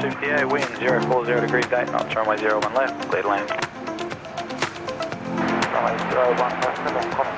158, wind 040 degrees 8 knots, runway 01 left, clear to land. Runway 01 left, clear coming.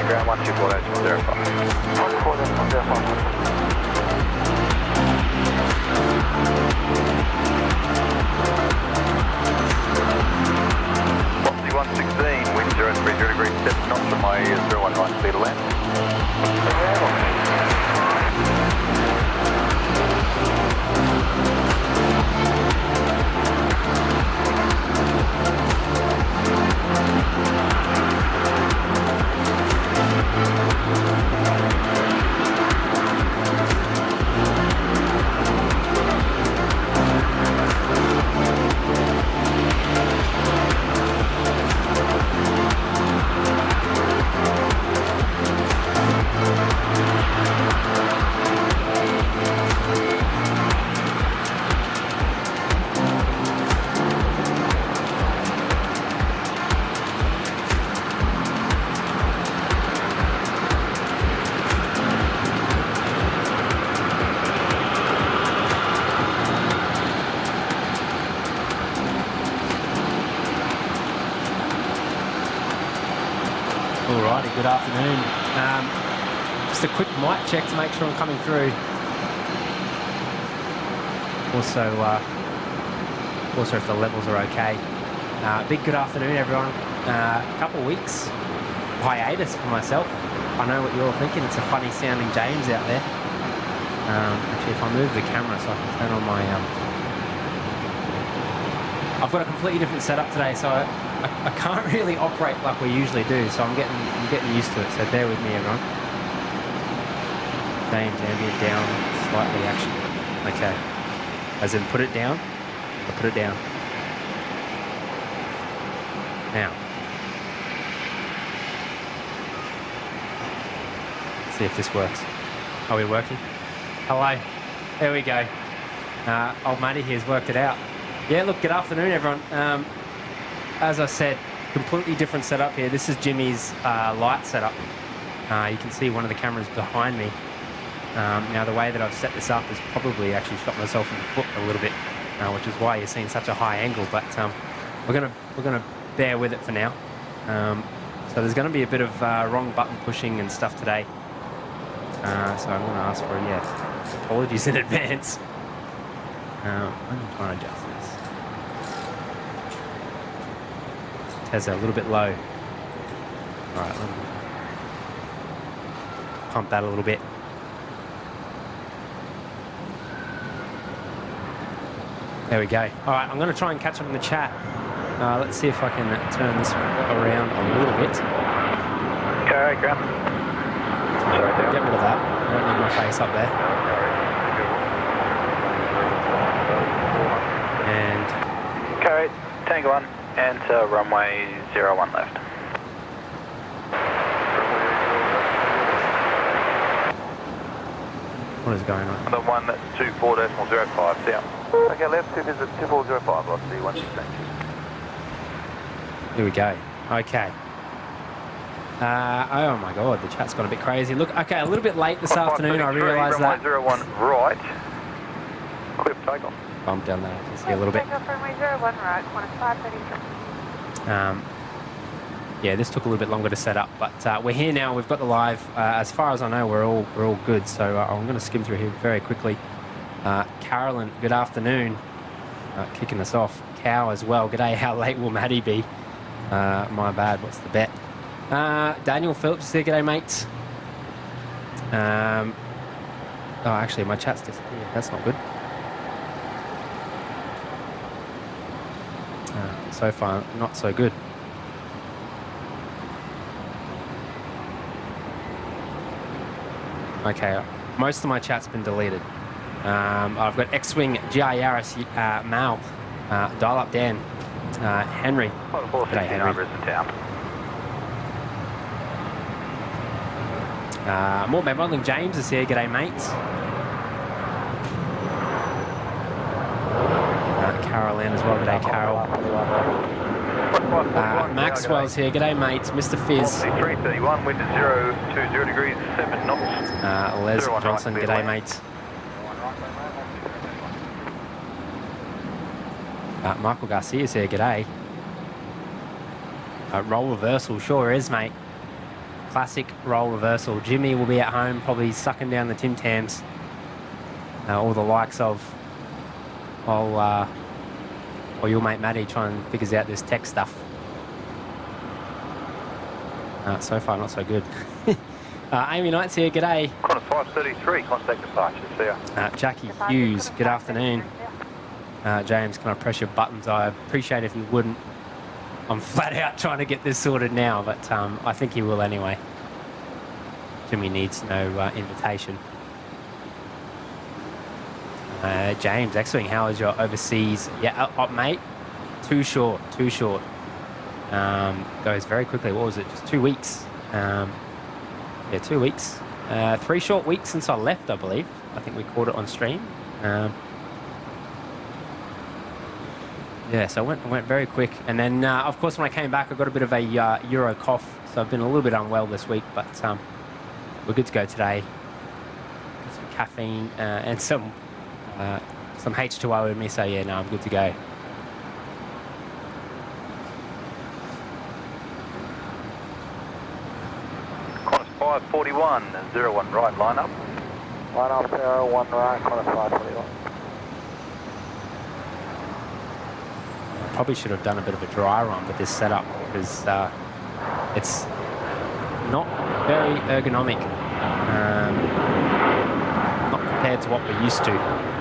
Ground 124.05. 116, wind 030 degrees 7 knots, runway 019, clear to land. Alrighty, good afternoon. Just a quick mic check to make sure I'm coming through. Also if the levels are okay. Big good afternoon, everyone. A couple of weeks hiatus for myself. I know what you're all thinking. It's a funny sounding James out there. Actually, if I move the camera so I can turn on my... I've got a completely different setup today, so I can't really operate like we usually do, so I'm getting used to it, so bear with me, everyone. James, ambient down, slightly action. Okay. As in put it down, I put it down. Now. Let's see if this works. Are we working? Hello. There we go. Old Matty here's worked it out. Yeah, look, good afternoon, everyone. As I said, completely different setup here. This is Jimmy's light setup. You can see one of the cameras behind me. Now, the way that I've set this up is probably actually shot myself in the foot a little bit, which is why you're seeing such a high angle. But we're gonna bear with it for now. So there's going to be a bit of wrong button pushing and stuff today. So I'm going to ask for apologies in advance. I'm trying to adjust this. Tesla a little bit low. All right, let me pump that a little bit. There we go. All right, I'm going to try and catch up in the chat. Let's see if I can turn this around a little bit. Okay, ground. Sorry, get rid of that. I don't need my face up there. And Okay, Tango 1, enter runway 01 left. what is going on? The one that's 24.05 down. Okay, left 2 visit 2405, I'll see you once you thank you. Here we go. Okay. Oh my god, the chat's gone a bit crazy. Look, okay, a little bit late this afternoon, I realised that. Runway 01 right. Clear for takeoff. Bump down that just a little bit. Takeoff runway 01 right, corner 533. Yeah, this took a little bit longer to set up, but we're here now. We've got the live. As far as I know, we're all good. So I'm going to skim through here very quickly. Carolyn, good afternoon. Kicking us off. Cow as well. G'day. How late will Matty be? My bad. What's the bet? Daniel Phillips is here. G'day, mates. Oh, actually, my chat's disappeared. That's not good. So far, not so good. Okay, most of my chat's been deleted. I've got X-Wing, GI Yaris, Mal, Dial Up Dan, Henry. G'day, Henry. More Matty James is here. G'day, mates. Carol Ann as well. G'day, Carol. Maxwell's here. G'day, mates. Mr. Fizz. 331, wind at 020 degrees, 7 knots. Les Johnson. G'day, mates. Michael Garcia's here. G'day. Roll reversal. Sure is, mate. Classic roll reversal. Jimmy will be at home, probably sucking down the Tim Tams. All the likes of or your mate Matty trying to figure out this tech stuff. So far, not so good. Amy Knight's here. G'day. Qantas 533, contact departure. See ya. Jackie Hughes. Good afternoon. James, can I press your buttons? I appreciate if you wouldn't. I'm flat out trying to get this sorted now, but I think he will anyway. Jimmy needs no invitation. James, X-Wing, how is your overseas? Yeah, mate, too short. Goes very quickly. What was it? Just 2 weeks. Yeah, 2 weeks. 3 short weeks since I left, I believe. I think we caught it on stream. Yeah, so I went very quick. And then, of course, when I came back, I got a bit of a Euro cough. So I've been a little bit unwell this week, but we're good to go today. Got some caffeine and some H2O in me, so yeah, no, I'm good to go. Qantas 541, 01 right, line up. Line up 01 right, corner 541. Probably should have done a bit of a dry run with this setup because it's not very ergonomic, not compared to what we're used to.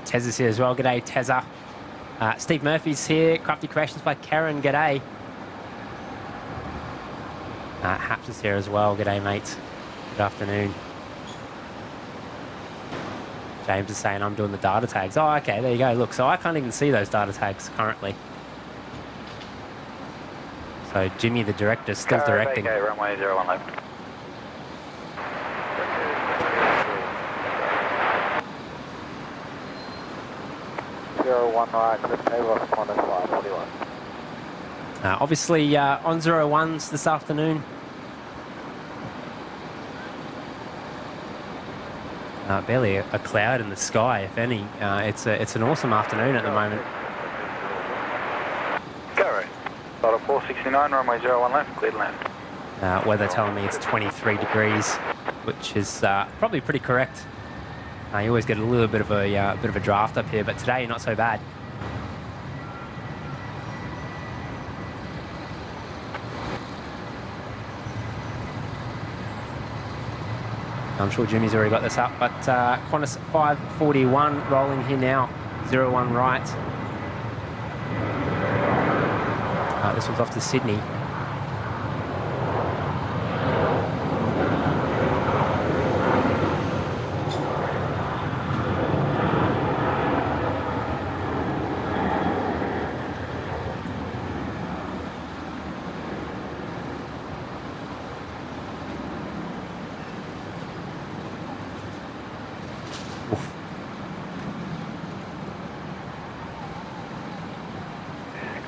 Tez is here as well. G'day, Tezza. Steve Murphy's here. Crafty Creations by Karen. G'day. Haps is here as well. G'day, mate. Good afternoon. James is saying I'm doing the data tags. Oh, okay. There you go. Look, so I can't even see those data tags currently. So Jimmy, the director, is still directing. Okay, runway 01 left. 01 right, cliff table, Qantas 541. Obviously on 01s this afternoon. Barely a cloud in the sky, if any. It's an awesome afternoon at the moment. Go right. Bottle 469, runway 01 left, cleared land. Weather telling me it's 23 degrees, which is probably pretty correct. You always get a little bit of a draft up here, but today not so bad. I'm sure Jimmy's already got this up, but Qantas 541 rolling here now, 01 right. This one's off to Sydney.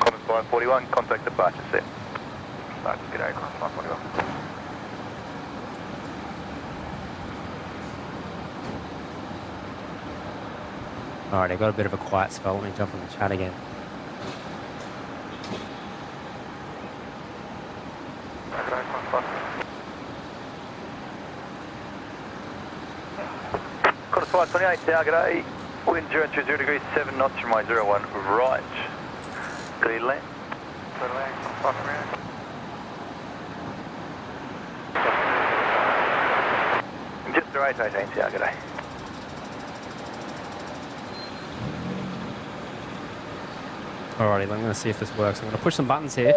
Qantas 541, contact departure set. Departure, g'day, Qantas 541. Alright, I got a bit of a quiet spell. Let me jump on the chat again. Qantas 528, Tower, g'day. Wind 020 degrees, 7 knots from my 01 right. Clear land. Clear land, fuck around. Just 0818, Tower, g'day. Alrighty, I'm going to see if this works. I'm going to push some buttons here.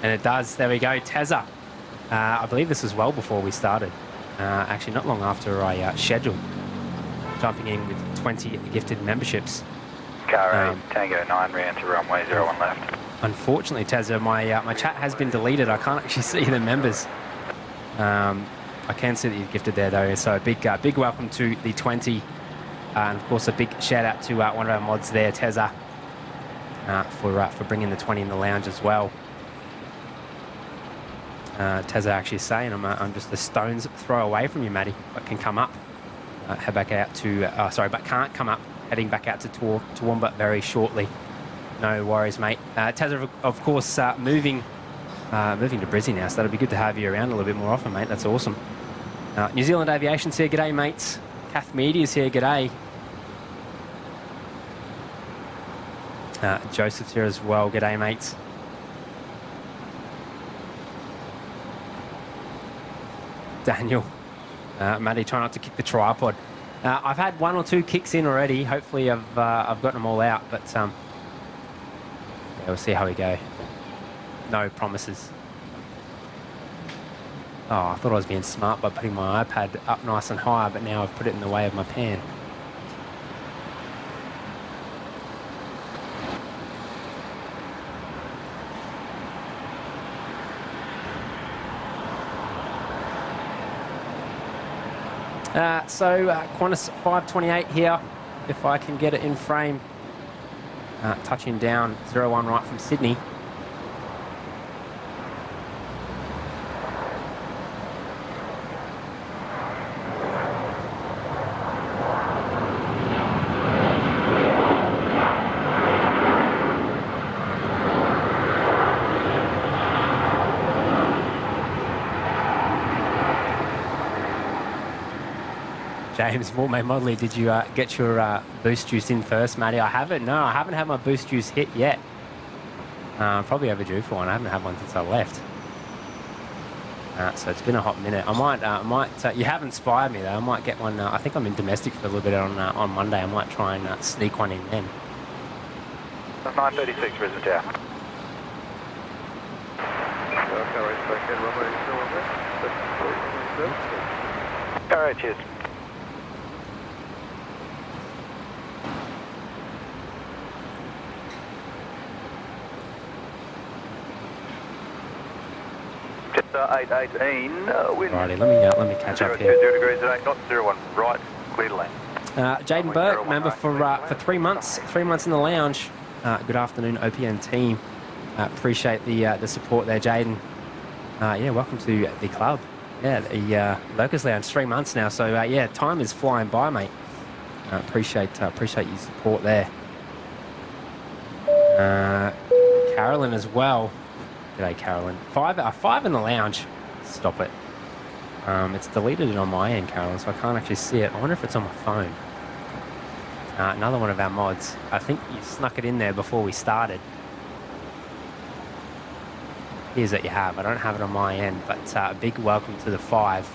And it does. There we go. Tezza. I believe this was well before we started. Actually, not long after I scheduled. Jumping in with 20 gifted memberships. Car 8, Tango 9, round to runway 01 left. Unfortunately, Tezza, my chat has been deleted. I can't actually see the members. I can see that you've gifted there, though. So a big welcome to the 20. And of course, a big shout out to one of our mods there, Tezza, for bringing the 20 in the lounge as well. Tezza actually saying, I'm just a stone's throw away from you, Matty, but can come up. Head back out to, but can't come up. Heading back out to Toowoomba very shortly. No worries, mate. Tezza, of course, moving to Brisbane now, so that'll be good to have you around a little bit more often, mate. That's awesome. New Zealand Aviation's here. G'day, mates. Kath Media's here. G'day. Joseph's here as well. G'day, mates. Daniel. Matty, try not to kick the tripod. I've had 1 or 2 kicks in already. Hopefully I've gotten them all out, but yeah, we'll see how we go. No promises. Oh, I thought I was being smart by putting my iPad up nice and high, but now I've put it in the way of my pan. Qantas 528 here, if I can get it in frame. Touching down 01 right from Sydney. James, Mortmay Modley, did you get your boost juice in first, Matty? I haven't. No, I haven't had my boost juice hit yet. Probably overdue for one. I haven't had one since I left. So it's been a hot minute. I might. You have inspired me though. I might get one. I think I'm in domestic for a little bit on Monday. I might try and sneak one in then. 936 Brisbane Tower. All right, cheers. Just 818, wind. Righty, let me catch up here. 0 degrees at 8 knots, 01 right, clear to land. Jaden Burke, member for 3 months. 3 months in the lounge. Good afternoon, OPN team. Appreciate the support there, Jaden. Yeah, welcome to the club. Yeah, the Locust Lounge, 3 months now. So yeah, time is flying by, mate. Appreciate your support there. Carolyn as well. G'day, Carolyn. Five in the lounge. Stop it. It's deleted it on my end, Carolyn, so I can't actually see it. I wonder if it's on my phone. Another one of our mods. I think you snuck it in there before we started. Here's what you have. I don't have it on my end, but a big welcome to the 5.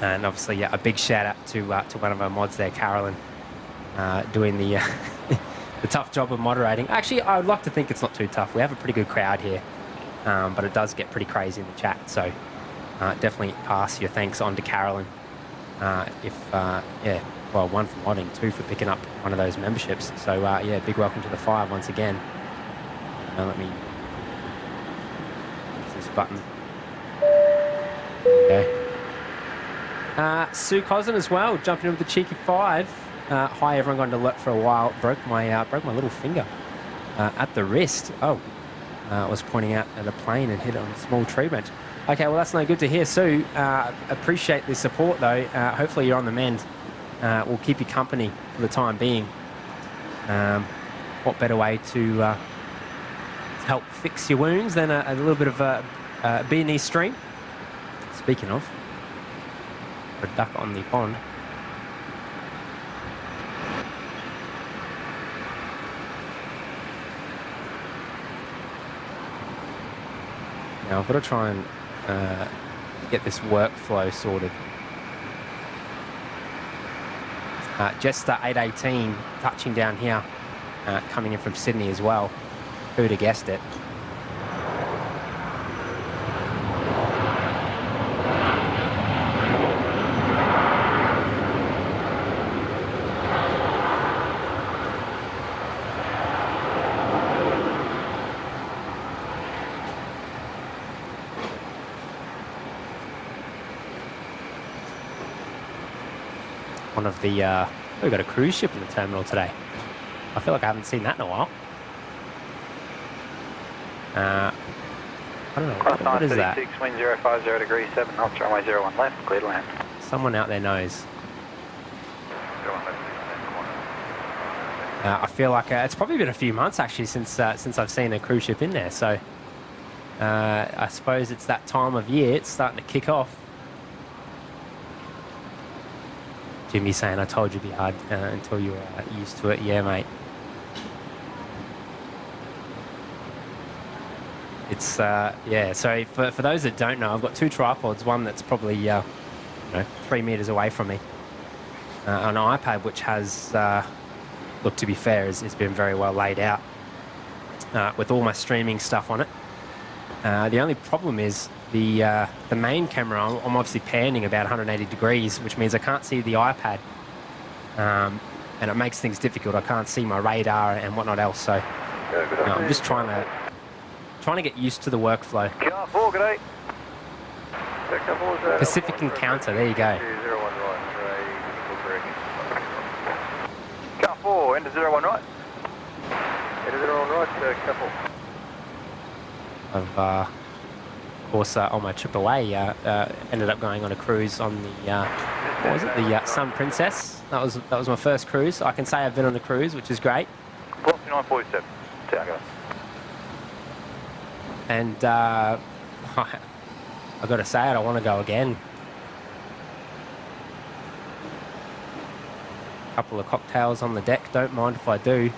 And obviously, yeah, a big shout out to one of our mods there, Carolyn, doing the the tough job of moderating. Actually, I would like to think it's not too tough. We have a pretty good crowd here, but it does get pretty crazy in the chat. So definitely pass your thanks on to Carolyn. Yeah, well, 1 for modding, 2 for picking up one of those memberships. So yeah, big welcome to the 5 once again. Now let me use this button. Okay. Sue Cousin as well, jumping in with the cheeky 5. Hi, everyone. Gone to alert for a while. Broke my little finger at the wrist. Oh, was pointing out at a plane and hit it on a small tree branch. Okay, well, that's no good to hear, Sue. Appreciate the support, though. Hopefully you're on the mend. We'll keep you company for the time being. What better way to help fix your wounds than a little bit of a BNE stream? Speaking of, a duck on the pond. Now I've got to try and get this workflow sorted. Jester 818 touching down here, coming in from Sydney as well. Who'd have guessed it? One of the, we've got a cruise ship in the terminal today. I feel like I haven't seen that in a while. I don't know, what is that? Wind 050 degrees 7 knots, runway 01 left, clear to land. Someone out there knows. I feel like it's probably been a few months actually since I've seen a cruise ship in there. So I suppose it's that time of year. It's starting to kick off. Jimmy saying, I told you it'd be hard until you were used to it. Yeah, mate. It's, yeah, so for those that don't know, I've got 2 tripods, one that's probably, 3 meters away from me. An iPad, which has, look, to be fair, has been very well laid out with all my streaming stuff on it. The only problem is the main camera, I'm obviously panning about 180 degrees, which means I can't see the iPad. And it makes things difficult. I can't see my radar and whatnot else. So I'm just trying to get used to the workflow. Car 4, g'day. Pacific Encounter, there you go. Car 4, end of 01 right. End of 01 right, couple. Of course, on my trip away, ended up going on a cruise on the, what was it, the Sun Princess. That was my first cruise. I can say I've been on a cruise, which is great. Velocity 947, Tango. And I've got to say it, I want to go again. A couple of cocktails on the deck, don't mind if I do.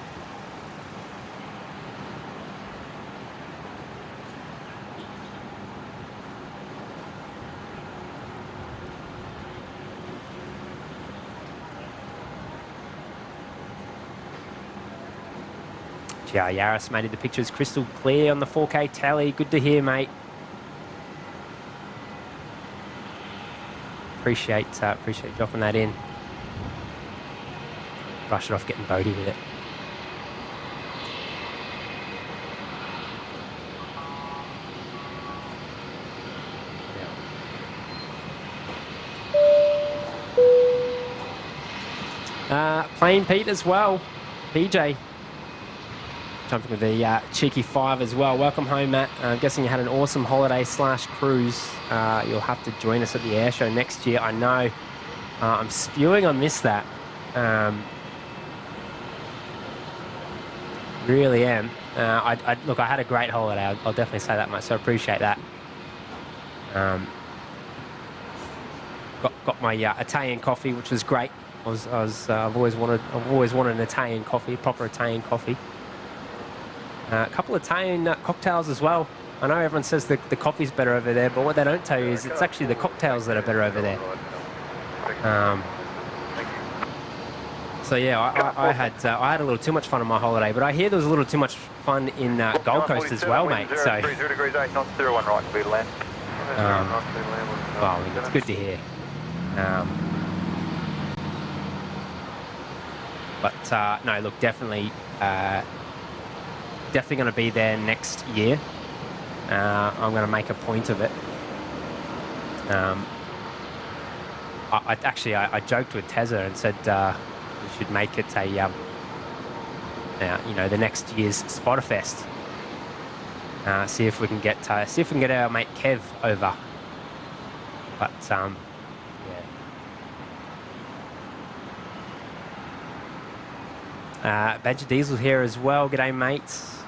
GR Yaris, matey, the picture is crystal clear on the 4K tally. Good to hear, mate. Appreciate dropping that in. Brush it off, getting Bodie with it. Plain Pete as well. PJ jumping with the cheeky 5 as well. Welcome home, Matt. I'm guessing you had an awesome holiday / cruise. You'll have to join us at the air show next year. I know. I'm spewing I missed that. Really am. Look, I had a great holiday. I'll definitely say that much. So I appreciate that. Got my Italian coffee, which was great. I've always wanted an Italian coffee, proper Italian coffee. A couple of Italian cocktails as well. I know everyone says the coffee's better over there, but what they don't tell you is it's actually the cocktails that are better over there. So yeah, I had a little too much fun on my holiday, but I hear there was a little too much fun in Gold Coast as well, mate. So, 30 degrees 8 knots, 01 right, clear to land. well, it's good to hear. But no, look, definitely going to be there next year. I'm going to make a point of it. I joked with Tezza and said we should make it a the next year's Spotterfest. See if we can get our mate Kev over. But yeah. Badger Diesel here as well. G'day, mates.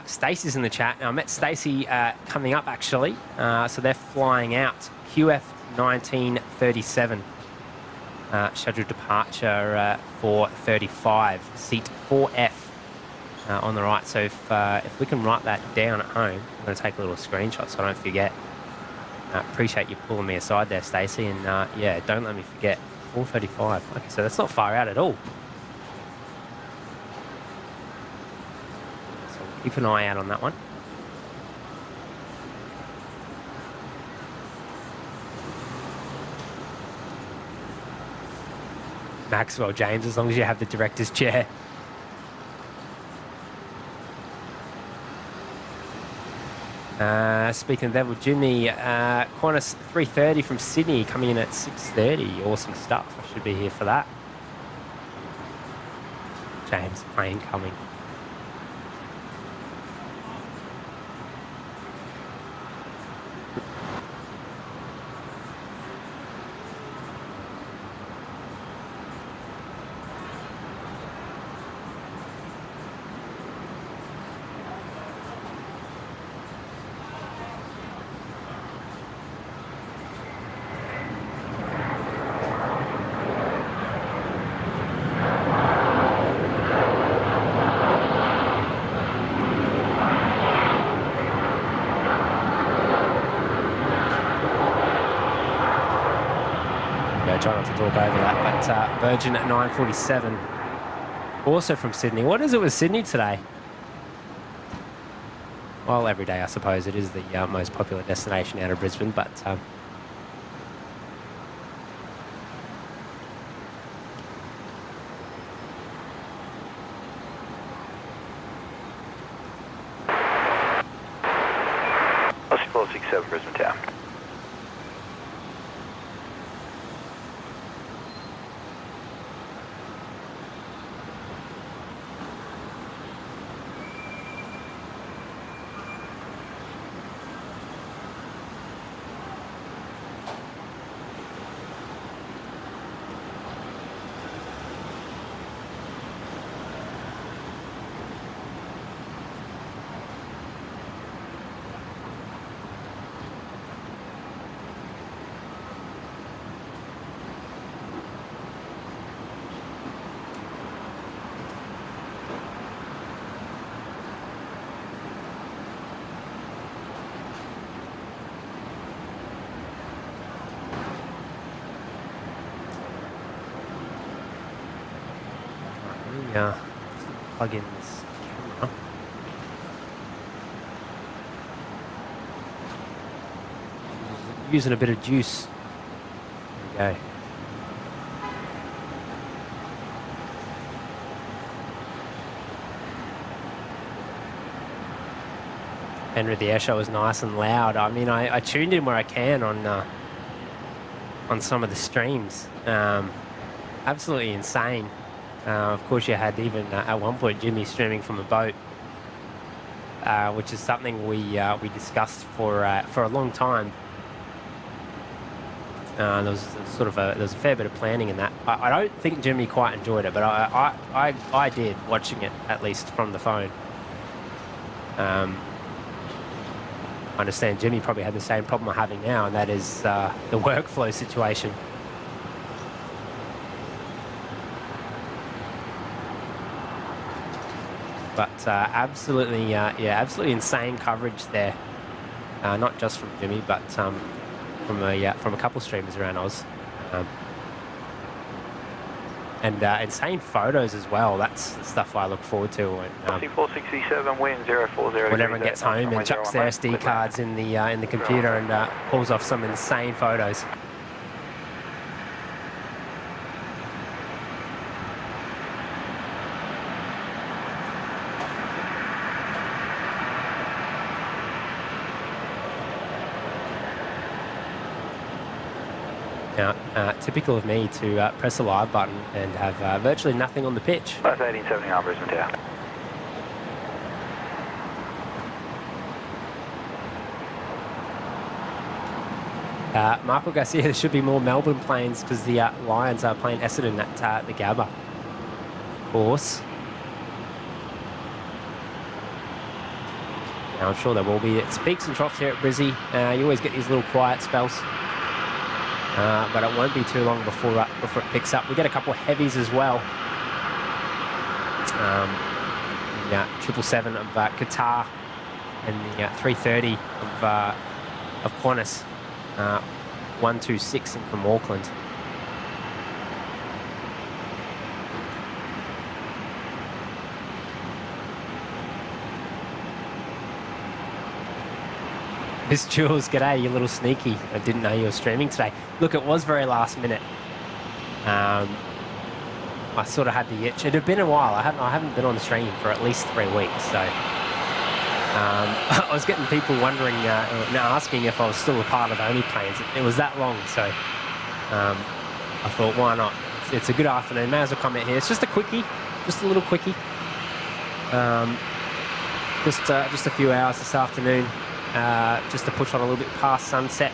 Stacey's in the chat. Now, I met Stacey coming up, actually. So they're flying out. QF 1937. Scheduled departure 4:35. Seat 4F on the right. So if we can write that down at home, I'm going to take a little screenshot so I don't forget. Appreciate you pulling me aside there, Stacey. And yeah, don't let me forget. 4:35. Okay, so that's not far out at all. So keep an eye out on that one. Maxwell James, as long as you have the director's chair. Speaking of that, with Jimmy, Qantas 3:30 from Sydney coming in at 6:30. Awesome stuff. I should be here for that. James, plane coming. Try not to talk over that, but Virgin at 9:47, also from Sydney. What is it with Sydney today? Well, every day I suppose it is the most popular destination out of Brisbane, but Oscar 467 Brisbane Town. Plug in this camera. Using a bit of juice. There we go. Henry, the air show was nice and loud. I mean, I tuned in where I can on on some of the streams. Absolutely insane. Of course, you had even at one point Jimmy streaming from a boat, which is something we discussed for a long time. There was a fair bit of planning in that. I don't think Jimmy quite enjoyed it, but I did, watching it at least from the phone. I understand Jimmy probably had the same problem we're having now, and that is the workflow situation. But absolutely, absolutely insane coverage there. Not just from Jimmy, but from a couple streamers around Oz, and insane photos as well. That's the stuff I look forward to. When, 467 wind 040. when everyone gets home and chucks their SD cards in the computer and pulls off some insane photos. Now, typical of me to press the live button and have virtually nothing on the pitch. That's 1879 Brisbane Tower. Marco Garcia, there should be more Melbourne planes because the Lions are playing Essendon at the Gabba, of course. Now, I'm sure there will be. It's peaks and troughs here at Brizzy. You always get these little quiet spells. But it won't be too long before it picks up. We get a couple of heavies as well. 777 of Qatar and the 330 of Qantas. 126 in from Auckland. Miss Jules, g'day, you little sneaky. I didn't know you were streaming today. Look, it was very last minute. I sort of had the itch. It had been a while. I haven't been on the stream for at least 3 weeks, so I was getting people wondering, asking if I was still a part of Only Planes. It was that long, so I thought, why not? It's a good afternoon. May as well come out here. It's just a quickie, just a little quickie. Just a few hours this afternoon. Just to push on a little bit past sunset.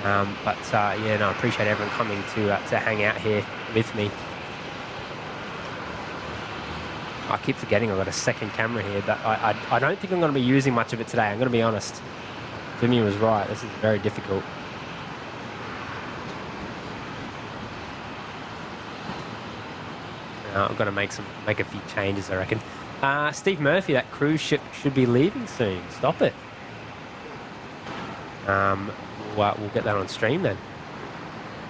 I appreciate everyone coming to hang out here with me. I keep forgetting I've got a second camera here, but I don't think I'm going to be using much of it today. I'm going to be honest. Jimmy was right. This is very difficult. I've got to make a few changes, I reckon. Steve Murphy, that cruise ship should be leaving soon. Stop it. We'll get that on stream then.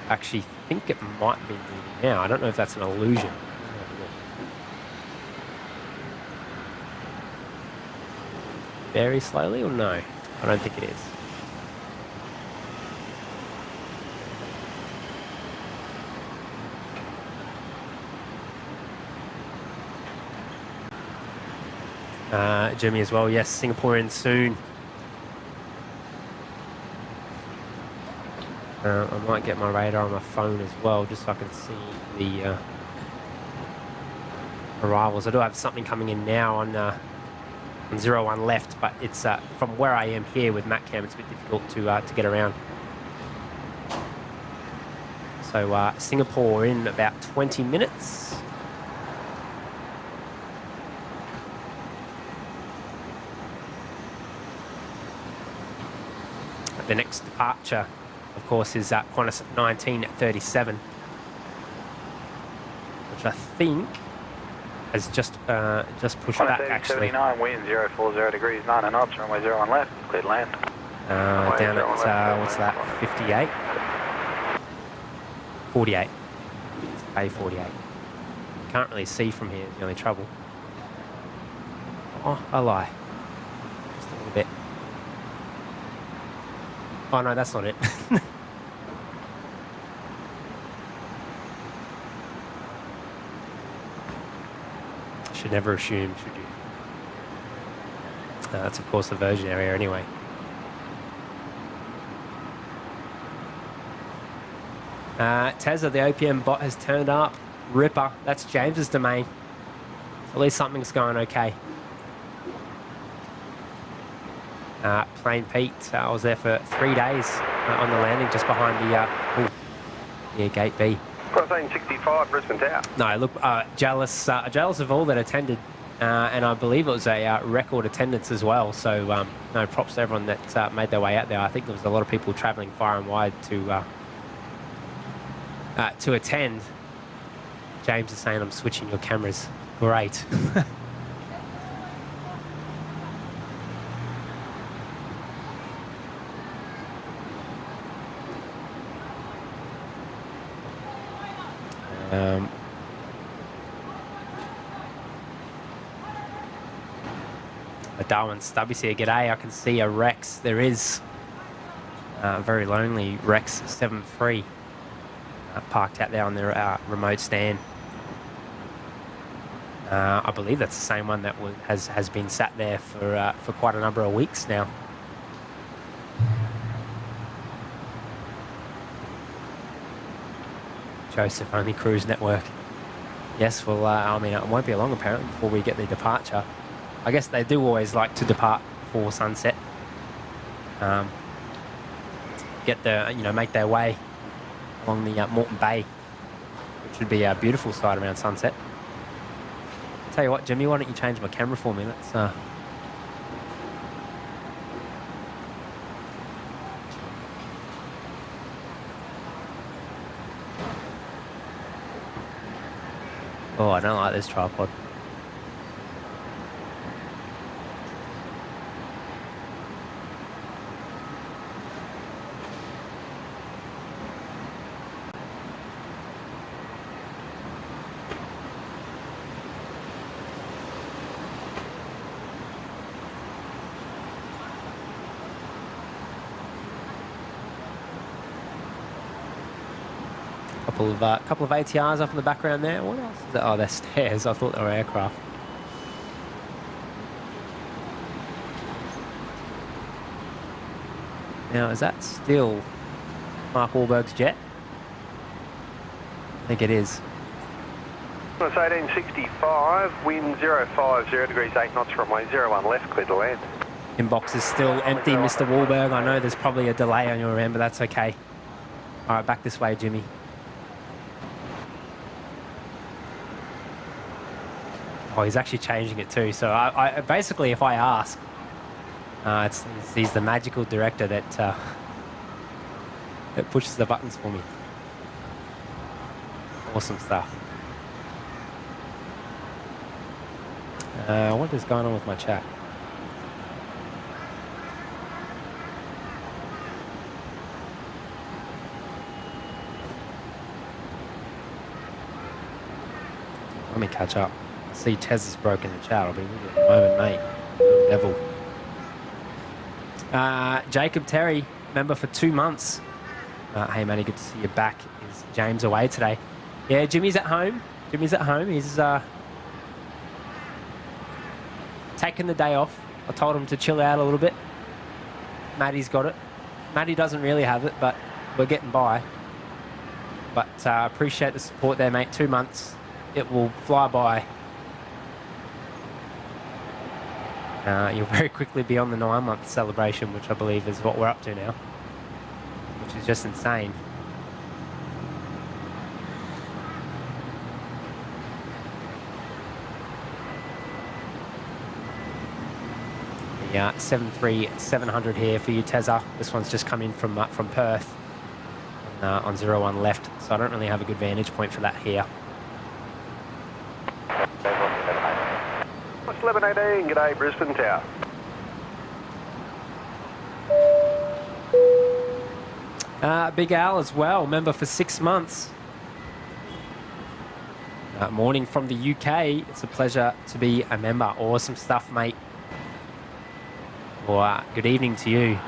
Actually, think it might be leaving now. I don't know if that's an illusion. Very slowly or no? I don't think it is. Jimmy as well, yes, Singaporean soon. I might get my radar on my phone as well, just so I can see the arrivals. I do have something coming in now on 01 left, but it's from where I am here with MatCam, it's a bit difficult to get around. So Singapore in about 20 minutes. The next departure, of course, is Qantas at 19:37, which I think has just pushed back, actually. 79 wind 040 degrees, 9 knots, runway 01 left, cleared land. Down at, what's that, 58? 48. It's A48. Can't really see from here, is the only trouble. Oh, I lie. Just a little bit. Oh no, that's not it. Should never assume, should you? That's of course the Virgin area anyway. Tezza, the OPM bot has turned up. Ripper, that's James's domain. At least something's going okay. Plain Pete, I was there for 3 days on the landing just behind the gate B. 1465 Brisbane Tower. No, look, jealous of all that attended, and I believe it was a record attendance as well. So, no, props to everyone that made their way out there. I think there was a lot of people travelling far and wide to attend. James is saying I'm switching your cameras. Great. Darwin Stubby's here. G'day, I can see a Rex. There is a very lonely Rex 7-3 parked out there on their remote stand. I believe that's the same one that has been sat there for quite a number of weeks now. Joseph, only cruise network. Yes, well, I mean, it won't be long apparently before we get the departure. I guess they do always like to depart before sunset. Make their way along the Moreton Bay, which would be a beautiful sight around sunset. Tell you what, Jimmy, why don't you change my camera for me? Let's Oh, I don't like this tripod. Couple of ATRs up in the background there. What else is that? Oh, they're stairs. I thought they were aircraft. Now, is that still Mark Wahlberg's jet? I think it is. It's 1865, wind 050 degrees 8 knots from way 01 left, clear to land. Inbox is still empty, Mr. Wahlberg. I know there's probably a delay on your end, but that's okay. All right, back this way, Jimmy. Oh, he's actually changing it too. So I basically, if I ask, he's the magical director that pushes the buttons for me. Awesome stuff. What is going on with my chat? Let me catch up. I see Tez has broken the chat. I'll be with you at the moment, mate. Little devil. Jacob Terry, member for 2 months. Hey, Matty, good to see you back. Is James away today? Yeah, Jimmy's at home. He's taking the day off. I told him to chill out a little bit. Matty's got it. Matty doesn't really have it, but we're getting by. But appreciate the support there, mate. 2 months. It will fly by. You'll very quickly be on the 9-month celebration, which I believe is what we're up to now, which is just insane. Yeah, 73700 here for you, Tezza. This one's just come in from Perth on 01 left, so I don't really have a good vantage point for that here. 1118, g'day Brisbane Tower. Big Al as well, member for 6 months. Morning from the UK. It's a pleasure to be a member. Awesome stuff, mate. Well, good evening to you.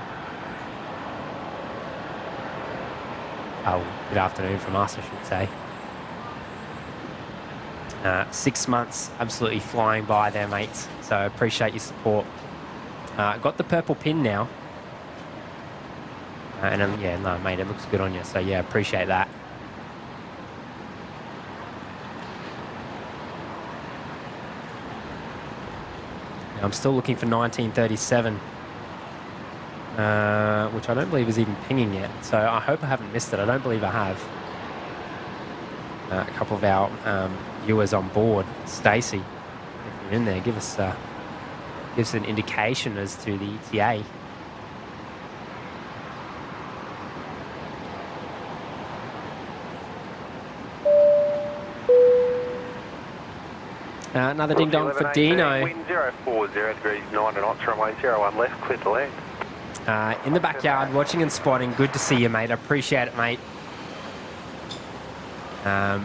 Oh, good afternoon from us, I should say. 6 months, absolutely flying by there, mates. So appreciate your support. Got the purple pin now. Yeah, no, mate, it looks good on you. So yeah, appreciate that. I'm still looking for 1937, which I don't believe is even pinging yet. So I hope I haven't missed it. I don't believe I have. A couple of our viewers on board, Stacey, if you're in there, give us an indication as to the ETA. Another ding dong for Dino. Wind 040 degrees 9 knots, runway 01 left, clear to land. In the backyard, watching and spotting. Good to see you, mate. I appreciate it, mate. No,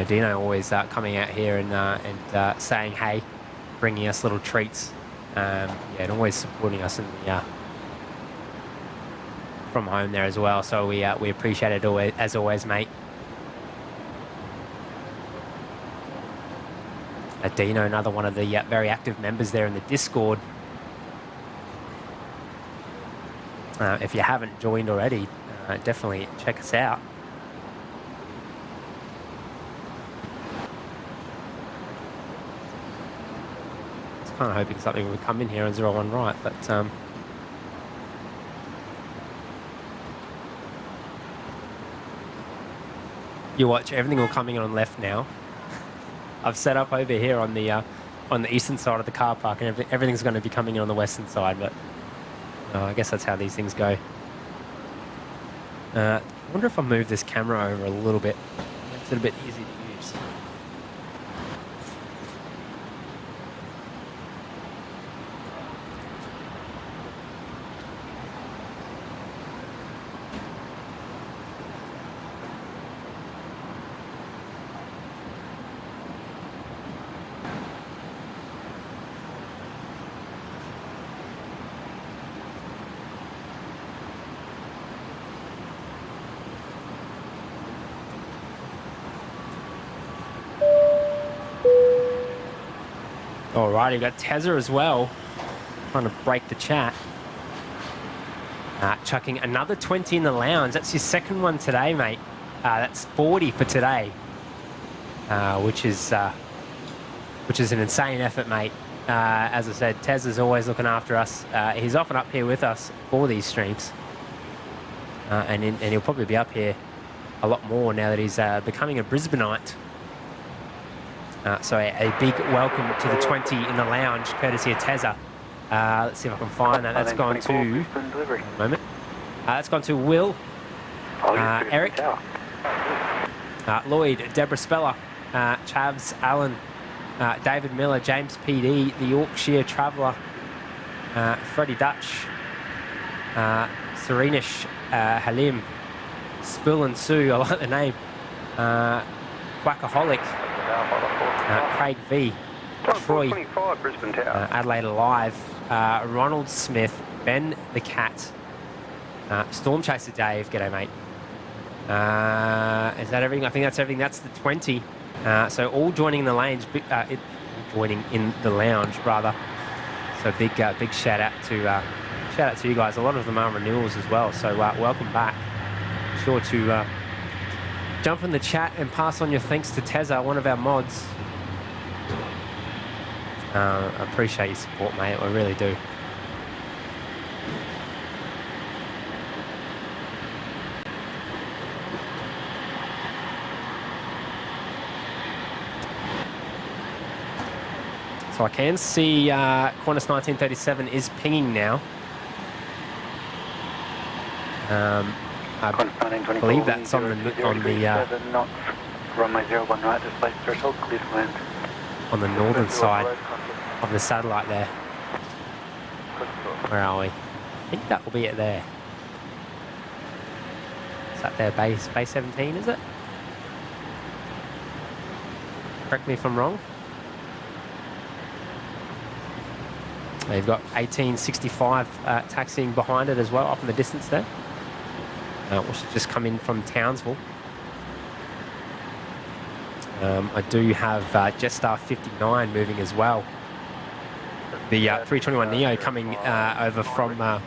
Dino always coming out here and saying hey, bringing us little treats. Yeah, and always supporting us in the, from home there as well. So we appreciate it always, as always, mate. Dino, another one of the very active members there in the Discord. If you haven't joined already, definitely check us out. I was kind of hoping something would come in here on 01 right, but you watch, everything will come in on left now. I've set up over here on the eastern side of the car park, and everything's going to be coming in on the western side, but I guess that's how these things go. I wonder if I move this camera over a little bit. Makes it a bit easy to use. Alright, you've got Tezza as well, trying to break the chat. Chucking another 20 in the lounge. That's your second one today, mate. That's 40 for today, which is an insane effort, mate. As I said, Tezza's always looking after us. He's often up here with us for these streams, and he'll probably be up here a lot more now that he's becoming a Brisbaneite. So a big welcome to the 20 in the lounge, courtesy of Tezza. Let's see if I can find that. That's gone to... One moment. That's gone to Will, Eric, Lloyd, Deborah Speller, Chavs, Allen, David Miller, James PD, the Yorkshire Traveller, Freddie Dutch, Serenish, Halim, Spill and Sue, I like the name, Quackaholic, Craig V, Troy, 25, Brisbane Tower. Adelaide Alive, Ronald Smith, Ben the Cat, Storm Chaser Dave, g'day mate. Is that everything? I think that's everything. That's the 20. So all joining in the lounge, joining in the lounge rather. So big shout out to you guys. A lot of them are renewals as well. So welcome back. Sure to jump in the chat and pass on your thanks to Tezza, one of our mods. I appreciate your support, mate. I really do. So I can see Qantas 1937 is pinging now. I believe that's on the runway 01 right, display threshold, clear to land. On the northern side of the satellite there. Where are we? I think that will be it there. Is that their base 17, is it? Correct me if I'm wrong. They've got 1865 taxiing behind it as well, up in the distance there. Which has just come in from Townsville. I do have Jetstar 59 moving as well. The 321 Neo coming over from the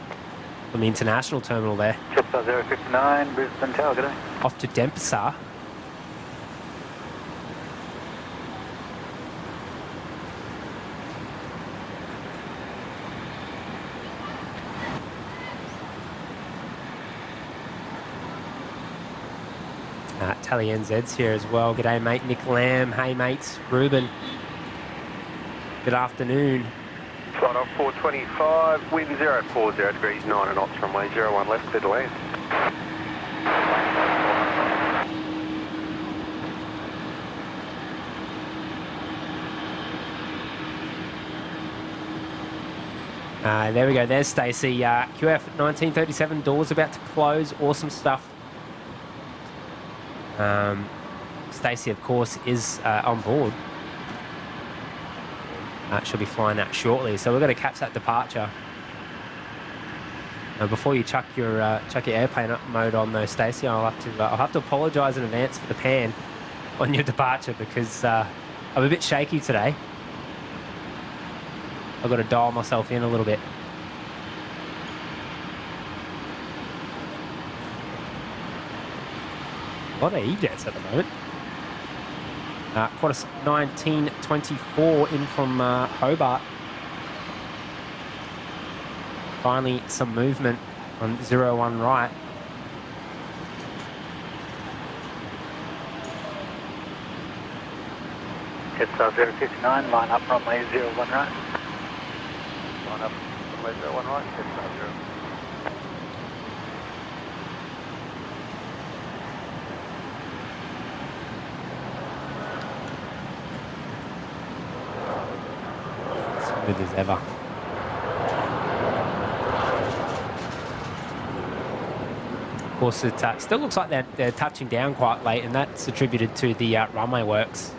international terminal there. Jetstar 059, Brisbane Tower, g'day. Off to Denpasar. Tally NZ's here as well. G'day, mate. Nick Lamb. Hey, mates. Ruben. Good afternoon. Flight off 425, wind 040 degrees, 9 knots, runway 01 left, clear to land. There we go. There's Stacey. QF 1937 doors about to close. Awesome stuff. Stacey, of course, is on board. She'll be flying out shortly, so we're going to catch that departure. Before you chuck your airplane mode on, though, Stacey, I'll have to apologise in advance for the pan on your departure because I'm a bit shaky today. I've got to dial myself in a little bit. A lot of E-jets at the moment. Qantas 1924 in from Hobart. Finally, some movement on 01 right. Jetstar 059, line up runway 01 right. Line up runway 01 right, Jetstar 0. Smooth as ever. Of course, it still looks like they're touching down quite late, and that's attributed to the runway works.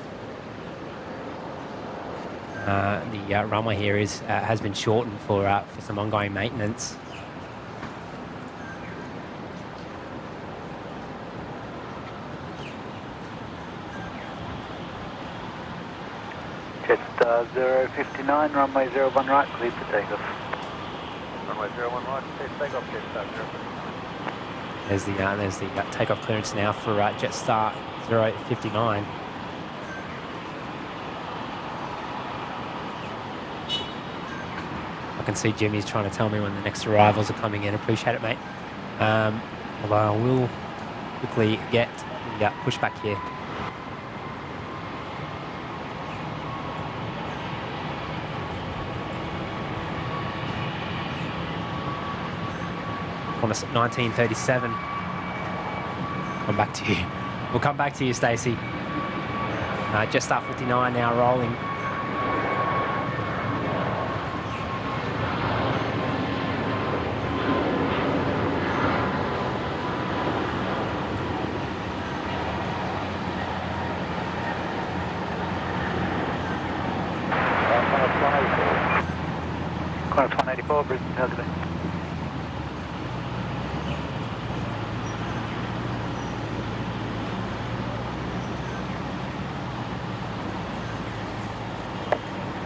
The runway here has been shortened for some ongoing maintenance. Jetstar 059, runway 01 right, cleared for takeoff. Runway 01 right, cleared for takeoff, Jetstar 059. There's the takeoff clearance now for Jetstar 059. I can see Jimmy's trying to tell me when the next arrivals are coming in. Appreciate it, mate. Although I will quickly get the pushback here. Qantas 1937. Come back to you. We'll come back to you, Stacey. Jetstar 59 now rolling. Qantas 184, Brisbane, Calgary.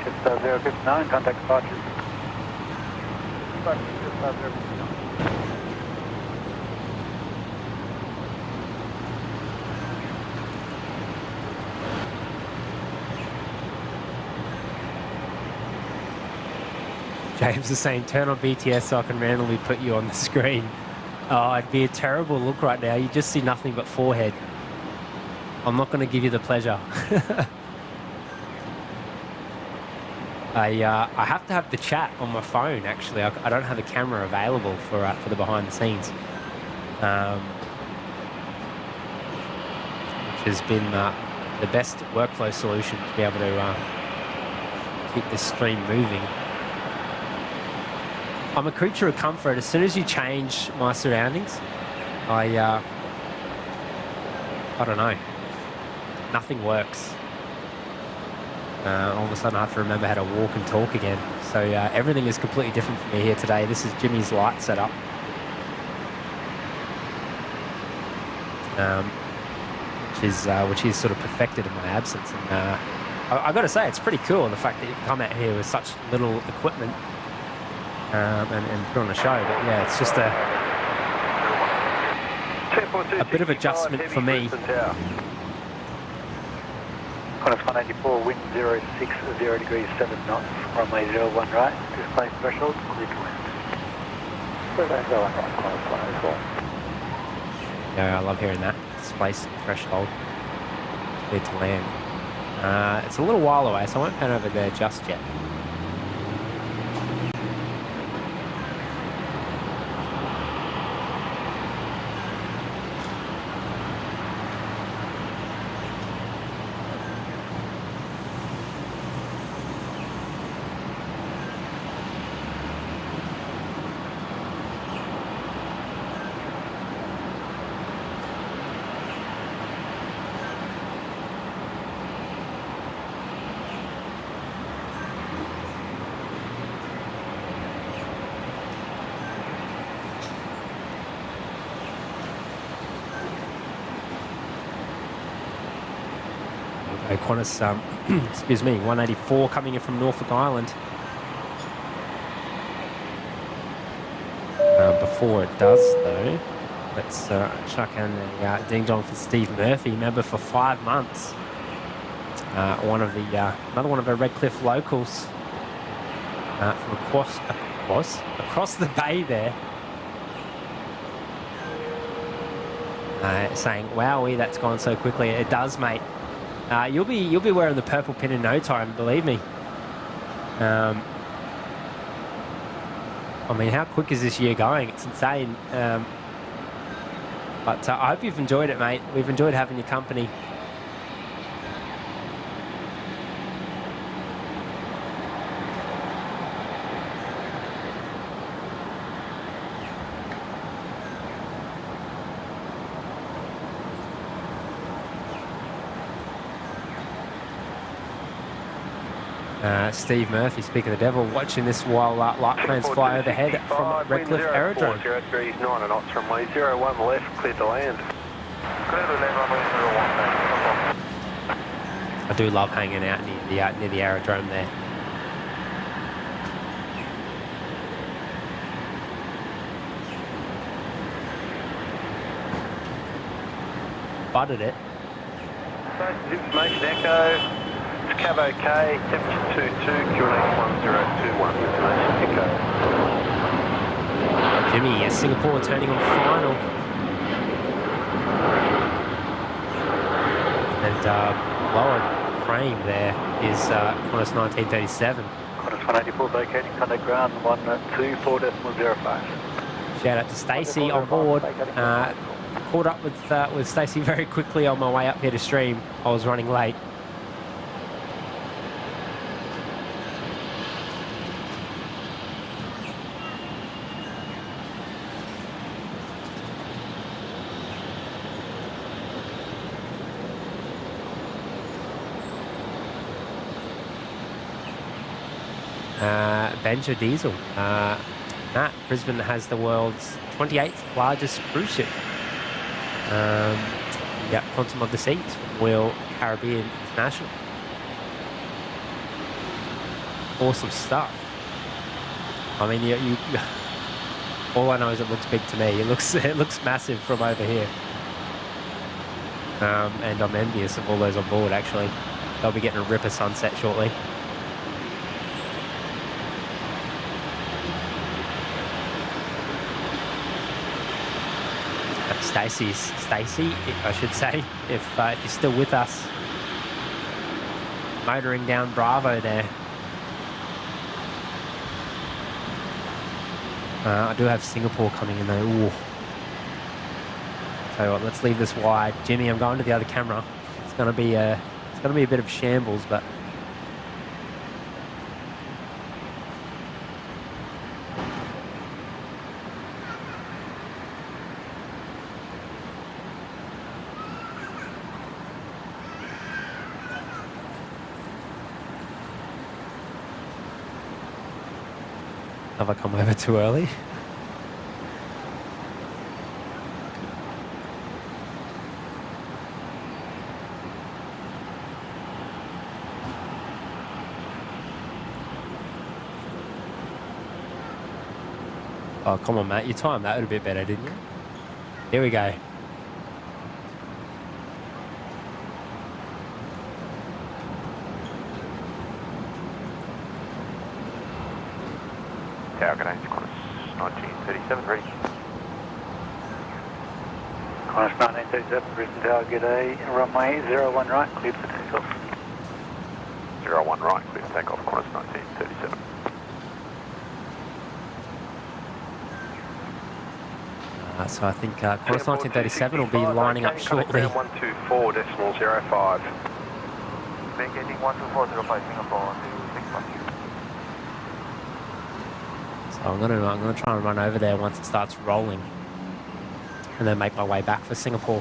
Jetstar 059, contact departures. Jetstar 059. James is saying, turn on BTS so I can randomly put you on the screen. Oh, it'd be a terrible look right now. You just see nothing but forehead. I'm not going to give you the pleasure. I have to have the chat on my phone, actually. I don't have the camera available for the behind the scenes. Which has been the best workflow solution to be able to keep this stream moving. I'm a creature of comfort. As soon as you change my surroundings, I don't know. Nothing works. All of a sudden I have to remember how to walk and talk again. So everything is completely different for me here today. This is Jimmy's light setup. Which is sort of perfected in my absence. And I got to say, it's pretty cool, the fact that you can come out here with such little equipment and put on a show. But yeah, it's just a bit of adjustment for me. Qantas 184, wind 06, 0 degrees 7 knots, runway 01 right, display threshold, clear to land. Runway 01 right, Qantas 184. Yeah, I love hearing that. It's place threshold. Clear to land. It's a little while away, so I won't pan over there just yet. Qantas, excuse me, 184 coming in from Norfolk Island. Before it does, though, let's chuck in a ding-dong for Steve Murphy, member for 5 months. Another one of our Redcliffe locals from across the bay there. Saying, "Wowee, that's gone so quickly." It does, mate. You'll be wearing the purple pin in no time, believe me. I mean, how quick is this year going? It's insane. But I hope you've enjoyed it, mate. We've enjoyed having your company. Steve Murphy, speaking of the devil, watching this while light planes fly overhead from Redcliffe Aerodrome. 0 degrees 9 knots from way 01 left, clear to land. Clear to land, runway 01. I do love hanging out near the aerodrome there. Butted it. Information Echo. Cav OK, temperature 22, QNH 1021, information Echo. Jimmy, Singapore turning on final. And lower frame there is Qantas 1937. Qantas 184 vacating, contact ground 124.05. Shout out to Stacey on board. Caught up with Stacey very quickly on my way up here to stream. I was running late. Benja Diesel. Matt, Brisbane has the world's 28th largest cruise ship. Yeah, Quantum of the Seas from Royal Caribbean International. Awesome stuff. I mean, you all I know is it looks big to me. It looks massive from over here. And I'm envious of all those on board, actually. They'll be getting a ripper sunset shortly. Stacey, I should say, if you're still with us, motoring down Bravo there. I do have Singapore coming in though. Ooh. Tell you what, let's leave this wide. Jimmy, I'm going to the other camera. It's gonna be a bit of shambles, but have I come over too early? Oh, come on, Matt. You timed that a bit better, didn't you? Here we go. Tower Grenade, Qantas 1937, ready. Qantas 1937, Brisbane Tower, g'day. Runway 01 right, cleared for takeoff. 01 right, clear to take off, Qantas 1937. So I think Qantas 1937 will be lining up shortly. 124.05. Vacating 12405 Singapore to 61. So I'm gonna try and run over there once it starts rolling, and then make my way back for Singapore.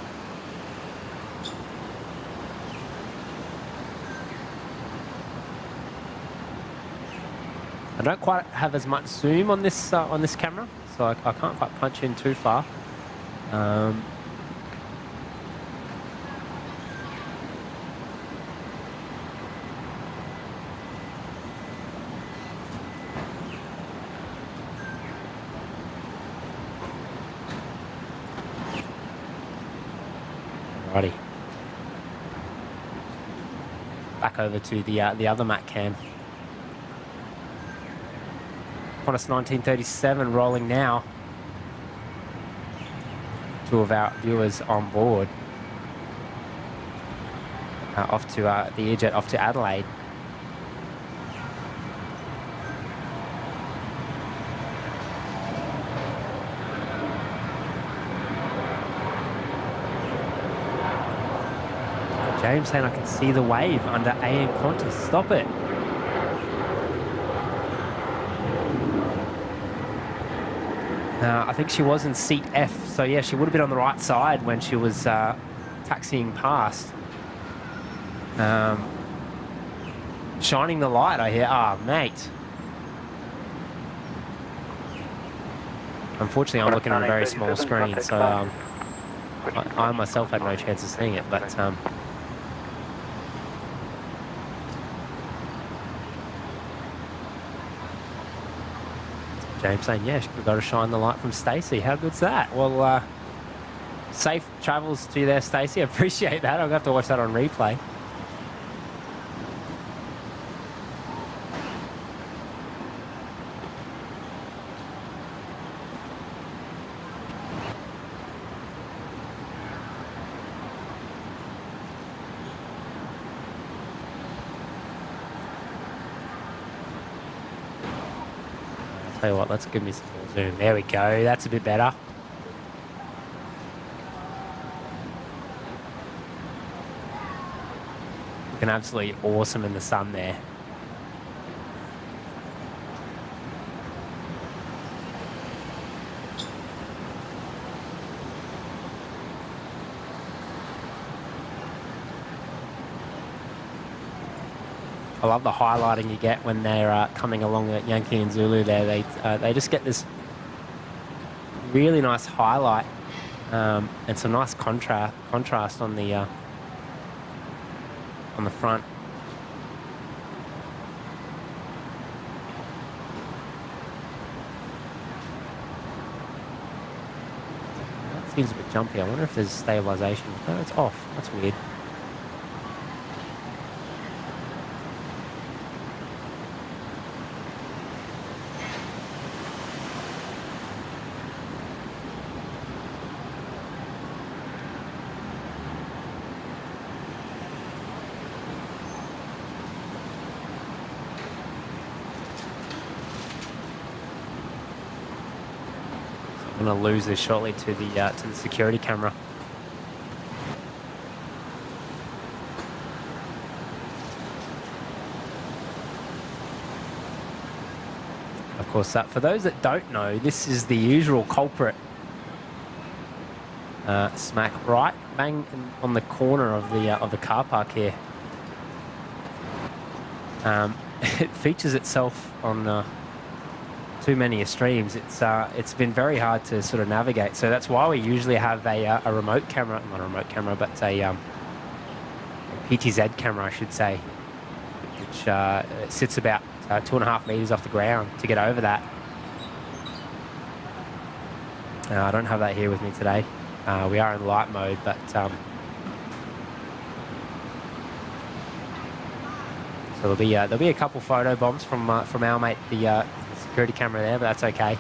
I don't quite have as much zoom on this camera, so I can't quite punch in too far. Alrighty. Back over to the other Mac cam. Qantas 1937 rolling now. Two of our viewers on board. Off to the Airjet off to Adelaide. James saying I can see the wave under AM Qantas. Stop it. I think she was in seat F, so yeah, she would have been on the right side when she was taxiing past. Shining the light, I hear. Ah, mate. Unfortunately, I'm looking at a very small screen, so I myself had no chance of seeing it, but James saying, yeah, we've got to shine the light from Stacey. How good's that? Well, safe travels to you there, Stacey. I appreciate that. I'll have to watch that on replay. Tell you what, let's give me some more zoom. There we go. That's a bit better. Looking absolutely awesome in the sun there. I love the highlighting you get when they're coming along at Yankee and Zulu there. They just get this really nice highlight and some nice contrast on the front. That seems a bit jumpy. I wonder if there's stabilization. No, it's off. That's weird. I'm going to lose this shortly to the security camera. Of course, for those that don't know, this is the usual culprit. Smack right bang on the corner of the car park here. It features itself on too many streams. It's been very hard to sort of navigate, so that's why we usually have a remote camera, not a remote camera, but a PTZ camera, I should say, which sits about 2.5 meters off the ground to get over that. I don't have that here with me today. We are in light mode, but so there'll be a couple photo bombs from our mate, the security camera there, but that's okay.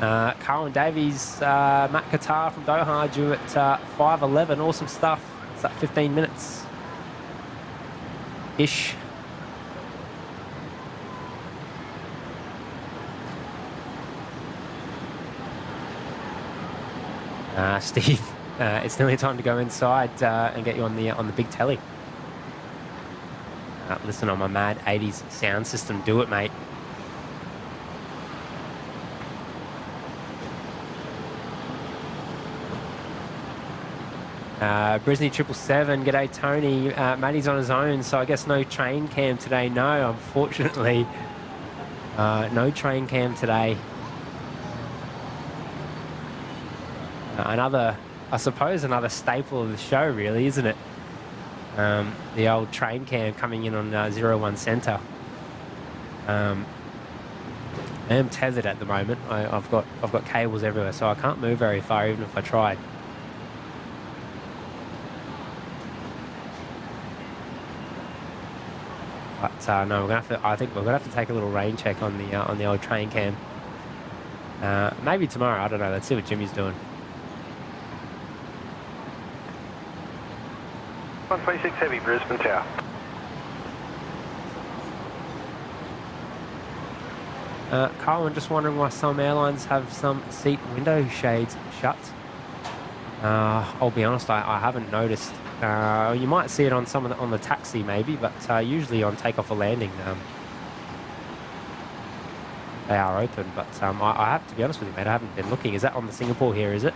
Carlin Davies, Matt Qatar from Doha due at 5:11. Awesome stuff. It's at 15 minutes-ish. Steve, it's nearly time to go inside and get you on the big telly. Listen on my mad 80s sound system. Do it, mate. Brisbane 777, g'day Tony. Matty's on his own, so I guess no train cam today. No, unfortunately. No train cam today. I suppose another staple of the show, really, isn't it? The old train cam coming in on 01 centre. I am tethered at the moment. I've got cables everywhere, so I can't move very far, even if I tried. But no, I think we're gonna have to take a little rain check on the old train cam. Maybe tomorrow. I don't know. Let's see what Jimmy's doing. 126 Heavy, Brisbane Tower. Carl, I'm just wondering why some airlines have some seat window shades shut. I'll be honest, I haven't noticed. You might see it on on the taxi maybe, but usually on takeoff or landing, they are open. But I have to be honest with you, mate, I haven't been looking. Is that on the Singapore here, is it?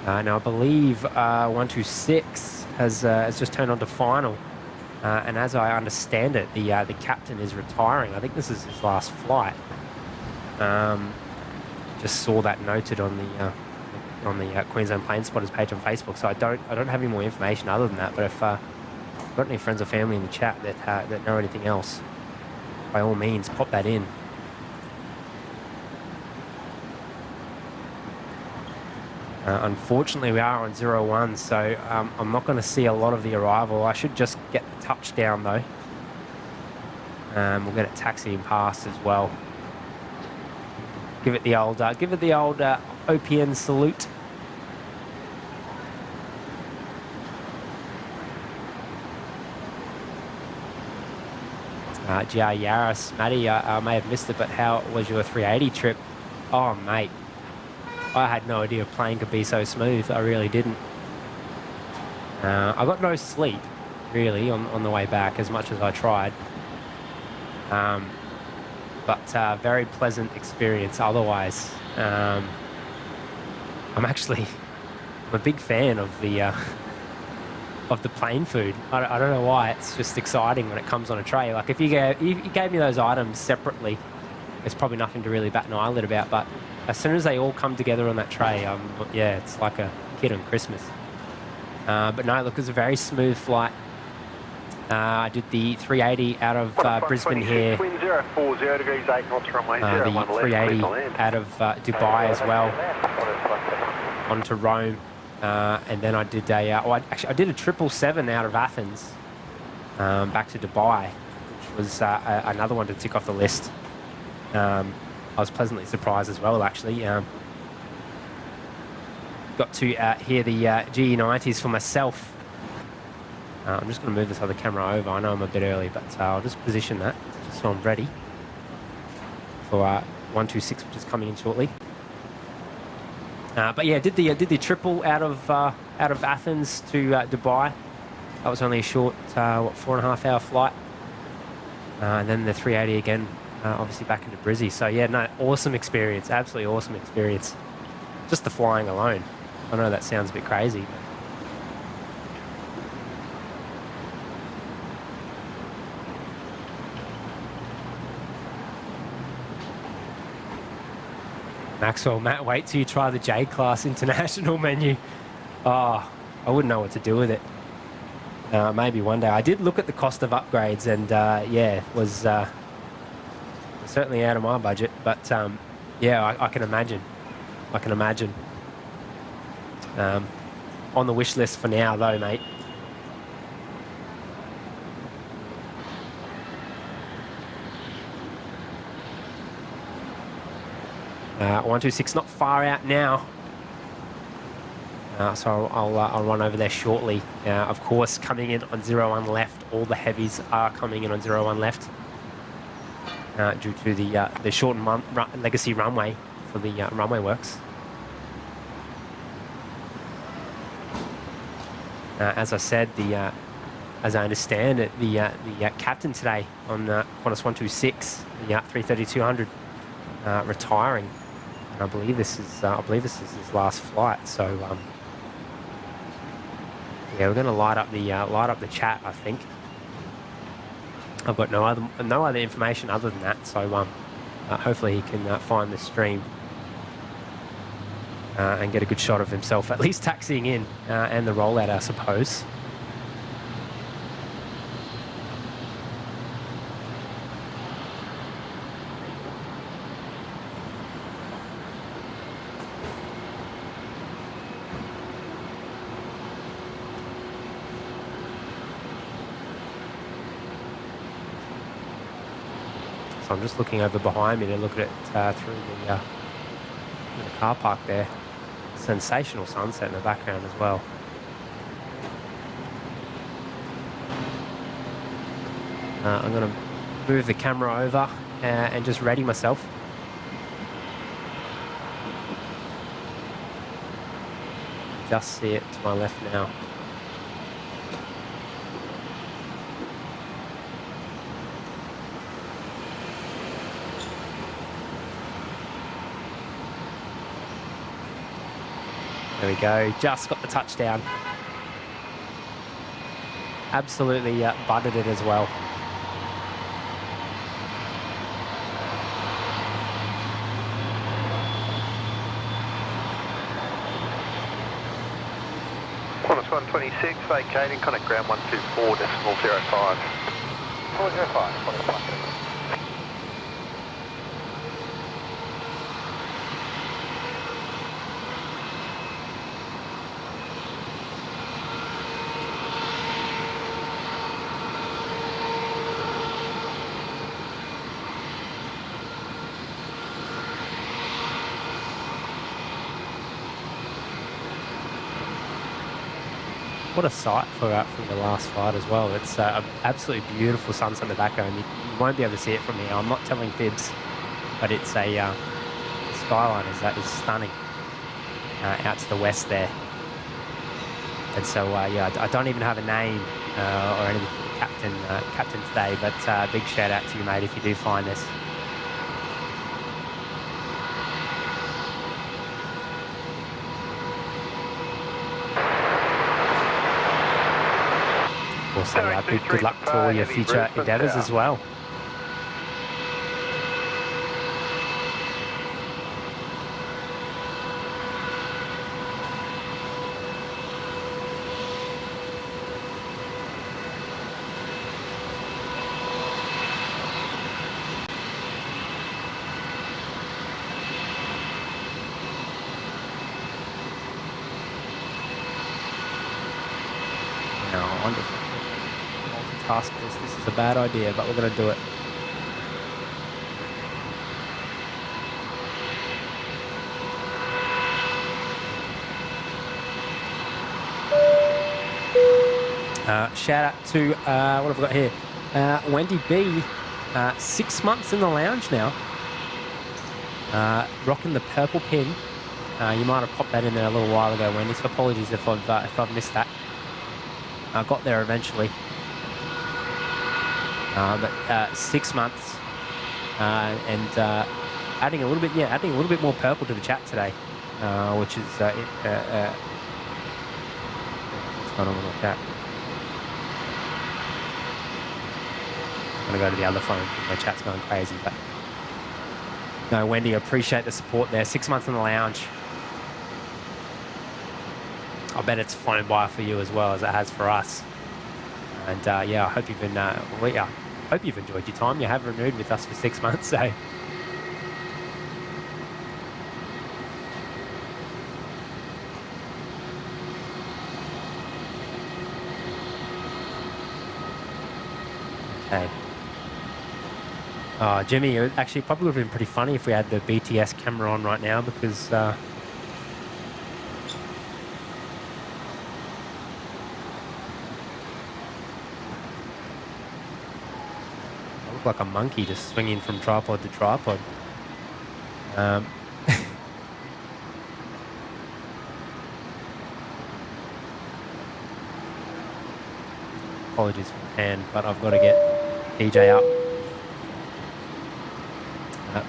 Now I believe 126 has just turned on to final, and as I understand it, the captain is retiring. I think this is his last flight. Just saw that noted on the Queensland Plane Spotters page on Facebook. So I don't have any more information other than that. But if you've got any friends or family in the chat that know anything else, by all means pop that in. Unfortunately, we are on 01, so I'm not going to see a lot of the arrival. I should just get the touchdown, though. We'll get it taxiing past as well. Give it the old OPN salute. GR Yaris, Matty, I may have missed it, but how was your 380 trip? Oh, mate. I had no idea a plane could be so smooth. I really didn't. I got no sleep, really, on the way back, as much as I tried. But very pleasant experience otherwise. I'm a big fan of the plane food. I don't know why. It's just exciting when it comes on a tray. Like if you gave me those items separately, it's probably nothing to really bat an eyelid about. But as soon as they all come together on that tray, yeah, it's like a kid on Christmas. But no, look, it was a very smooth flight. I did the 380 out of Brisbane here. Wind 040 degrees 8 knots runway 01 the 380 out of Dubai as well, onto Rome. And then I did I did a 777 out of Athens back to Dubai, which was another one to tick off the list. I was pleasantly surprised as well, actually. Got to hear the GE90s for myself. I'm just going to move this other camera over. I know I'm a bit early, but I'll just position that just so I'm ready for 126, which is coming in shortly. But yeah, did the triple out of Athens to Dubai. That was only a short 4.5 hour flight, and then the 380 again, obviously back into Brizzy. So yeah, no, awesome experience, absolutely awesome experience. Just the flying alone. I know that sounds a bit crazy. But Maxwell, Matt, wait till you try the J-Class International menu. Oh, I wouldn't know what to do with it. Maybe one day. I did look at the cost of upgrades and, yeah, it was certainly out of my budget. But, yeah, I can imagine. I can imagine. on the wish list for now, though, mate. 126, not far out now. So I'll run over there shortly. Of course, coming in on 01 left, all the heavies are coming in on 01 left due to the shortened legacy runway for the runway works. As I said, as I understand it, the captain today on Qantas 126, the 330-200, retiring, and I believe this is his last flight. So yeah, we're going to light up the chat. I think I've got no other information other than that. So hopefully he can find the stream and get a good shot of himself at least taxiing in and the rollout, I suppose. So I'm just looking over behind me to look at it through the car park there. Sensational sunset in the background as well. I'm going to move the camera over and just ready myself. Just see it to my left now. There we go, just got the touchdown. Absolutely butted it as well. Qantas 126, vacating, contact ground 124.05. 405, Qantas 126. What a sight for the last flight as well. It's an absolutely beautiful sunset in the background. You won't be able to see it from here. I'm not telling fibs, but it's the skyline is stunning out to the west there. And so yeah, I don't even have a name or anything for the captain today, but big shout out to you, mate, if you do find this. Also, big good luck to all your future endeavours as well. No, wonderful. Task this is a bad idea, but we're going to do it. Shout out to what have we got here? Wendy B, 6 months in the lounge now, rocking the purple pin. You might have popped that in there a little while ago, Wendy, so apologies if I've missed that. I got there eventually. But 6 months and adding a little bit more purple to the chat today, which is what's going on with the chat. I'm gonna go to the other phone because my chat's going crazy. But no, Wendy, I appreciate the support there. 6 months in the lounge. I bet it's flown by for you as well as it has for us. And yeah, I hope you've been. Hope you've enjoyed your time. You have renewed with us for 6 months, so. Okay. Oh, Jimmy, it actually probably would have been pretty funny if we had the BTS camera on right now because I look like a monkey just swinging from tripod to tripod. Apologies for the pan, but I've got to get PJ up.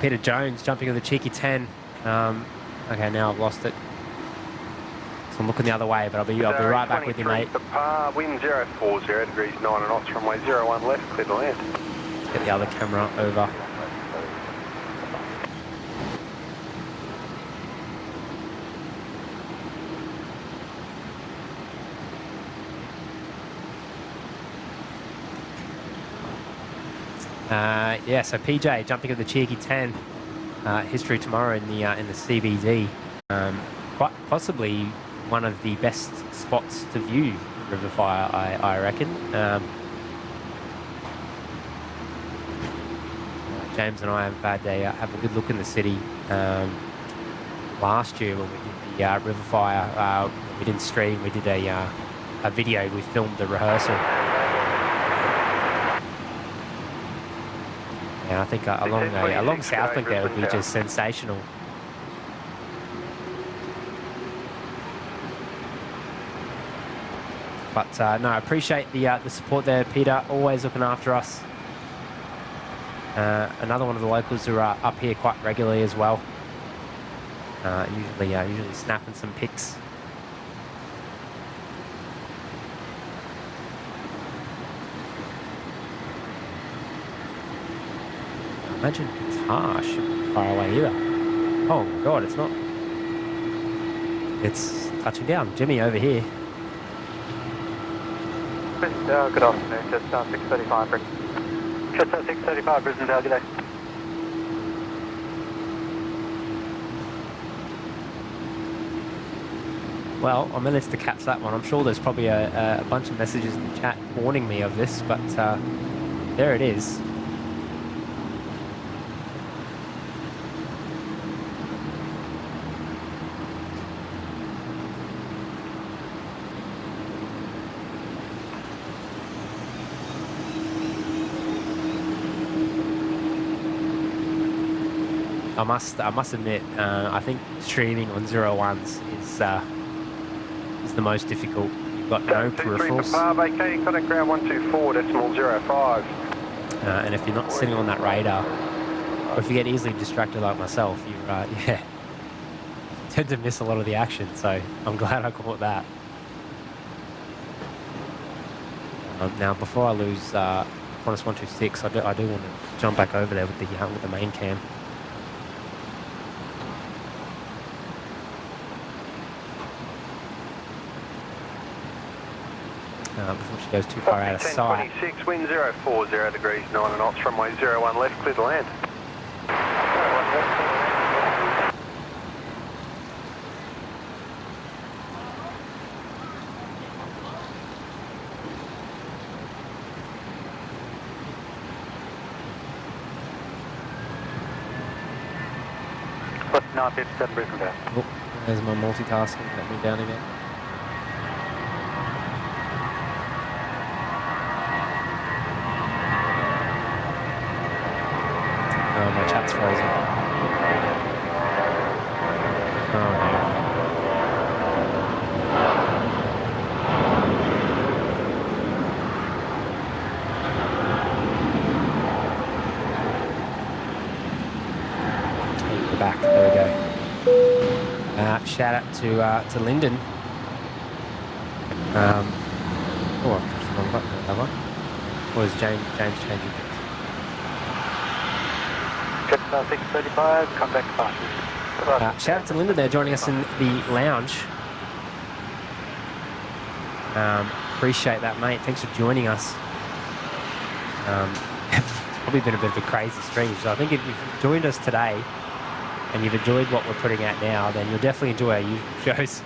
Peter Jones jumping on the cheeky 10. Okay, now I've lost it. So I'm looking the other way, but I'll be right back with you, mate. For par, wind 040 degrees 9 knots, runway 01 left, clear to land. Let's get the other camera over. Yeah, so PJ jumping at the cheeky 10. History tomorrow in the CBD. Quite possibly one of the best spots to view river fire, I reckon. James and I have a good look in the city. Last year when we did the river fire, we didn't stream. We did a video. We filmed the rehearsal. Yeah, I think along South there would be just sensational. But no, I appreciate the support there, Peter. Always looking after us. Another one of the locals who are up here quite regularly as well. Usually snapping some pics. Imagine Qatar shouldn't be far away either. Oh my God, it's not. It's touching down. Jimmy over here. Good afternoon, just 6:35 Brisbane. Just 6:35 Brisbane, good day. Well, I managed to catch that one. I'm sure there's probably a bunch of messages in the chat warning me of this, but there it is. I must admit, I think streaming on 01s is the most difficult. You've got no peripherals. Vacating contact ground 124.05. And if you're not sitting on that radar, or if you get easily distracted like myself, you tend to miss a lot of the action. So I'm glad I caught that. Now, before I lose Qantas 126, I do want to jump back over there with the main cam. Before she goes too far out of sight. 1026, wind 040 degrees 9 knots, runway 01 left, clear to land. What's 957 Brisbane down? Oh, there's my multitasking. Let me down again. Oh, my chat's frozen. Oh no. We're back. There we go. Shout out to Lyndon. Oh, I've pressed the wrong button, have I? Or is James changing things? 6:35, contact fast. Shout out to Linda there joining us in the lounge. Appreciate that, mate. Thanks for joining us. It's probably been a bit of a crazy stream. So I think if you've joined us today and you've enjoyed what we're putting out now, then you'll definitely enjoy our usual shows.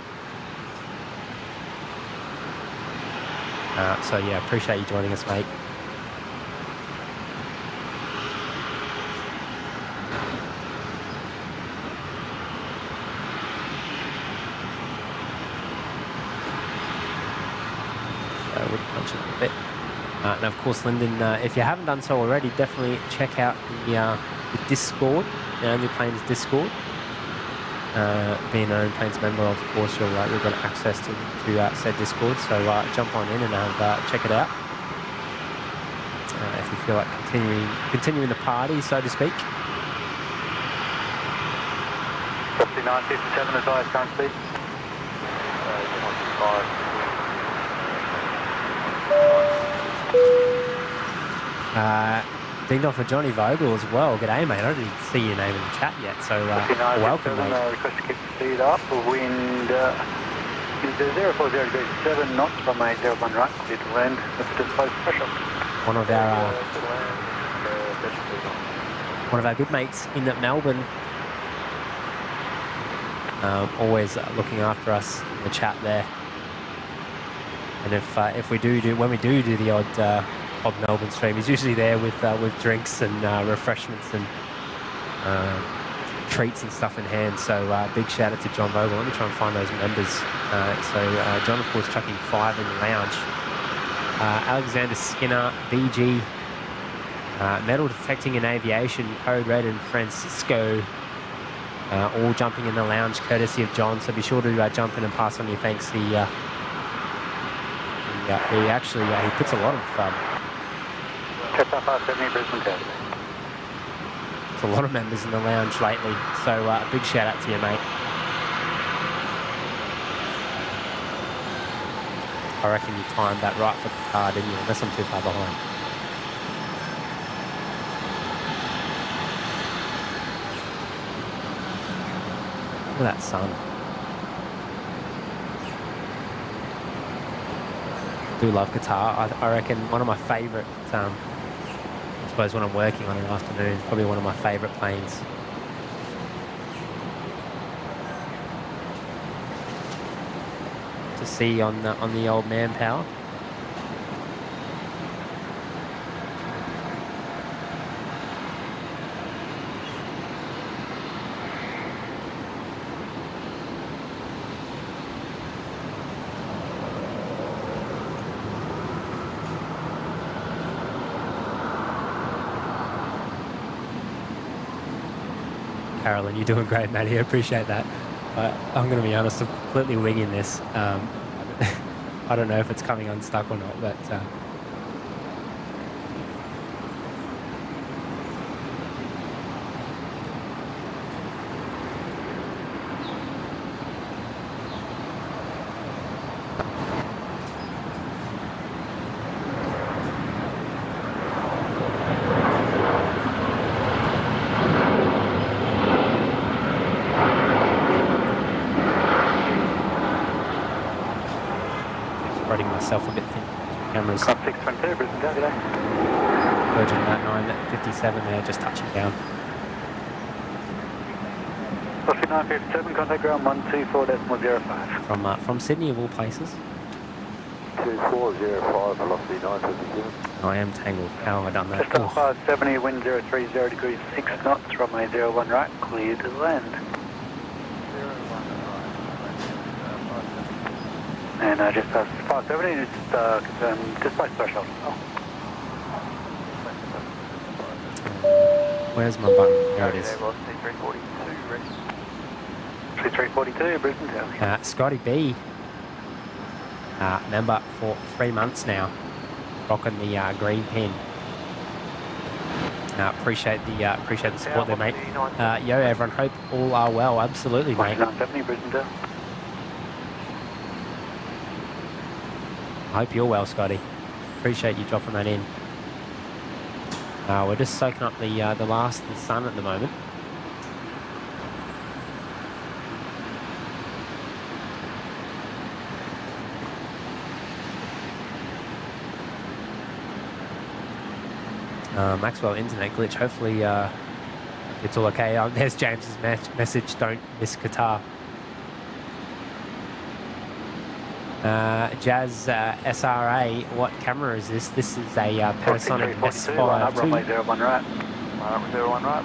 So yeah, appreciate you joining us, mate. would punch a little bit. And of course, Lyndon, if you haven't done so already, definitely check out the Discord, the Only Planes Discord. Being an Only Planes member, of course, you'll get access to said Discord. So jump on in and check it out. If you feel like continuing the party, so to speak. 5957 advised current speed. Dinged off for Johnny Vogel as well. G'day, mate. I didn't see your name in the chat yet, so welcome, mate. Request to keep the speed up. Wind 040 degrees 7 knots from a 01 right, clear to land. That's just close pressure. One of our good mates in Melbourne. Always looking after us in the chat there. And if we when we do the odd Melbourne stream, he's usually there with drinks and refreshments and treats and stuff in hand. So big shout out to John Vogel. Let me try and find those members. John, of course, chucking 5 in the lounge. Alexander Skinner, BG, Metal Detecting and Aviation, Code Red and Francisco, all jumping in the lounge courtesy of John. So be sure to jump in and pass on your thanks. He puts a lot of There's a lot of members in the lounge lately, so a big shout out to you, mate. I reckon you timed that right for Qatar, didn't you? Unless I'm too far behind. Look at that sun. I do love Qatar. I reckon one of my favourite, I suppose when I'm working on an afternoon, probably one of my favourite planes. To see on the old manpower. Carolyn, you're doing great, Matty. I appreciate that. I'm going to be honest, I'm completely winging this. I don't know if it's coming unstuck or not, but spreading myself a bit thin. Cameras. 622, Brisbane down today. Virgin at 957 there, just touching down. 5957, contact ground 124.05. From Sydney of all places. 2405, velocity 957. I am tangled. How have I done that? Just on 570, wind 030 degrees 6 knots from a 01 right, clear to land. And just past 570, just confirm display threshold. Where's my button? There it is. C342, Brisbane Town. Scotty B, member for 3 months now, rocking the green pin. Appreciate the support there, mate. Yo, everyone, hope all are well. Absolutely, mate. 970, Brisbane Town. I hope you're well, Scotty. Appreciate you dropping that in. We're just soaking up the last of the sun at the moment. Maxwell internet glitch. Hopefully it's all okay. There's James's message. Don't miss Qatar. Jazz SRA, what camera is this? This is a Panasonic S5 runway 01 right. 01 right,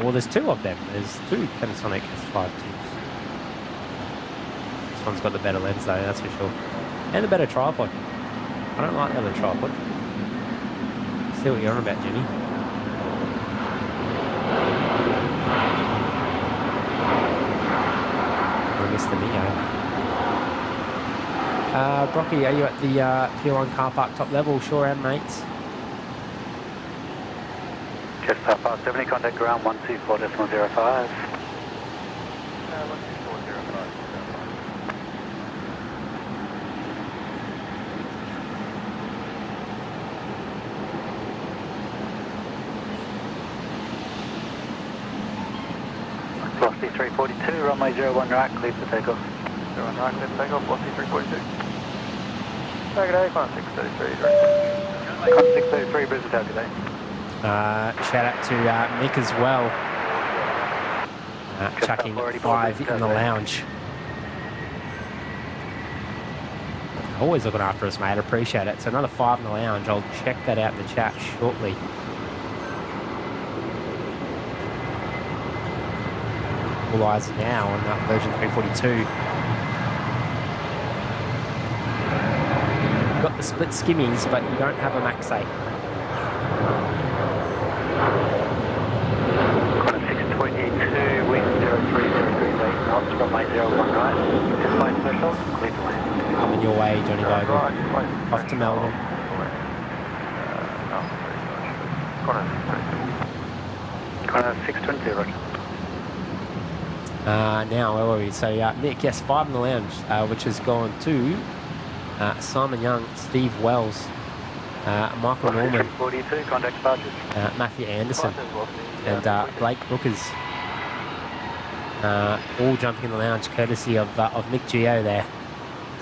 well, there's 2 of them. There's 2 Panasonic S5 2s. This one's got the better lens though, that's for sure. And the better tripod. I don't like the other tripod. See what you're on about, Jimmy. I missed the Neo. Brocky, are you at the Pier 1 car park top level? Sure am, mates. Just past 70, contact ground 124.05. 342, runway 01 right, clear for takeoff. 01 right, clear for takeoff, velocity 342. Target A, climb 633, direct. Climb 633, Brisbane, target A. Shout out to Mick as well. Chucking 5 in the lounge. Always looking after us, mate. Appreciate it. So another 5 in the lounge. I'll check that out in the chat shortly. All eyes now on that version 342. You've got the split skimmies, but you don't have a max 8. Qantas 622, wind 03038 knots, runway 01 right. Display threshold, clear to land. Coming your way, Johnny Vogel. Off to Melbourne. Qantas 622, roger. Now, where were we? So, Nick, yes, 5 in the lounge, which has gone to Simon Young, Steve Wells, Michael Norman, 42, contact departures. Matthew Anderson, and Blake Brookers, all jumping in the lounge, courtesy of Nick Geo there.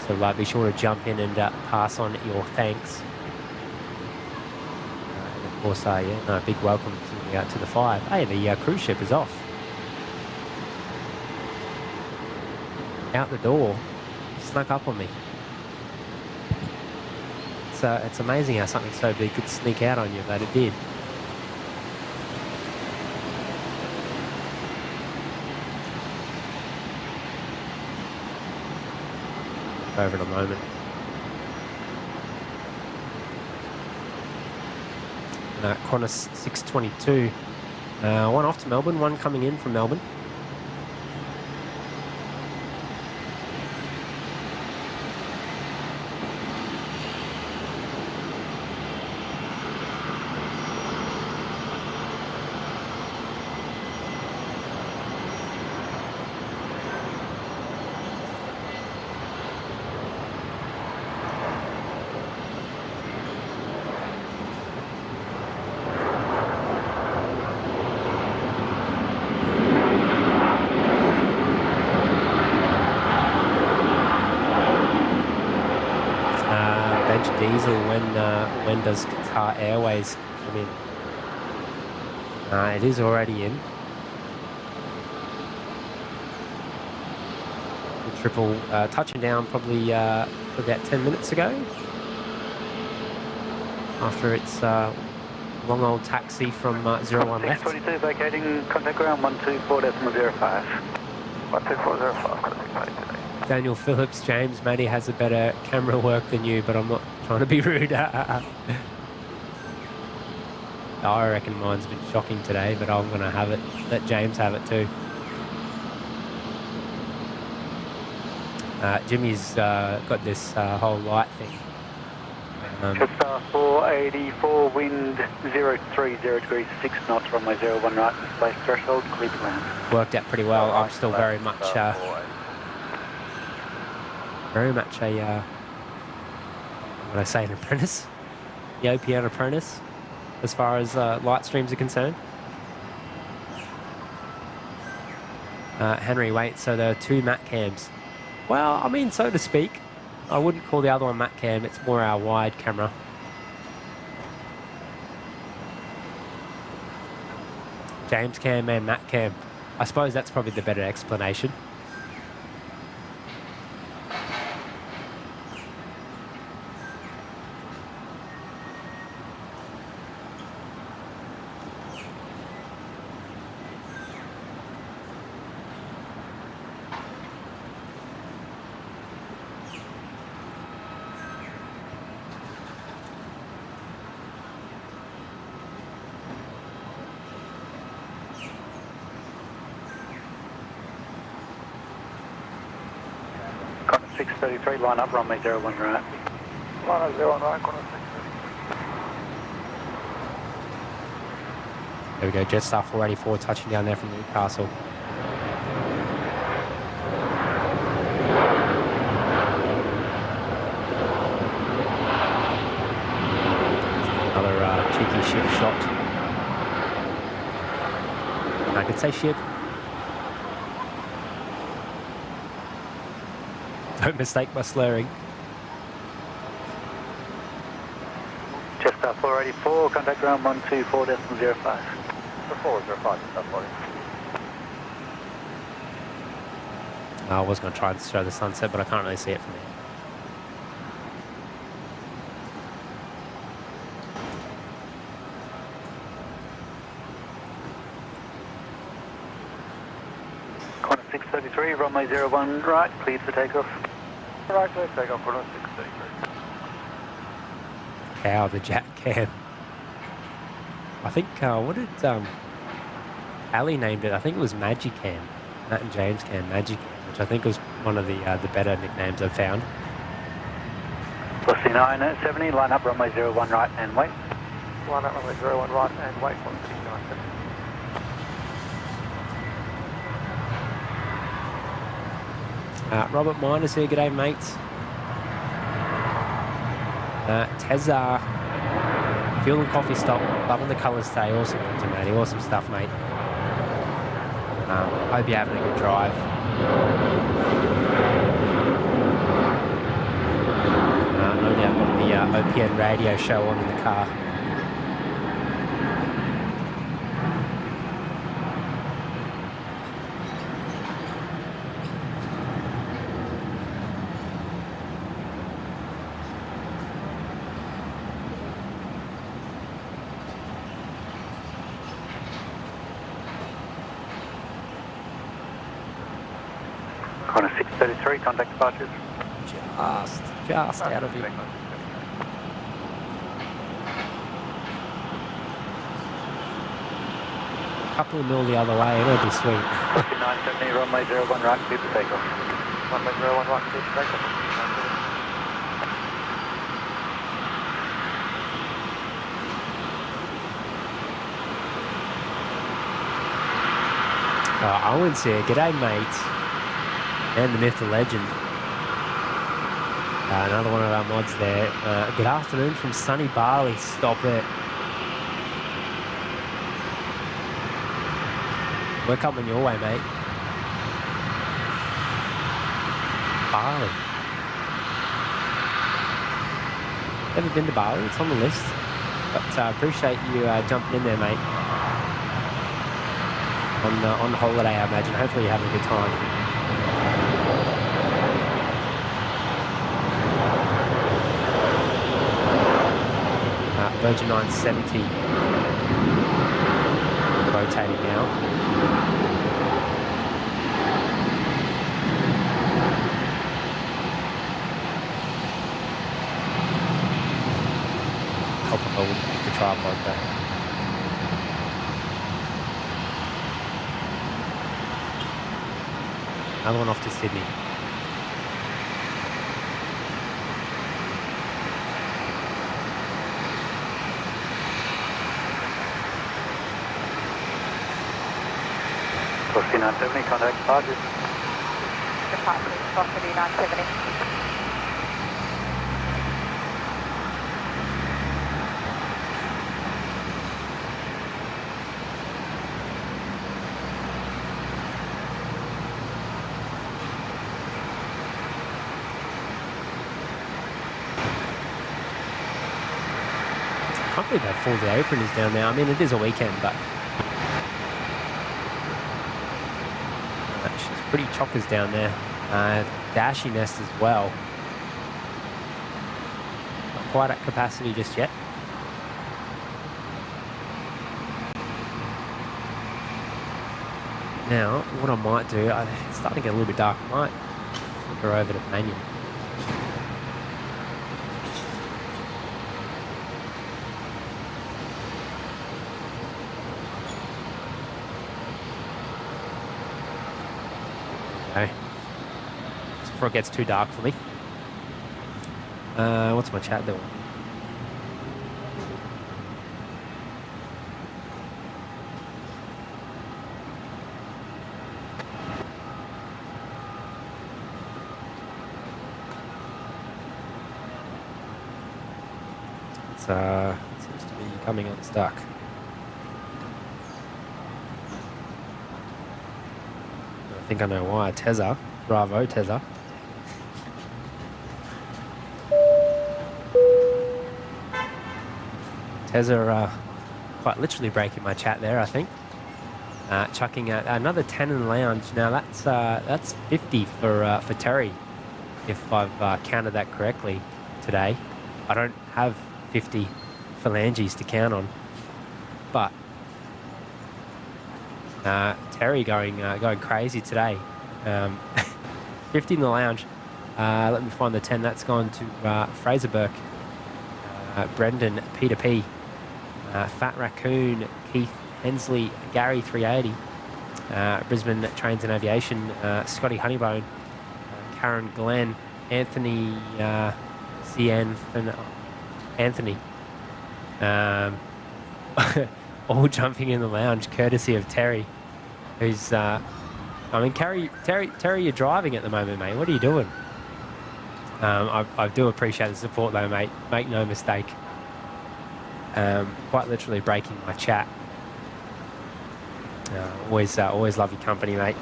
So be sure to jump in and pass on your thanks. And of course, big welcome to the 5. Hey, the cruise ship is off. Out the door, snuck up on me. It's amazing how something so big could sneak out on you, but it did. Over in a moment. Qantas 622. One off to Melbourne, one coming in from Melbourne. Diesel, when does Qatar Airways come in? It is already in. The triple touching down probably about 10 minutes ago. After its long old taxi from 01 left. 622 vacating, contact ground 124.05. 124.05. Daniel Phillips, James, Matty has a better camera work than you, but I'm not trying to be rude. I reckon mine's been shocking today, but I'm going to have it. Let James have it too. Jimmy's got this whole light thing. Qatar 484, wind 030 degrees, 6 knots, runway 01 right, display threshold, clear to land. Worked out pretty well. I'm still very much a what I say, an apprentice, the OPN apprentice, as far as light streams are concerned. Henry, wait, so there are 2 matte cams. Well, I mean, so to speak. I wouldn't call the other one matte cam, it's more our wide camera. James cam and matte cam. I suppose that's probably the better explanation. 633, line up, runway 01 right. Line up 01 right, Qantas 633. There we go, Jetstar 484 touching down there from Newcastle. Another cheeky ship shot. I could say ship. Don't mistake my slurring. Jetstar 484, contact ground 124.05. 405, Jetstar 40. I was going to try and show the sunset, but I can't really see it from here. Qantas 633, runway 01 right, cleared for takeoff. Right, clear for takeoff, Qantas 633. Cow, the Jack Cam. I think, what did Ali named it? I think it was Magic Cam. Matty James Cam, Magic Cam, which I think was one of the better nicknames I've found. Velocity 970, line up runway 01 right and wait. Line up runway 01 right and wait, Qantas 970. Robert Miners here, g'day mates. Tezza, fuel and coffee stop, loving the colours today, awesome picture matey, awesome stuff mate. Hope you're having a good drive. No doubt got the OPN radio show on in the car. Qantas 633, contact departures. Just out of here. Couple of mil the other way, it'll be sweet. 970, runway 01 right, clear for takeoff. Runway 01 right, clear for takeoff. Owen's here, g'day mate. And the myth, the legend. Another one of our mods there. Good afternoon from sunny Bali. Stop it. We're coming your way, mate. Bali. Never been to Bali? It's on the list. But appreciate you jumping in there, mate. On holiday, I imagine. Hopefully you're having a good time. Virgin 970 rotating now. I'll hold the tripod back. Another one off to Sydney. Velocity 970, contact departures. Departure, velocity 970. I can't believe how full the apron is down there. I mean, it is a weekend, but she's pretty chockers down there. Dashy nest as well. Not quite at capacity just yet. Now, what I might do, it's starting to get a little bit dark. I might flip her over to manual. before it gets too dark for me. What's my chat doing? Seems to be coming unstuck. I think I know why. Tezza. Bravo, Tezza. Tezza quite literally breaking my chat there, I think. Chucking another 10 in the lounge. Now that's 50 for Terry, if I've counted that correctly today. I don't have 50 phalanges to count on, but Terry going crazy today. 50 in the lounge. Let me find the 10. That's gone to Fraser Burke, Brendan, Peter P, Fat Raccoon, Keith Hensley, Gary 380, Brisbane Trains and Aviation, Scotty Honeybone, Karen Glenn, Anthony CN, Anthony, all jumping in the lounge courtesy of Terry, who's I mean, Terry, you're driving at the moment, mate. What are you doing? I do appreciate the support though, mate. Make no mistake. Quite literally breaking my chat. Always love your company, mate.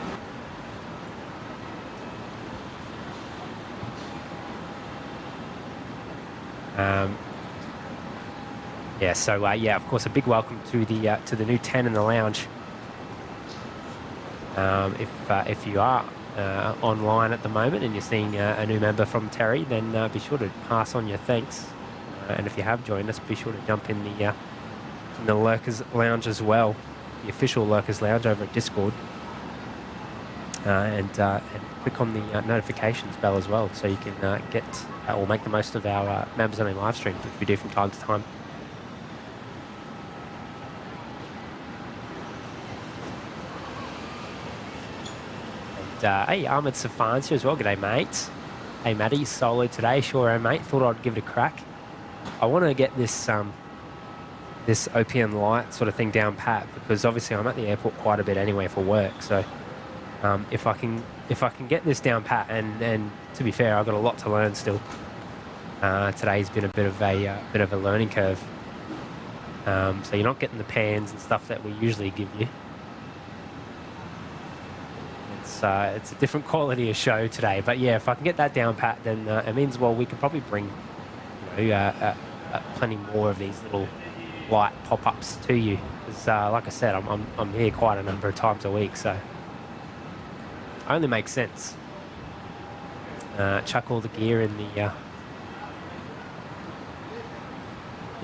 Yeah, so yeah, of course, a big welcome to the new 10 in the lounge. If you are online at the moment and you're seeing a new member from Terry, then be sure to pass on your thanks. And if you have joined us, be sure to jump in the Lurkers Lounge as well, the official Lurkers Lounge over at Discord, and click on the notifications bell as well, so you can get or make the most of our members only live streams, which we do from time to time. Hey, Ahmed Safan's here as well. G'day, mate. Hey, Matty, solo today. Sure, mate. Thought I'd give it a crack. I want to get this this OPN light sort of thing down pat, because obviously I'm at the airport quite a bit anyway for work. So if I can get this down pat, and to be fair, I've got a lot to learn still. Today's been a bit of a learning curve. So you're not getting the pans and stuff that we usually give you. It's a different quality of show today, but yeah, if I can get that down pat, then it means, well, we can probably bring plenty more of these little light pop-ups to you, because like I said, I'm here quite a number of times a week, so it only makes sense. Chuck all the gear in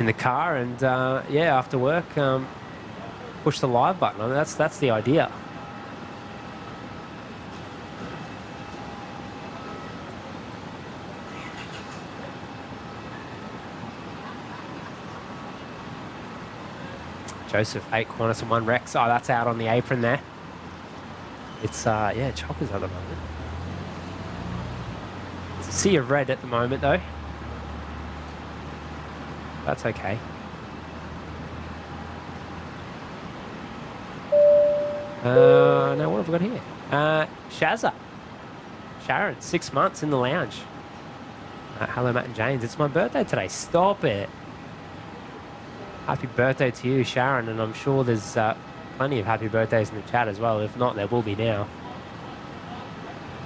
the car, and yeah, after work, push the live button. I mean, that's the idea. Joseph, 8 Qantas and 1 Rex. Oh, that's out on the apron there. It's, yeah, choppers at the moment. It's a sea of red at the moment, though. That's okay. Now, what have we got here? Shazza. Sharon, 6 months in the lounge. Hello, Matt and James. It's my birthday today. Stop it. Happy birthday to you, Sharon, and I'm sure there's plenty of happy birthdays in the chat as well. If not, there will be now.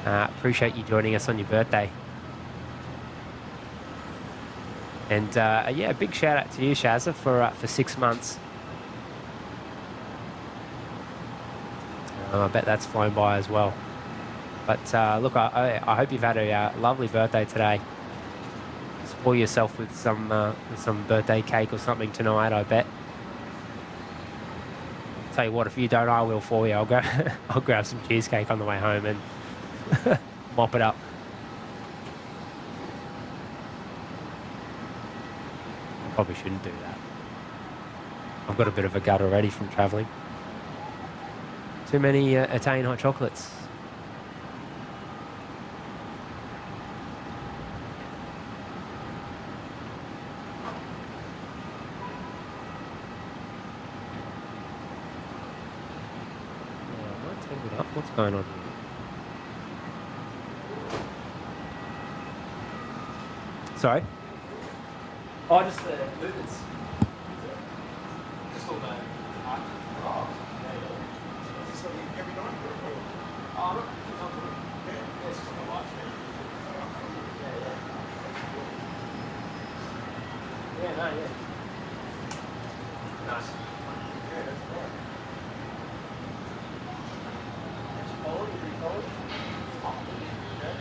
Appreciate you joining us on your birthday. And yeah, a big shout out to you, Shazza, for 6 months. I bet that's flown by as well. But look, I hope you've had a lovely birthday today. Spoil yourself with some birthday cake or something tonight, I bet. Tell you what, if you don't, I will for you. I'll grab some cheesecake on the way home and mop it up. I probably shouldn't do that. I've got a bit of a gut already from travelling. Too many Italian hot chocolates. Oh, what's going on here? Sorry? Oh, just the movements. Just all the Oh, yeah. Is this every night? Oh, not yeah, it's just on the live stream. Yeah, no, yeah. Nice. Yeah, that's right. Did you follow it? Did you follow it? Oh, yeah.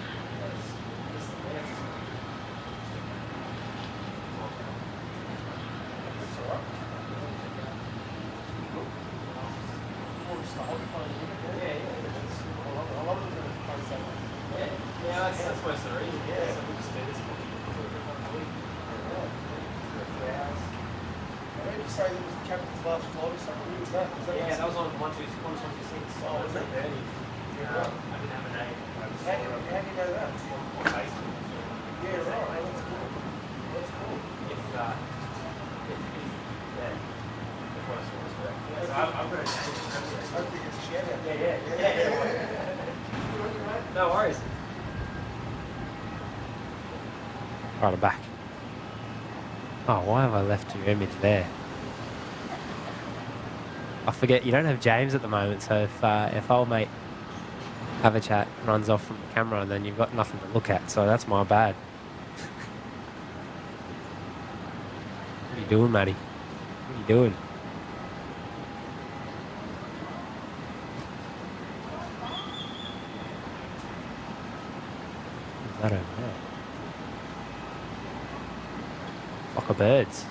That's most of the reason. Yeah, so we'll just do this one. Where did you say there was the captain's last flight or something? Who was that? Yeah, that was on 126. Oh, was it? I didn't have a name. How do you know that? Yeah, right. That's cool. That's cool. If yeah, the first one was correct. Yeah, so I'm going to change it. Hopefully it's a shout out. Yeah. No worries. Right, I'm back. Oh, why have I left your image there? I forget you don't have James at the moment, so if old mate have a chat runs off from the camera, then you've got nothing to look at. So that's my bad. What are you doing, Matty? What are you doing? What's that over there? Flock of birds.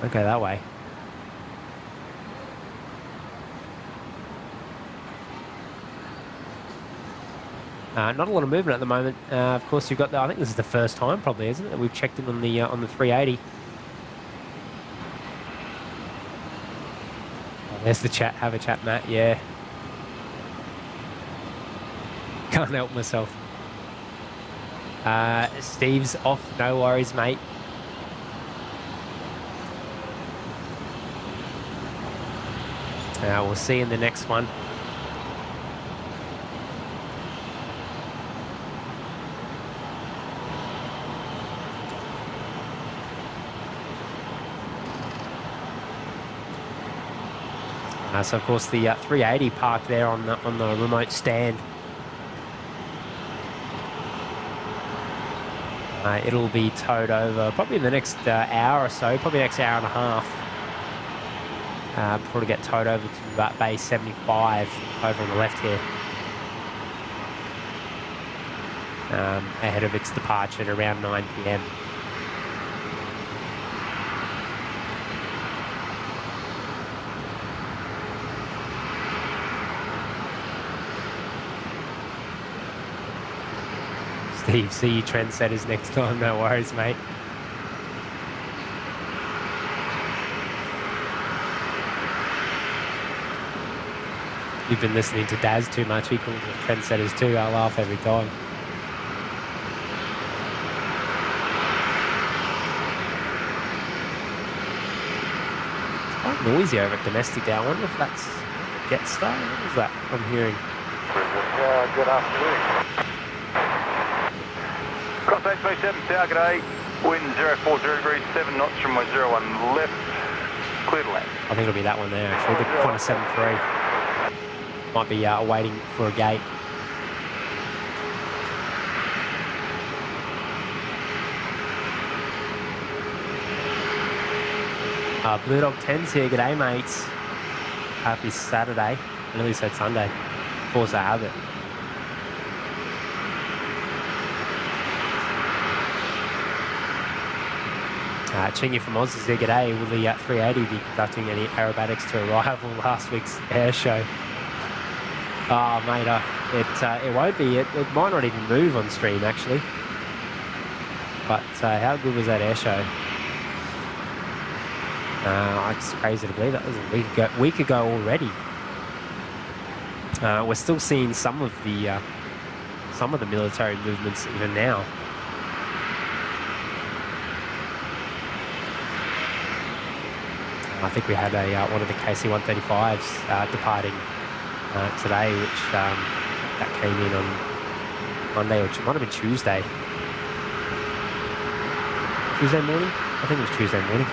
Don't go that way. Not a lot of movement at the moment. Of course, you've got I think this is the first time, probably, isn't it, that we've checked in on the 380. Oh, there's the chat. Have a chat, Matt. Yeah. Can't help myself. Steve's off. No worries, mate. We'll see in the next one. So of course the 380 parked there on the remote stand. It'll be towed over probably in the next hour or so, probably next hour and a half. Probably get towed over to Bay 75 over on the left here. Ahead of its departure at around 9 p.m. Steve, see you trendsetters next time. No worries, mate. You've been listening to Daz too much. He calls us trendsetters too. I laugh every time. It's quite noisy over at Domestic Day. I wonder if that's Jetstar. What is that I'm hearing? Good afternoon. Cross Bay 7, tower, g'day. Wind 040 degrees, 7 knots from my 01 left. Clear to land. I think it'll be that one there, actually. The Qantas 73. Might be waiting for a gate. Blue Dog 10's here. G'day, mates. Happy Saturday. I nearly said Sunday. Of course I have it. Chingy from Oz is there. G'day. Will the 380 be conducting any aerobatics to rival last week's air show? Oh, mate, it won't be. It might not even move on stream, actually. But how good was that air show? It's crazy to believe that was a week ago already. We're still seeing some of the military movements even now. I think we had one of the KC-135s departing today, which that came in on Monday, which might have been Tuesday. Tuesday morning? I think it was Tuesday morning.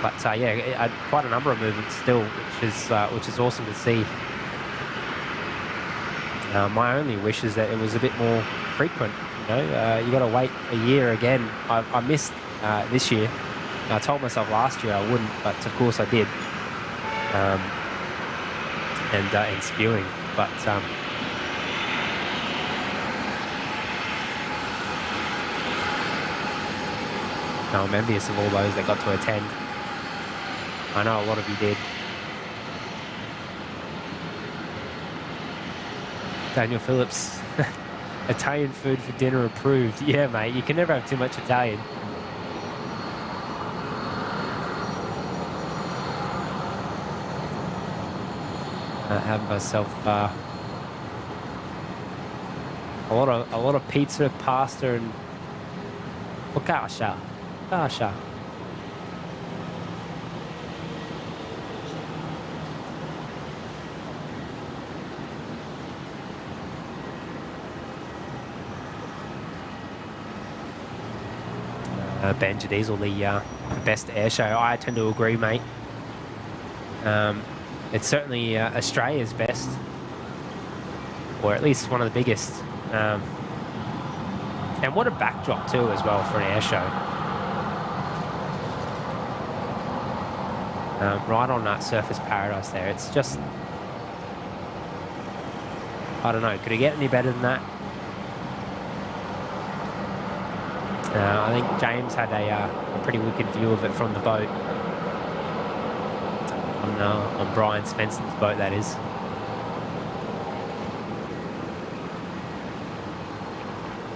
But yeah, quite a number of movements still, which is awesome to see. My only wish is that it was a bit more frequent. You know, you got to wait a year again. I missed this year. I told myself last year I wouldn't, but of course I did. And spewing, but no, I'm envious of all those that got to attend. I know a lot of you did. Daniel Phillips, Italian food for dinner approved. Yeah, mate, you can never have too much Italian. I have myself a lot of pizza, pasta, and focaccia. Ben Jadiesel, the best air show. I tend to agree, mate. It's certainly Australia's best, or at least one of the biggest. And what a backdrop too, as well, for an air show. Right on that Surface Paradise there. It's just, I don't know, could it get any better than that? I think James had a pretty wicked view of it from the boat. On Brian Svensson's boat, that is.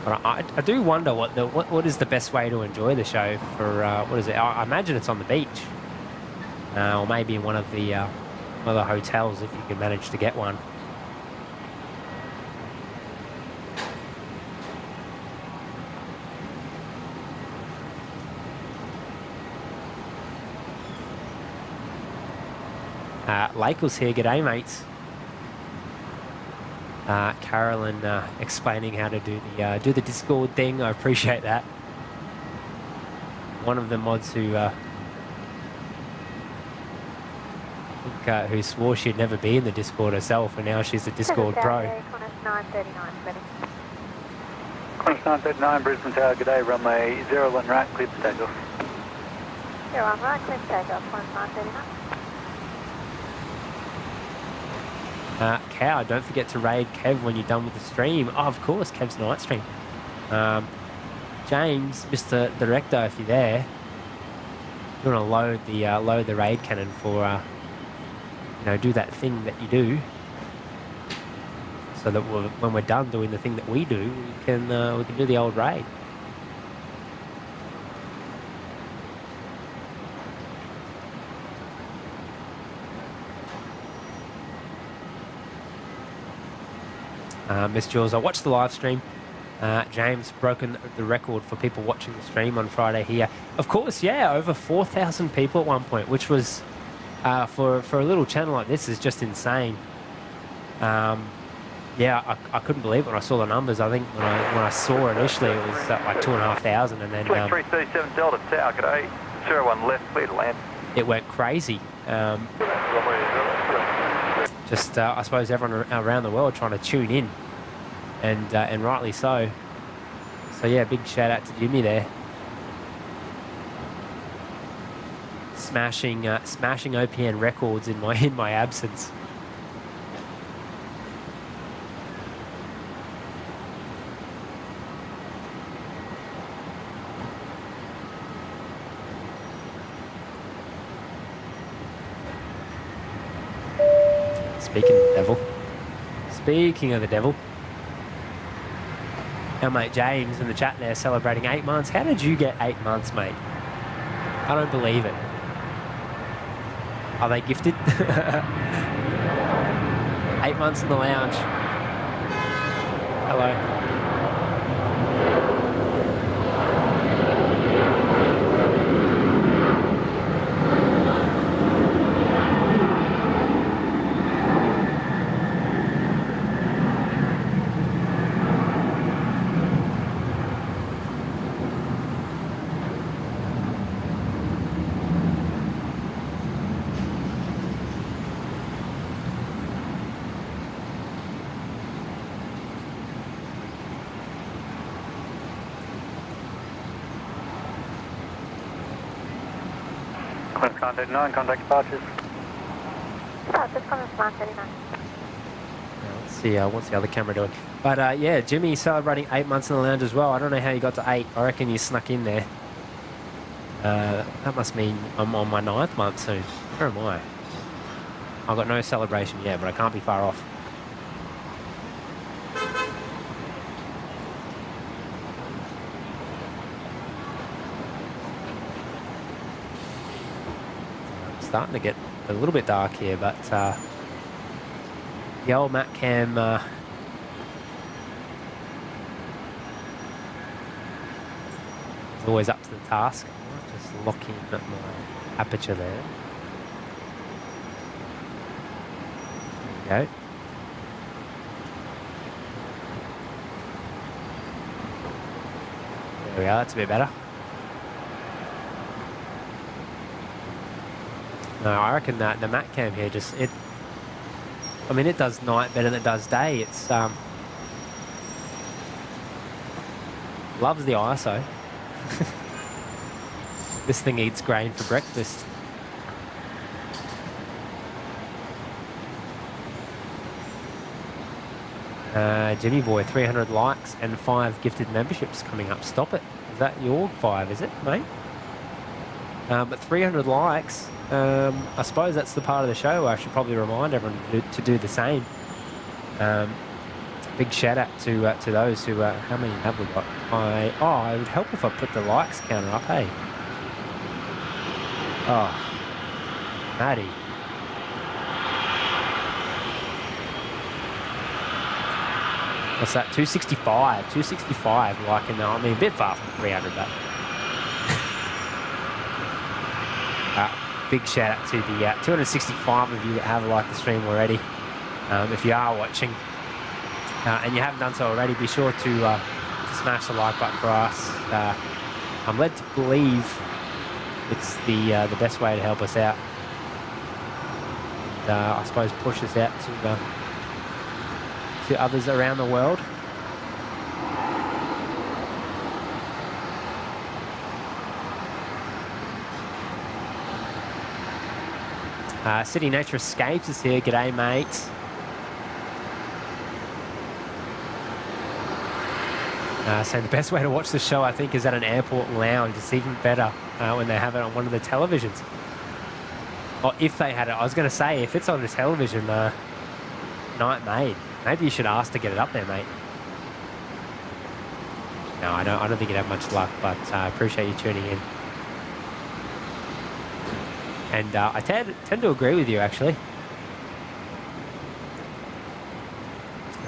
But I do wonder what is the best way to enjoy the show for, what is it? I imagine it's on the beach. Or maybe in one of the hotels if you can manage to get one. Lakel's here, g'day mates. Carolyn explaining how to do the Discord thing. I appreciate that. One of the mods who who swore she'd never be in the Discord herself, and now she's a Discord pro. Qantas 939, Qantas 939, Brisbane Tower, g'day, runway 01 right, clear for takeoff. 01 right, clear for takeoff, Qantas 939. Cow, don't forget to raid Kev when you're done with the stream. Oh, of course, Kev's night stream. James, Mr. Director, if you're there, you want to load the raid cannon for, do that thing that you do, so that when we're done doing the thing that we do, we can do the old raid. Miss Jules, I watched the live stream. James broken the record for people watching the stream on Friday here. Of course, yeah, over 4,000 people at one point, which was, for a little channel like this, is just insane. Yeah, I couldn't believe it when I saw the numbers. I think when I saw it initially, it was like 2,500, and then 337 Delta Tower, g'day, 01 left, clear to land. It went crazy. Just, I suppose everyone around the world trying to tune in, and rightly so. So yeah, big shout out to Jimmy there, smashing OPN records in my absence. Speaking of the devil, our mate James in the chat there celebrating 8 months. How did you get 8 months, mate? I don't believe it. Are they gifted? 8 months in the lounge. Hello. Command 39, contact departures. Just coming from Command 39. Let's see, what's the other camera doing? But yeah, Jimmy celebrating 8 months in the lounge as well. I don't know how you got to 8. I reckon you snuck in there. That must mean I'm on my 9th month soon. Where am I? I've got no celebration yet, but I can't be far off. Starting to get a little bit dark here, but the old Matt Cam is always up to the task. Just locking at my aperture there. There we go. There we are, that's a bit better. No, I reckon that the Matt Cam here just, it does night better than it does day. It's, loves the ISO. This thing eats grain for breakfast. Jimmy boy, 300 likes and 5 gifted memberships coming up. Stop it. Is that your 5, is it, mate? But 300 likes, I suppose that's the part of the show where I should probably remind everyone to do the same. Big shout out to those who, how many have we got? It would help if I put the likes counter up, hey? Oh, Matty. What's that? 265. 265 liking that. I mean, a bit far from 300, but... big shout out to the 265 of you that have liked the stream already. If you are watching and you haven't done so already, be sure to smash the like button for us. I'm led to believe it's the best way to help us out. And, I suppose push us out to others around the world. City Nature Escapes is here. G'day, mate. So the best way to watch the show, I think, is at an airport lounge. It's even better when they have it on one of the televisions. Or if they had it. I was going to say, if it's on the television, night made. Maybe you should ask to get it up there, mate. No, I don't think you'd have much luck, but I appreciate you tuning in. And I tend to agree with you, actually.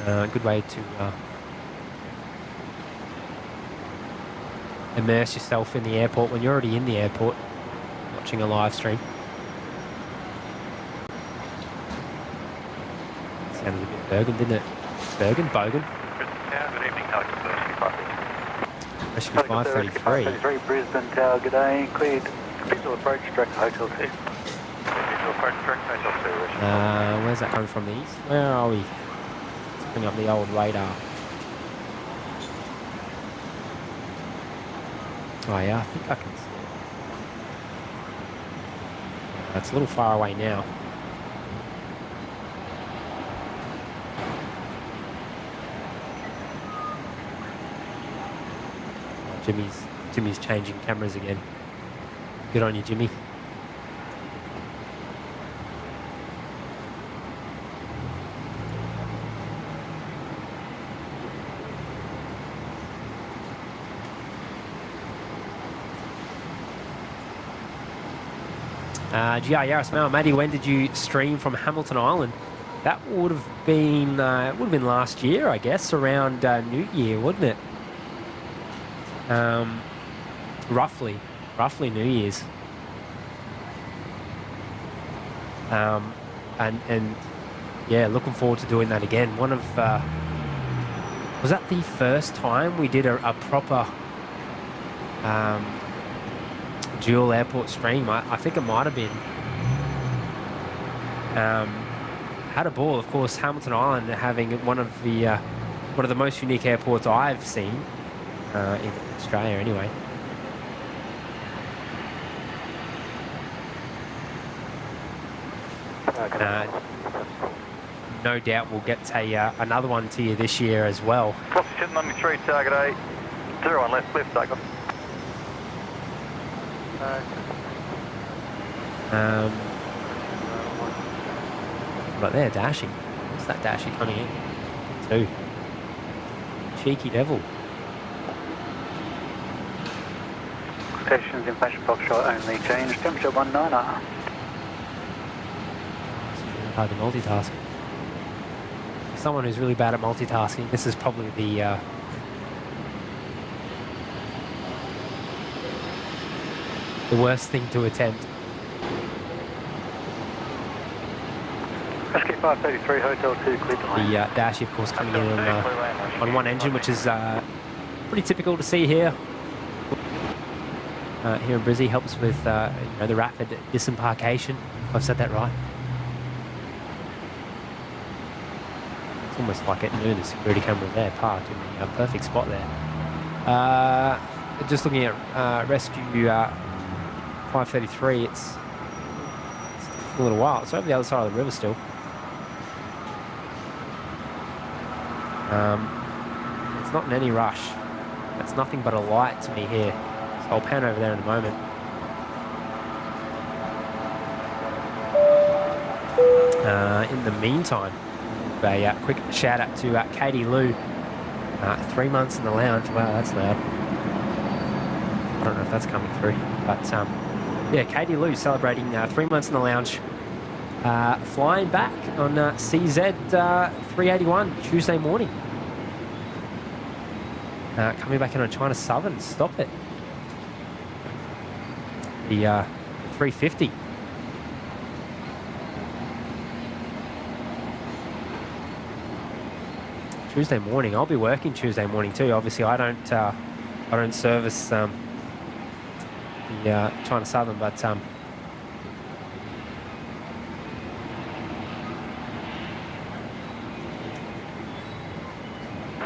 Good way to immerse yourself in the airport when you're already in the airport watching a live stream. Sounded a bit Bergen, didn't it? Bergen? Bogan? Yeah, good evening, helicopter 533. 533, Brisbane Tower, good day, cleared. Visual approach, direct to Hotel 2. Visual approach, direct to Hotel 2. Where's that coming from, the east? Where are we? Let's bring up the old radar. Oh yeah, I think I can see it. That's a little far away now. Jimmy's changing cameras again. Good on you, Jimmy. GR Yaris Mail, Matty, when did you stream from Hamilton Island? That would have been last year, I guess, around New Year, wouldn't it? Roughly New Year's. And yeah, looking forward to doing that again. One of was that the first time we did a proper dual airport stream? I think it might have been. Had a ball, of course. Hamilton Island having one of the most unique airports I've seen in Australia, anyway. No doubt we'll get another one to you this year as well. Foxy 793, target 8, 01 left, left takeoff. But they're dashing. What's that dashing coming in? 2. Cheeky devil. Stations in Fashion Foxtrot only change, temperature 19. Hard to multitask. For someone who's really bad at multitasking, this is probably the worst thing to attempt. Rescue 533, Hotel 2, clear to land. The dash, of course, coming in on one engine, which is pretty typical to see here. Here in Brizzy, helps with the rapid disembarkation, if I've said that right. It's almost like at noon, the security camera there, parked in the perfect spot there. Just looking at rescue 533, it's a little while. It's over the other side of the river still. It's not in any rush. It's nothing but a light to me here. So I'll pan over there in a moment. In the meantime, a quick shout out to Katie Lou. 3 months in the lounge. Wow, that's loud. I don't know if that's coming through. But yeah, Katie Lou celebrating 3 months in the lounge. Flying back on CZ 381 Tuesday morning. Coming back in on China Southern. Stop it. The 350. Tuesday morning. I'll be working Tuesday morning too. Obviously, I don't service the China Southern, but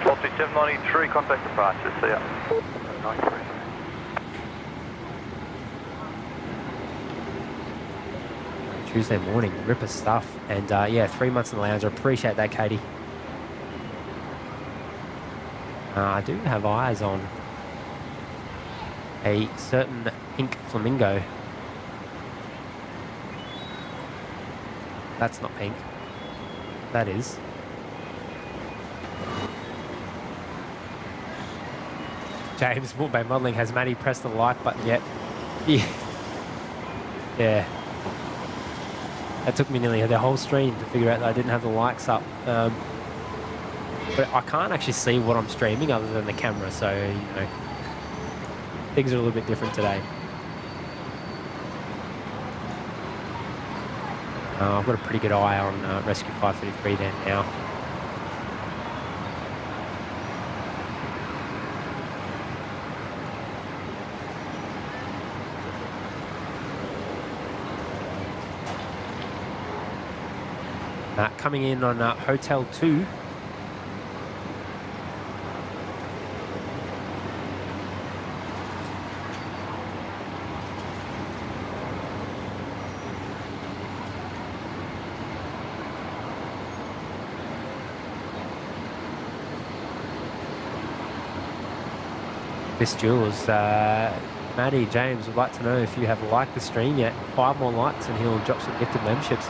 Foxy 793, contact departure, see ya. 93. Tuesday morning, ripper stuff. And yeah, 3 months in the lounge. I appreciate that, Katie. I do have eyes on a certain pink flamingo. That's not pink. That is. James, Bay Modelling, has Matty pressed the like button yet? Yeah. That took me nearly the whole stream to figure out that I didn't have the likes up. But I can't actually see what I'm streaming other than the camera, so, things are a little bit different today. I've got a pretty good eye on Rescue 533 there now. Coming in on Hotel 2. This Jules, Matty James would like to know if you have liked the stream yet. 5 more likes and he'll drop some gifted memberships.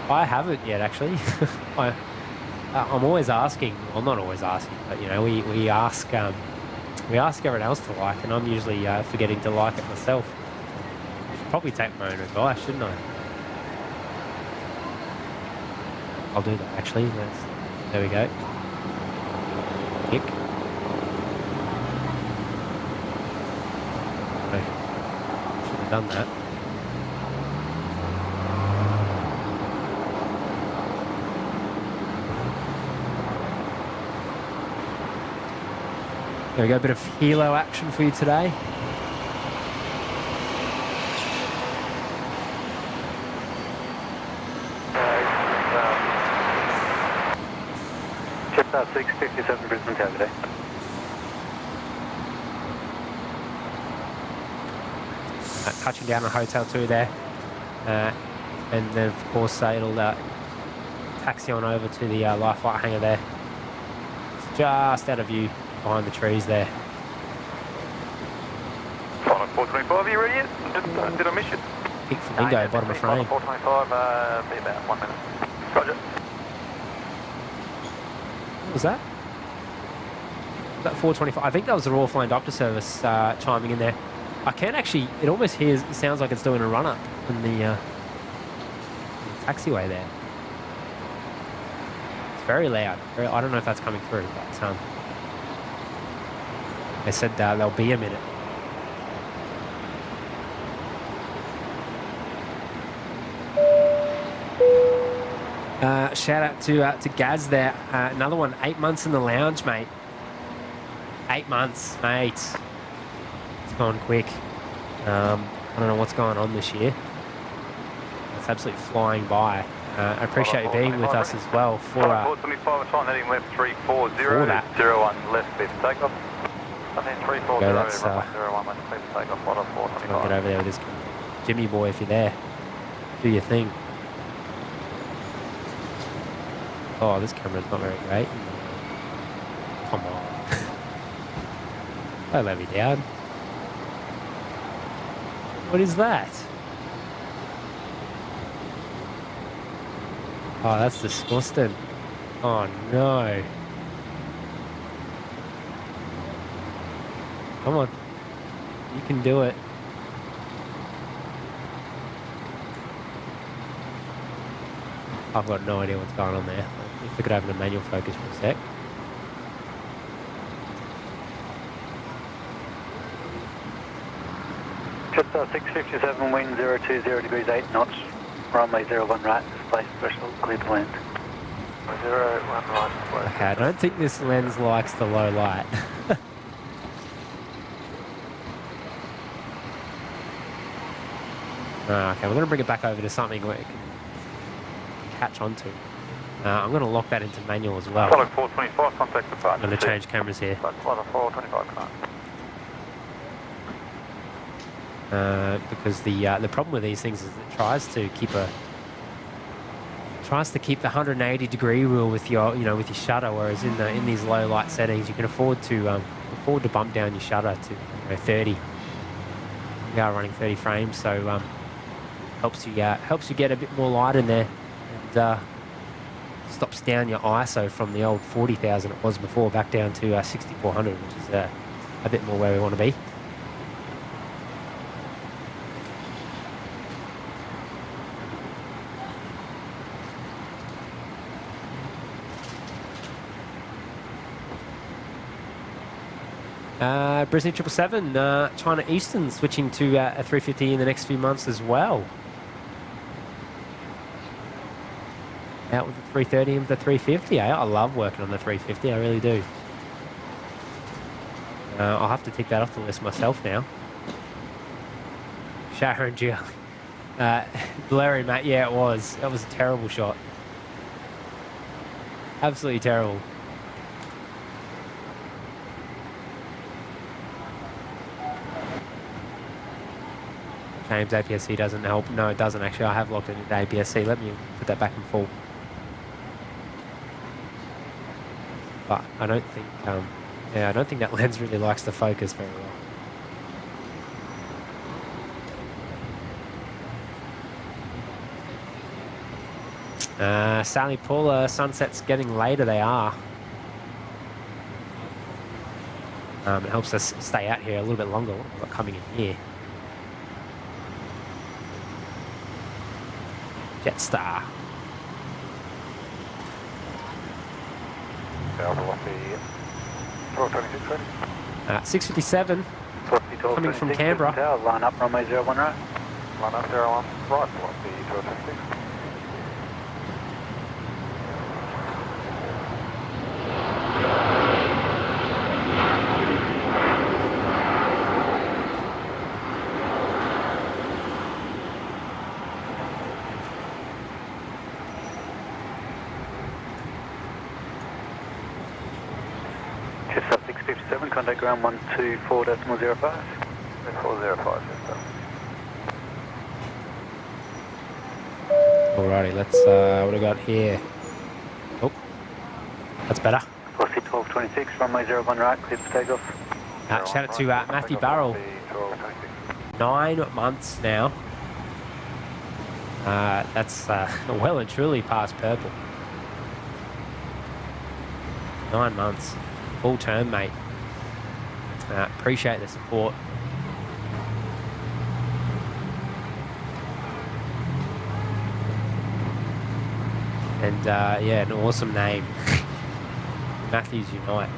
I haven't yet, actually. I'm always asking. Well, not always asking, but we ask everyone else to like, and I'm usually forgetting to like it myself. I should probably take my own advice, shouldn't I? I'll do that actually. There we go. Kick. Should have done that. There we go, a bit of helo action for you today. Chip out 657 Brisbane Tower today. Touching down on Hotel 2 there. And then, of course, it'll taxi on over to the life flight hangar there. It's just out of view behind the trees there. Final 425, are you ready yet? Did I miss you? Big flamingo, bottom of frame. 425, be about 1 minute. Roger. What was that? That 425. I think that was the Royal Flying Doctor Service chiming in there. I can actually, it almost hears, it sounds like it's doing a run up in the taxiway there. It's very loud. I don't know if that's coming through, but they said there'll be a minute. Shout out to Gaz there. Another one, 8 months in the lounge, mate. 8 months, mate. It's gone quick. I don't know what's going on this year. It's absolutely flying by. I appreciate you being with us as well for 425, time heading left 340, 01 left, clear for takeoff. I think 340, that's, 01 left, clear for takeoff, flight of 425. Get over there with this Jimmy boy if you're there. Do your thing. Oh, this camera's not very great. Come on. Don't let me down. What is that? Oh, that's disgusting. Oh, no. Come on. You can do it. I've got no idea what's going on there. If we could have a manual focus for a sec. Just 657, wind 020 degrees 8 knots, runway 01 right, display threshold, clear to land. 01 right, display. Okay, I don't think this lens likes the low light. Okay, we're going to bring it back over to something where it can catch onto. I'm going to lock that into manual as well. Follow 425, contact the partner. I'm going to change cameras here. Follow 425, Because the problem with these things is it tries to keep the 180 degree rule with your with your shutter, whereas in these low light settings you can afford to bump down your shutter to 30. We are running 30 frames, so helps you get a bit more light in there, and stops down your ISO from the old 40,000 it was before back down to 6400, which is a bit more where we want to be. Brisbane 777, China Eastern switching to a 350 in the next few months as well. Out with the 330 and the 350. I love working on the 350, I really do. I'll have to tick that off the list myself now. Sharon Jill. Blurry, Matt. Yeah, it was. That was a terrible shot. Absolutely terrible. James, APS-C doesn't help. No, it doesn't actually. I have locked it into APS-C. Let me put that back in full. But I don't think, I don't think that lens really likes to focus very well. Sally Paula, sunset's getting later. They are. It helps us stay out here a little bit longer. What have we got coming in here? Jetstar. 657. Coming from Canberra. Line up, runway 01 right. Line up 01 right, velocity 1226. Just up 657, contact ground 124.05. 405, yes sir. Alrighty, let's, what do we got here? Oh, that's better. Velocity 1226, runway 01 right, clear for takeoff. Shout out to Matthew Barrell. 9 months now. That's well and truly past purple. 9 months. Full term, mate. Appreciate the support. And yeah, an awesome name. Matthews Unite.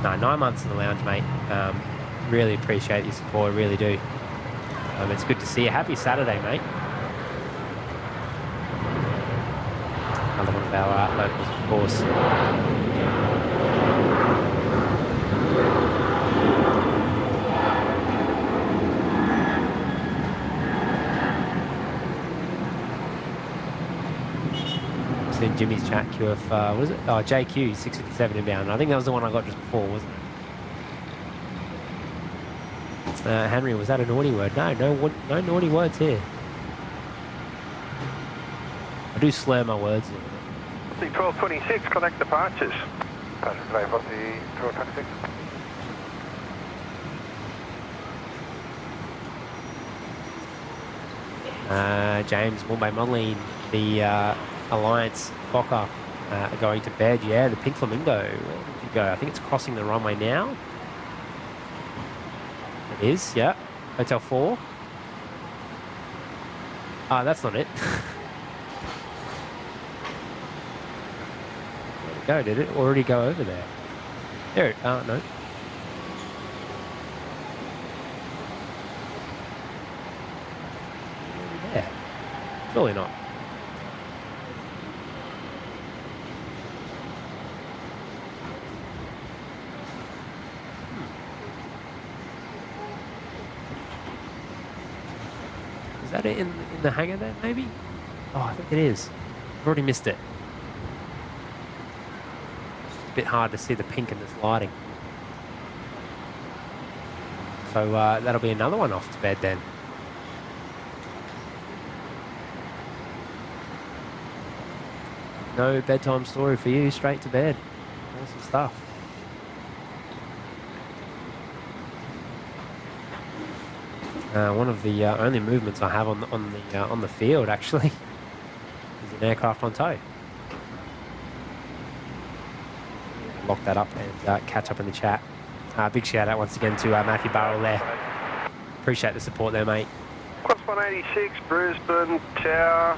No, 9 months in the lounge, mate. Really appreciate your support, really do. It's good to see you. Happy Saturday, mate. Another one of our locals, of course. In Jimmy's chat, QF, what is it? Oh, JQ, 657 inbound. I think that was the one I got just before, wasn't it? Henry, was that a naughty word? No naughty words here. I do slur my words. 1226, connect departures. Departure today, velocity 1226. James, Mumbai modelling the Alliance Fokker going to bed. Yeah, the Pink Flamingo. Where did you go? I think it's crossing the runway now. It is, yeah. Hotel 4. Ah, that's not it. Where'd it go? Did it already go over there? There it, no. Yeah. Surely not. Is that it in the hangar there, maybe? Oh, I think it is. I've already missed it. It's just a bit hard to see the pink in this lighting. So that'll be another one off to bed then. No bedtime story for you, straight to bed. Awesome stuff. One of the only movements I have on the field actually is an aircraft on tow. Lock that up and catch up in the chat. Big shout out once again to Matthew Barrell there. Appreciate the support there, mate. Cross 186, Brisbane Tower.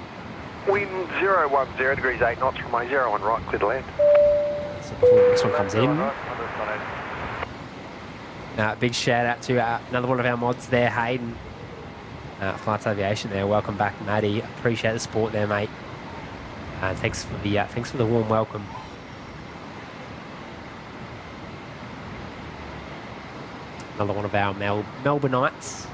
Wind 010 degrees 8 knots from my 01 right, clear to land. So before the next one comes in. Big shout out to another one of our mods there, Hayden. Flights Aviation there. Welcome back, Matty. Appreciate the support there, mate. Thanks for the warm welcome. Another one of our Melbourneites.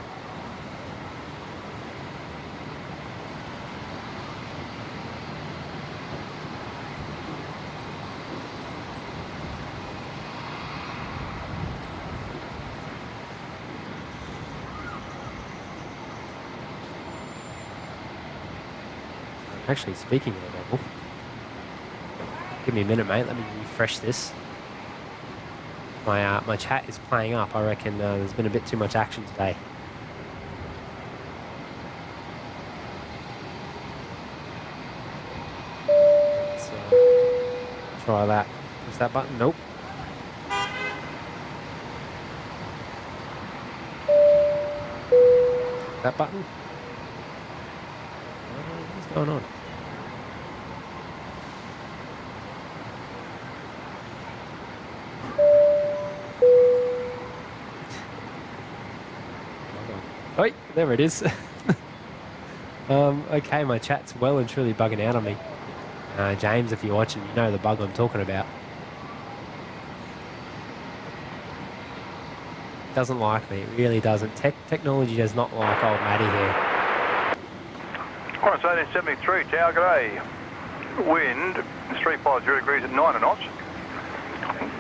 Actually, speaking of the level, give me a minute, mate. Let me refresh this. My chat is playing up. I reckon there's been a bit too much action today. Let's try that. Press that button. Nope. That button. What's going on? Oh, there it is. Okay, my chat's well and truly bugging out on me. James, if you're watching, you know the bug I'm talking about. Doesn't like me, it really doesn't. Technology does not like old Matty here. Alright, so 1873, Tower, g'day. Wind 350 degrees at 9 knots.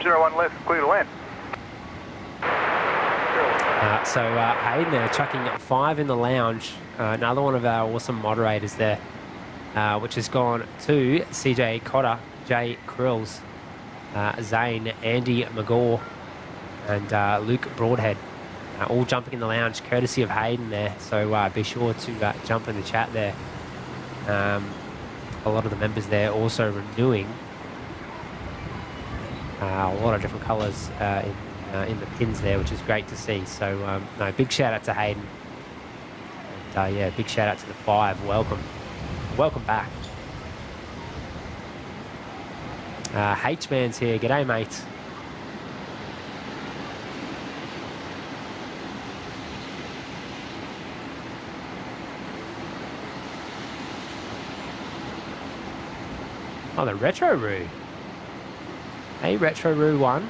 01 left, clear to land. Hayden there chucking 5 in the lounge. Another one of our awesome moderators there, which has gone to CJ Cotter, Jay Krills, Zane, Andy McGaw, and Luke Broadhead. All jumping in the lounge courtesy of Hayden there. So be sure to jump in the chat there. A lot of the members there also renewing a lot of different colours in the pins there, which is great to see. So no, big shout out to Hayden. And yeah, big shout out to the 5. Welcome back. H-Man's here. G'day, mate. Oh, the Retro Roo. Hey, Retro Roo 1.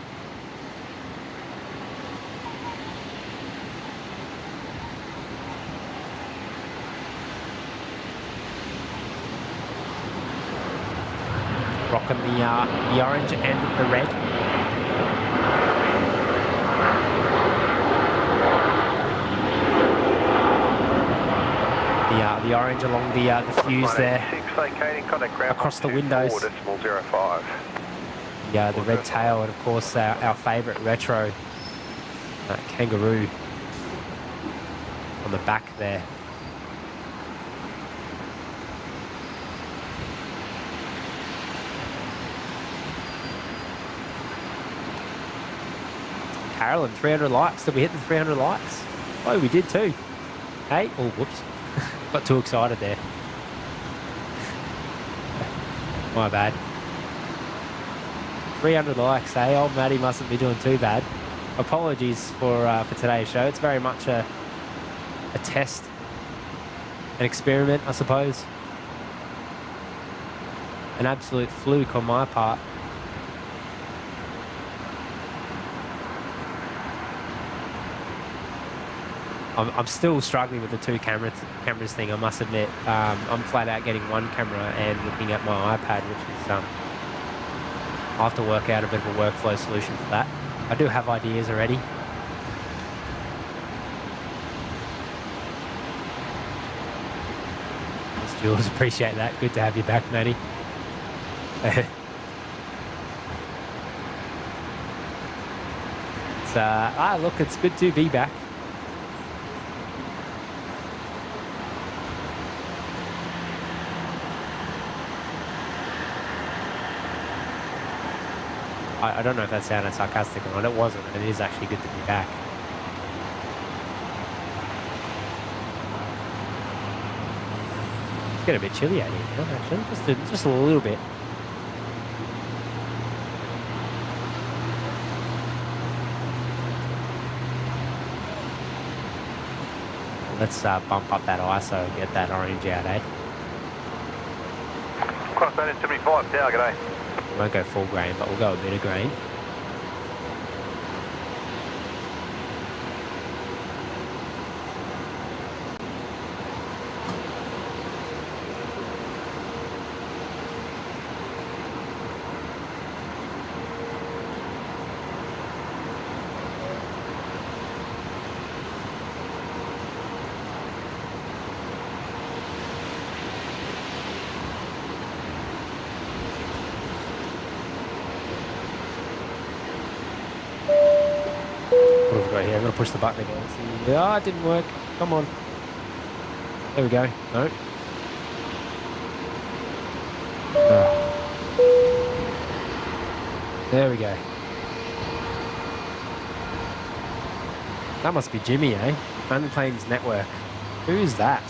Rocking the orange and the red. The orange along the fuse there, across the windows. Yeah, the red tail, and of course our favourite retro kangaroo on the back there. Carolyn, 300 likes. Did we hit the 300 likes? Oh, we did too. Hey, oh, whoops. Got too excited there. My bad. 300 likes, eh? Old Matty mustn't be doing too bad. Apologies for today's show. It's very much a test, an experiment, I suppose. An absolute fluke on my part. I'm still struggling with the 2 cameras thing, I must admit. I'm flat out getting 1 camera and looking at my iPad, which is I'll have to work out a bit of a workflow solution for that. I do have ideas already. Jules, appreciate that. Good to have you back, Matty. Look, it's good to be back. I don't know if that sounded sarcastic or not. It wasn't. It is actually good to be back. It's getting a bit chilly out here, actually. Just a little bit. Let's bump up that ISO and get that orange out, eh? Class 1875, Tower, g'day. We won't go full grain, but we'll go a bit of grain. Here, I'm going to push the button again. Oh, it didn't work. Come on. There we go. No. There we go. That must be Jimmy, eh? Only Planes Network. Who's that?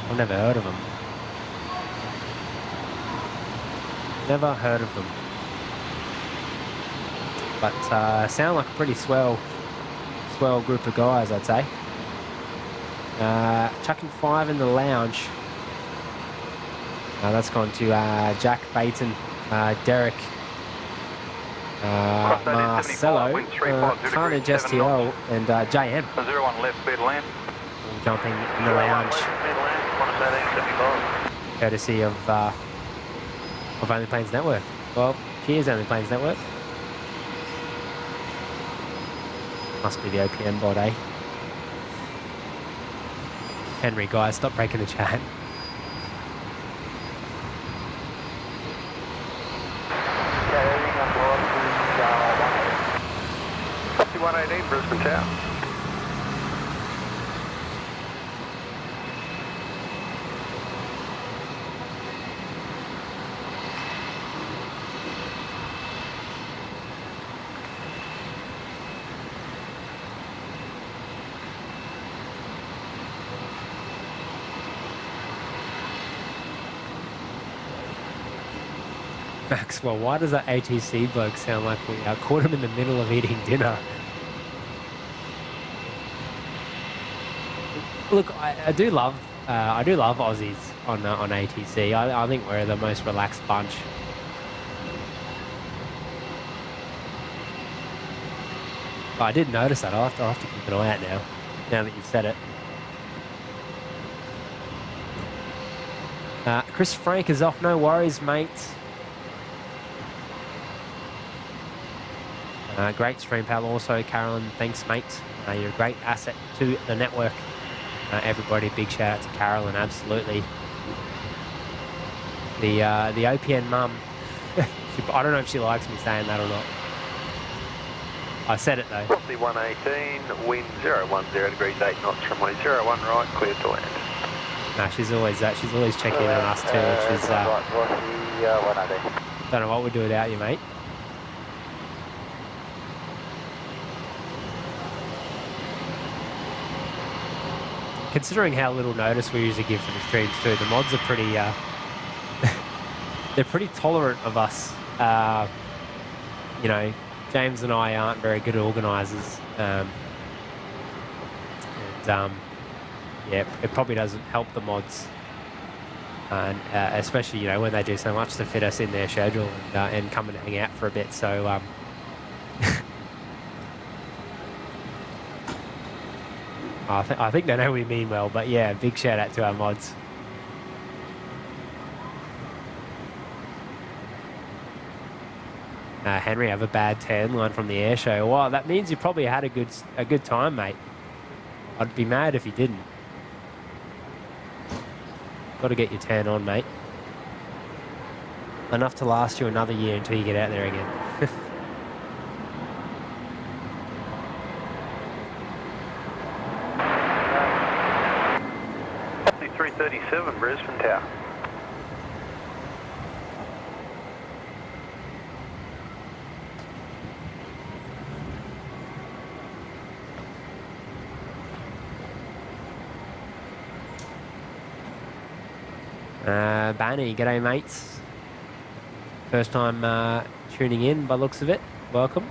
I've never heard of him. Never heard of them. But sound like a pretty swell group of guys, I'd say. Chucking 5 in the lounge. That's gone to Jack Baton, Derek, Marcelo, Carnage STL, and JM. 01 left, bed land. All jumping in the lounge. Courtesy of Only Planes Network. Well, cheers, Only Planes Network. Must be the OPM bot, eh? Henry, guys, stop breaking the chat. Copy 118, Brisbane Tower. Maxwell, why does that ATC bloke sound like we caught him in the middle of eating dinner? Look, I do love Aussies on ATC. I think we're the most relaxed bunch. But I did notice that. I'll have to keep an eye out now that you've said it. Chris Frank is off. No worries, mate. Great stream, pal. Also, Carolyn, thanks, mate. You're a great asset to the network. Everybody, big shout out to Carolyn, absolutely. The OPN mum. I don't know if she likes me saying that or not. I said it though. Copy 118, wind 010 degrees 8 knots from way 01 right, clear to land. No, she's always checking in on us too, which is don't know what we'd do without you, mate. Considering how little notice we usually give for the streams too, the mods are pretty, they're pretty tolerant of us. You know, James and I aren't very good organisers. Yeah, it probably doesn't help the mods. And especially, you know, when they do so much to fit us in their schedule and come and hang out for a bit. So, I think they know we mean well, but yeah, big shout out to our mods. Henry, have a bad tan line from the air show. Well, that means you probably had a good time, mate. I'd be mad if you didn't. Got to get your tan on, mate. Enough to last you another year until you get out there again. 337 Brisbane Tower. Banny, g'day mates. First time tuning in by looks of it. Welcome.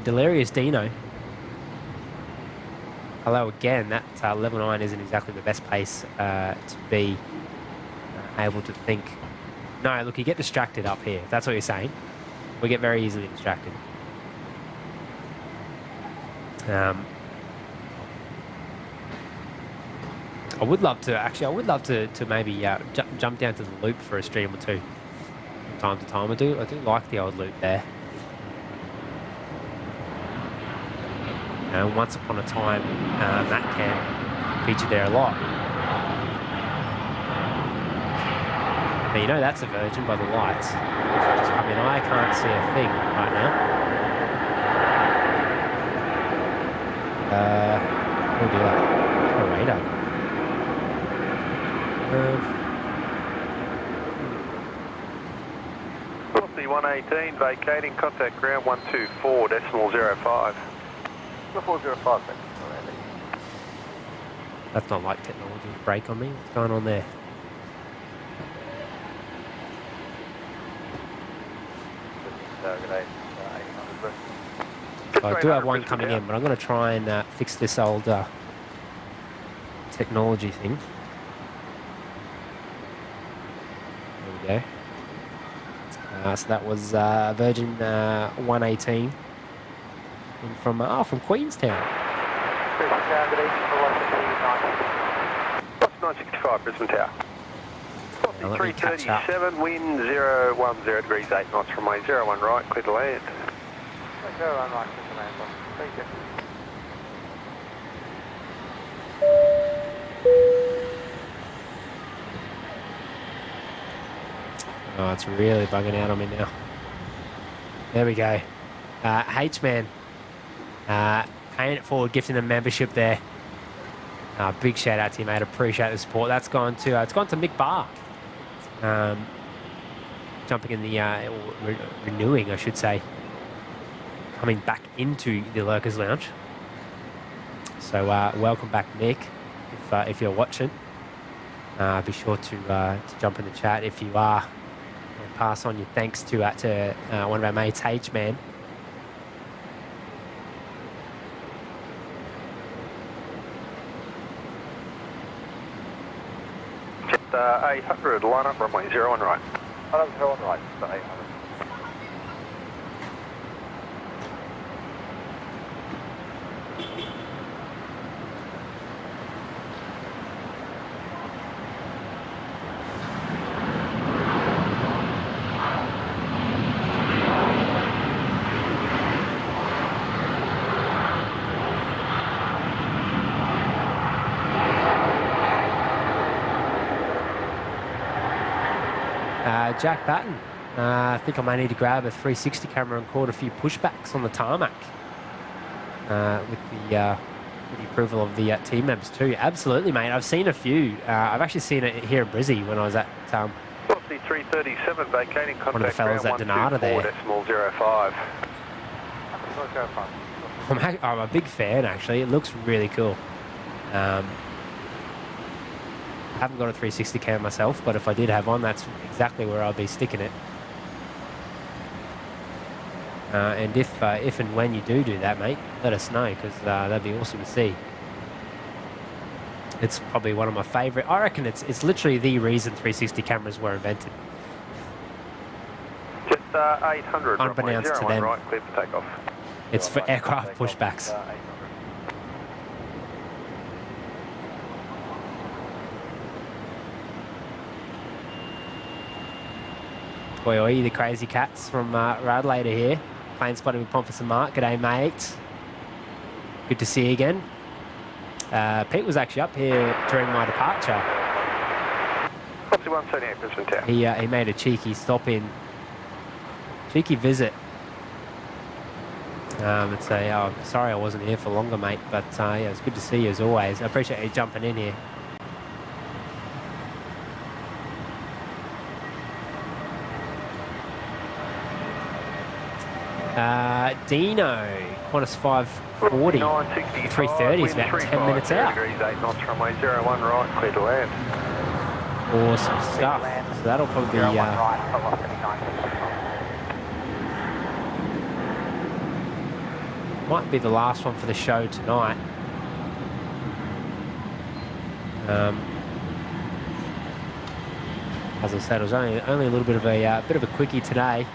Delirious Dino. Hello again. That level 9 isn't exactly the best place to be able to think. No, look, you get distracted up here. If that's what you're saying. We get very easily distracted. I would love to maybe jump down to the loop for a stream or two from time to time. I do like the old loop there. Once upon a time, Matt Cam featured there a lot. Now, you know that's a Virgin by the lights. I mean, I can't see a thing right now. We'll do that. Oh, radar. Copy 118, vacating, contact ground 124.05. 405, thanks. That's not like technology. Brake on me. What's going on there? I do have one coming in, but I'm going to try and fix this old technology thing. There we go. So that was Virgin 118 from Queenstown. 965 Brisbane Tower. Now let me catch up. 337, wind 010 degrees 8 knots from way 01 right, clear to land. 01 right, clear to land. Thank you. Oh, it's really bugging out on me now. There we go. H-Man, paying it forward, gifting a membership there. Big shout out to you, mate. Appreciate the support. That's gone to it's gone to Mick Barr. Jumping in the renewing, I should say, coming back into the Lurkers Lounge. So welcome back, Mick. If you're watching, be sure to jump in the chat if you are. And pass on your thanks to one of our mates, H-Man. Just 800, line up runway 01 right. Line up 01 right, so 800. Jack Batten, I think I may need to grab a 360 camera and record a few pushbacks on the tarmac with the approval of the team members too. Absolutely, mate. I've seen a few. I've actually seen it here in Brizzy when I was at Velocity 337, vacating contact one of the fellas at Donata there. Decimal 05. I'm a big fan, actually. It looks really cool. I haven't got a 360 cam myself, but if I did have one, that's exactly where I'll be sticking it. And if and when you do that, mate, let us know, because that'd be awesome to see. It's probably one of my favourite. I reckon it's literally the reason 360 cameras were invented. Just 800. Unbeknownst to them. Right, clear for takeoff. It's for aircraft pushbacks. Oi, the crazy cats from Radlater here. Plane spotting with Pompous and Mark. G'day, mate. Good to see you again. Pete was actually up here during my departure. 178 Brisbane Tower. He made a cheeky stop in. Cheeky visit. And say, oh, sorry I wasn't here for longer, mate. But yeah, it's good to see you as always. I appreciate you jumping in here. Dino, Qantas 540, 330 is about 10 minutes out. 8 knots runway 01 right, clear to land. Awesome stuff. So that'll probably be might be the last one for the show tonight. As I said, it was only a little bit of a quickie today.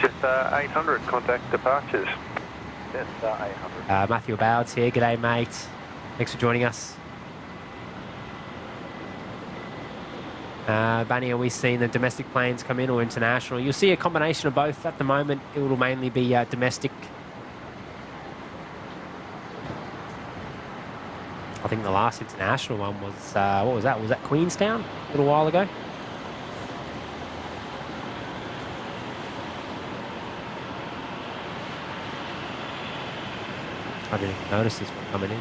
Just 800 contact departures. Yes, 800. Matthew Bowd's here. G'day, mate. Thanks for joining us. Bunny, are we seeing the domestic planes come in or international? You'll see a combination of both. At the moment, it will mainly be domestic. I think the last international one was, what was that? Was that Queenstown a little while ago? I didn't even notice this one coming in.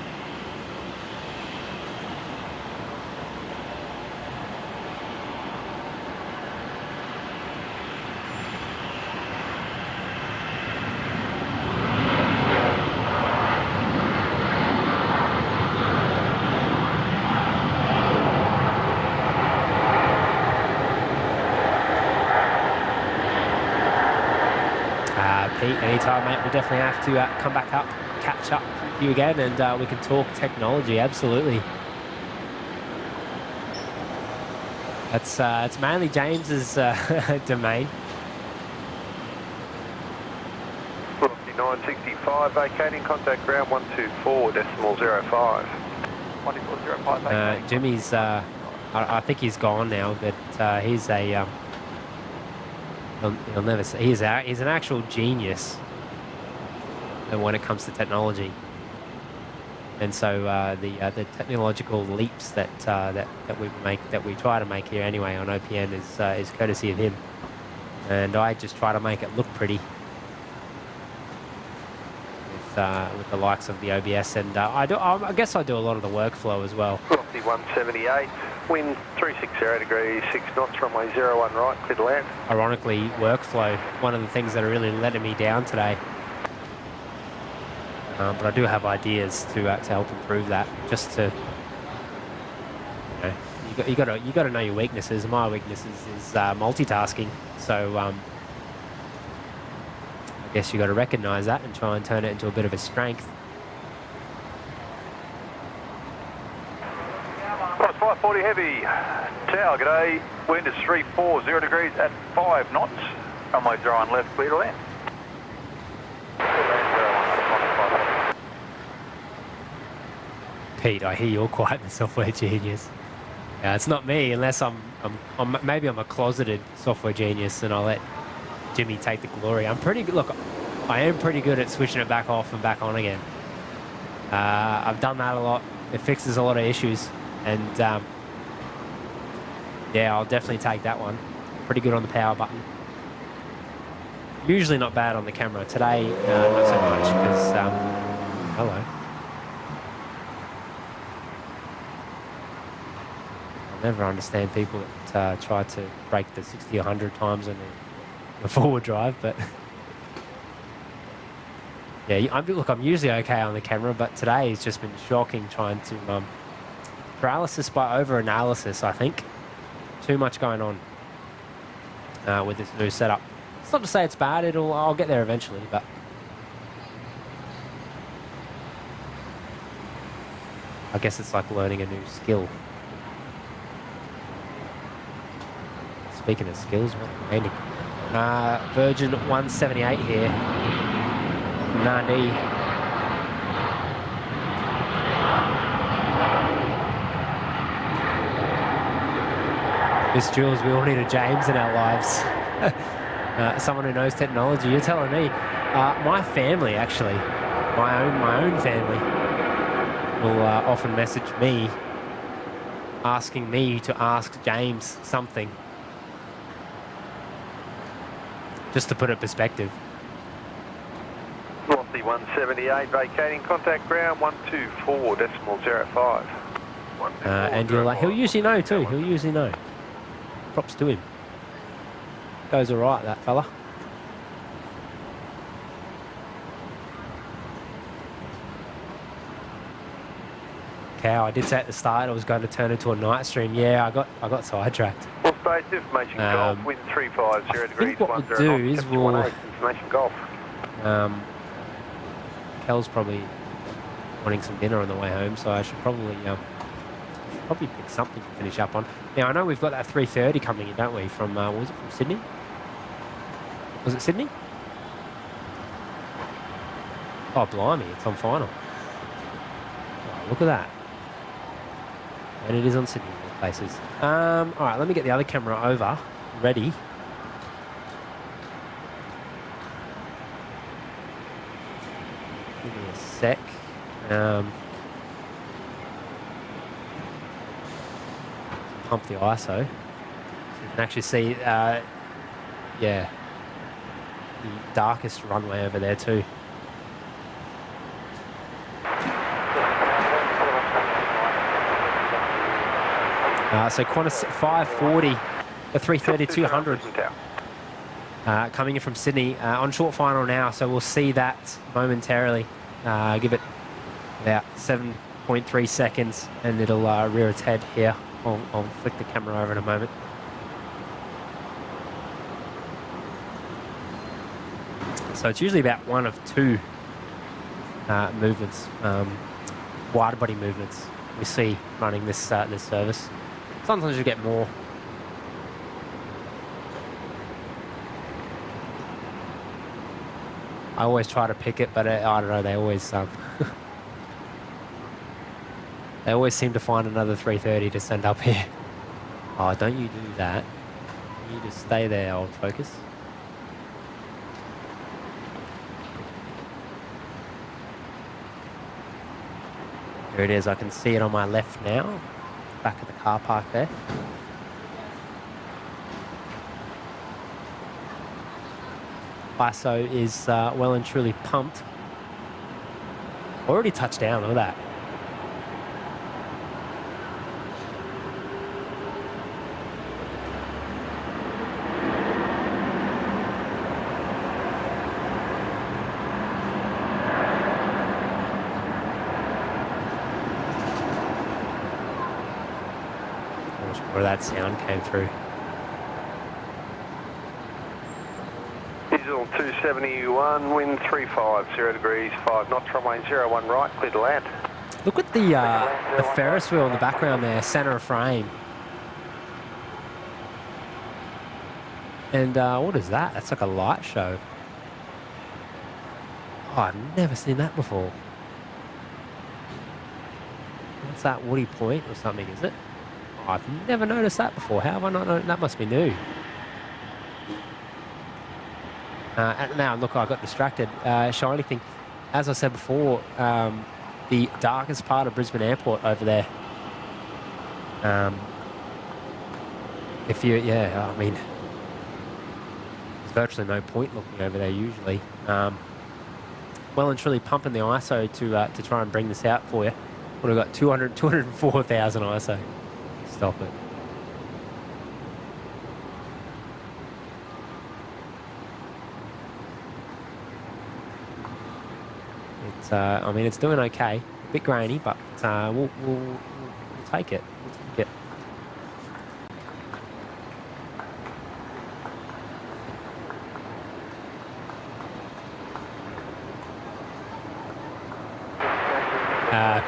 Pete, anytime, mate. We'll definitely have to come back up, catch up with you again, and we can talk technology. Absolutely. It's mainly James's domain. 3965, vacating, contact ground 124.05. 1405 vacating. Jimmy's, I think he's gone now, but he's a, he'll never say, he's an actual genius when it comes to technology. And so the technological leaps that we try to make here anyway on OPN is courtesy of him, and I just try to make it look pretty with the likes of the OBS, and I guess I do a lot of the workflow as well. Lofty 178, wind 360 degrees, 6 knots, runway 01 right, clear to land. Ironically, workflow, one of the things that are really letting me down today. But I do have ideas to help improve that. Just to, you got to know your weaknesses. My weaknesses is multitasking. So I guess you got to recognise that and try and turn it into a bit of a strength. Plus 540 heavy. Tower, g'day. Wind is 340 degrees at 5 knots. Runway 01 left, clear to land. Pete, I hear you're quite the software genius. It's not me, unless maybe I'm a closeted software genius, and I'll let Jimmy take the glory. I'm pretty good. Look, I am pretty good at switching it back off and back on again. I've done that a lot. It fixes a lot of issues, and yeah, I'll definitely take that one. Pretty good on the power button. Usually not bad on the camera. Today, not so much, because hello. Never understand people that try to brake the 60 or 100 times on a forward drive, but yeah, look, I'm usually okay on the camera, but today it's just been shocking trying to paralysis by over-analysis, I think. Too much going on with this new setup. It's not to say it's bad, I'll get there eventually, but I guess it's like learning a new skill. Speaking of skills, landing. Virgin 178 here. Nandi. Miss Jules, we all need a James in our lives. Someone who knows technology. You're telling me. My family, actually, my own family, will often message me asking me to ask James something. Just to put it in perspective. Lofty 178, vacating, contact ground 124.05. And he'll usually know too. He'll usually know. Props to him. Goes all right, that fella. Cow, I did say at the start I was going to turn into a night stream. Yeah, I got sidetracked. Well, space information golf, wind 350 degrees, what we'll do is we'll information golf. Kel's probably wanting some dinner on the way home, so I should probably pick something to finish up on. Now I know we've got that 3:30 coming in, don't we? From was it from Sydney? Was it Sydney? Oh blimey, it's on final. Oh, look at that. And it is on Sydney in places. All right, let me get the other camera over, ready. Give me a sec. Pump the ISO, so you can actually see, yeah, the darkest runway over there too. So Qantas 540, the 330-200 coming in from Sydney on short final now, so we'll see that momentarily. Give it about 7.3 seconds and it'll rear its head here. I'll flick the camera over in a moment. So it's usually about one of two movements, wide body movements we see running this this service. Sometimes you get more. I always try to pick it, but I don't know, they always they always seem to find another 330 to send up here. Oh, don't you do that. You just stay there, old focus. There it is, I can see it on my left now. Back at the car park there. ISO is well and truly pumped. Already touched down, look at that. Where that sound came through. Diesel 271, wind 350 degrees, 5 knots, runway 01 right, clear to land. Look at the Ferris wheel in the background there, center of frame. And what is that? That's like a light show. Oh, I've never seen that before. What's that, Woody Point or something, is it? Oh, I've never noticed that before. How have I not known? That must be new. And now, look, I got distracted. Shiny thing. As I said before, the darkest part of Brisbane Airport over there. If you, yeah, I mean, there's virtually no point looking over there usually. Well and truly pumping the ISO to try and bring this out for you. What have we got? 204,000 ISO. Stop it. It's, I mean, it's doing okay. A bit grainy, but we'll take it. We'll take it.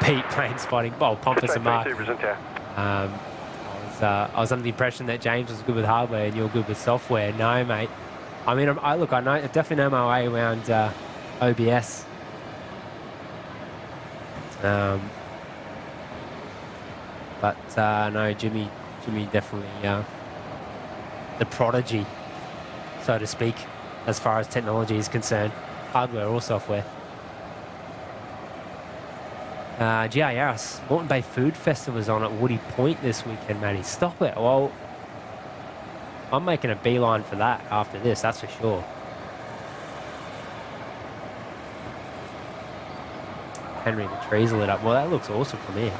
Pete, plane spotting. Oh, Pompous and Mark. I was under the impression that James was good with hardware and you're good with software. No, mate. I mean, I definitely know my way around OBS. But no, Jimmy definitely the prodigy, so to speak, as far as technology is concerned, hardware or software. GIRS, Moreton Bay Food Festival is on at Woody Point this weekend, Matty. Stop it. Well, I'm making a beeline for that after this, that's for sure. Henry, the trees are lit up. Well, that looks awesome from here.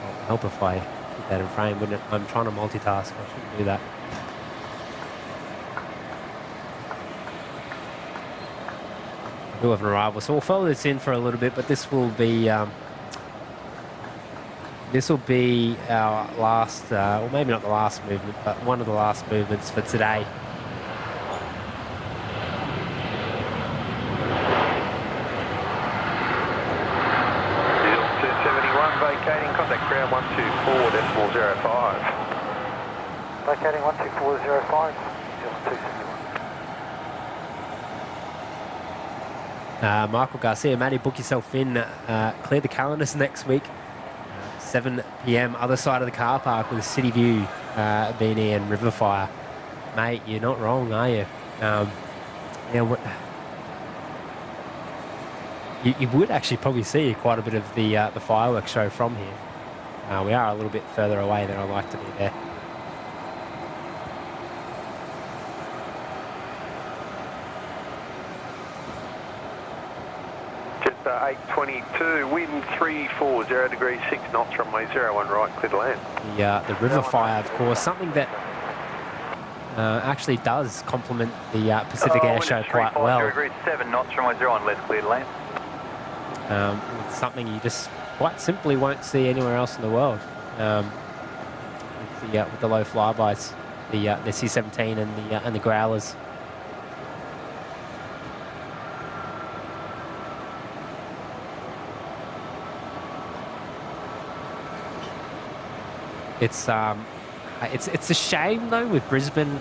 It'll help if I keep that in frame, wouldn't it? I'm trying to multitask. I shouldn't do that. We have an arrival, so we'll follow this in for a little bit, but this will be our last, well, maybe not the last movement, but one of the last movements for today. Diesel 271 vacating, contact ground 124.05. Vacating 124.05, Diesel 271. Michael Garcia, Matty, book yourself in. Clear the calendars next week. 7 p.m. other side of the car park with City View, BNE and Riverfire. Mate, you're not wrong, are you? Yeah, you would actually probably see quite a bit of the fireworks show from here. We are a little bit further away than I'd like to be there. Just 822, wind 340 degrees, 6 knots, runway 01 right, clear to land. The Riverfire, of course, something that actually does complement the Pacific Air Show quite well. 7 knots, runway 01 left, clear to land. It's something you just quite simply won't see anywhere else in the world. With the low flybys, the C-17 and the Growlers. It's It's a shame though with Brisbane.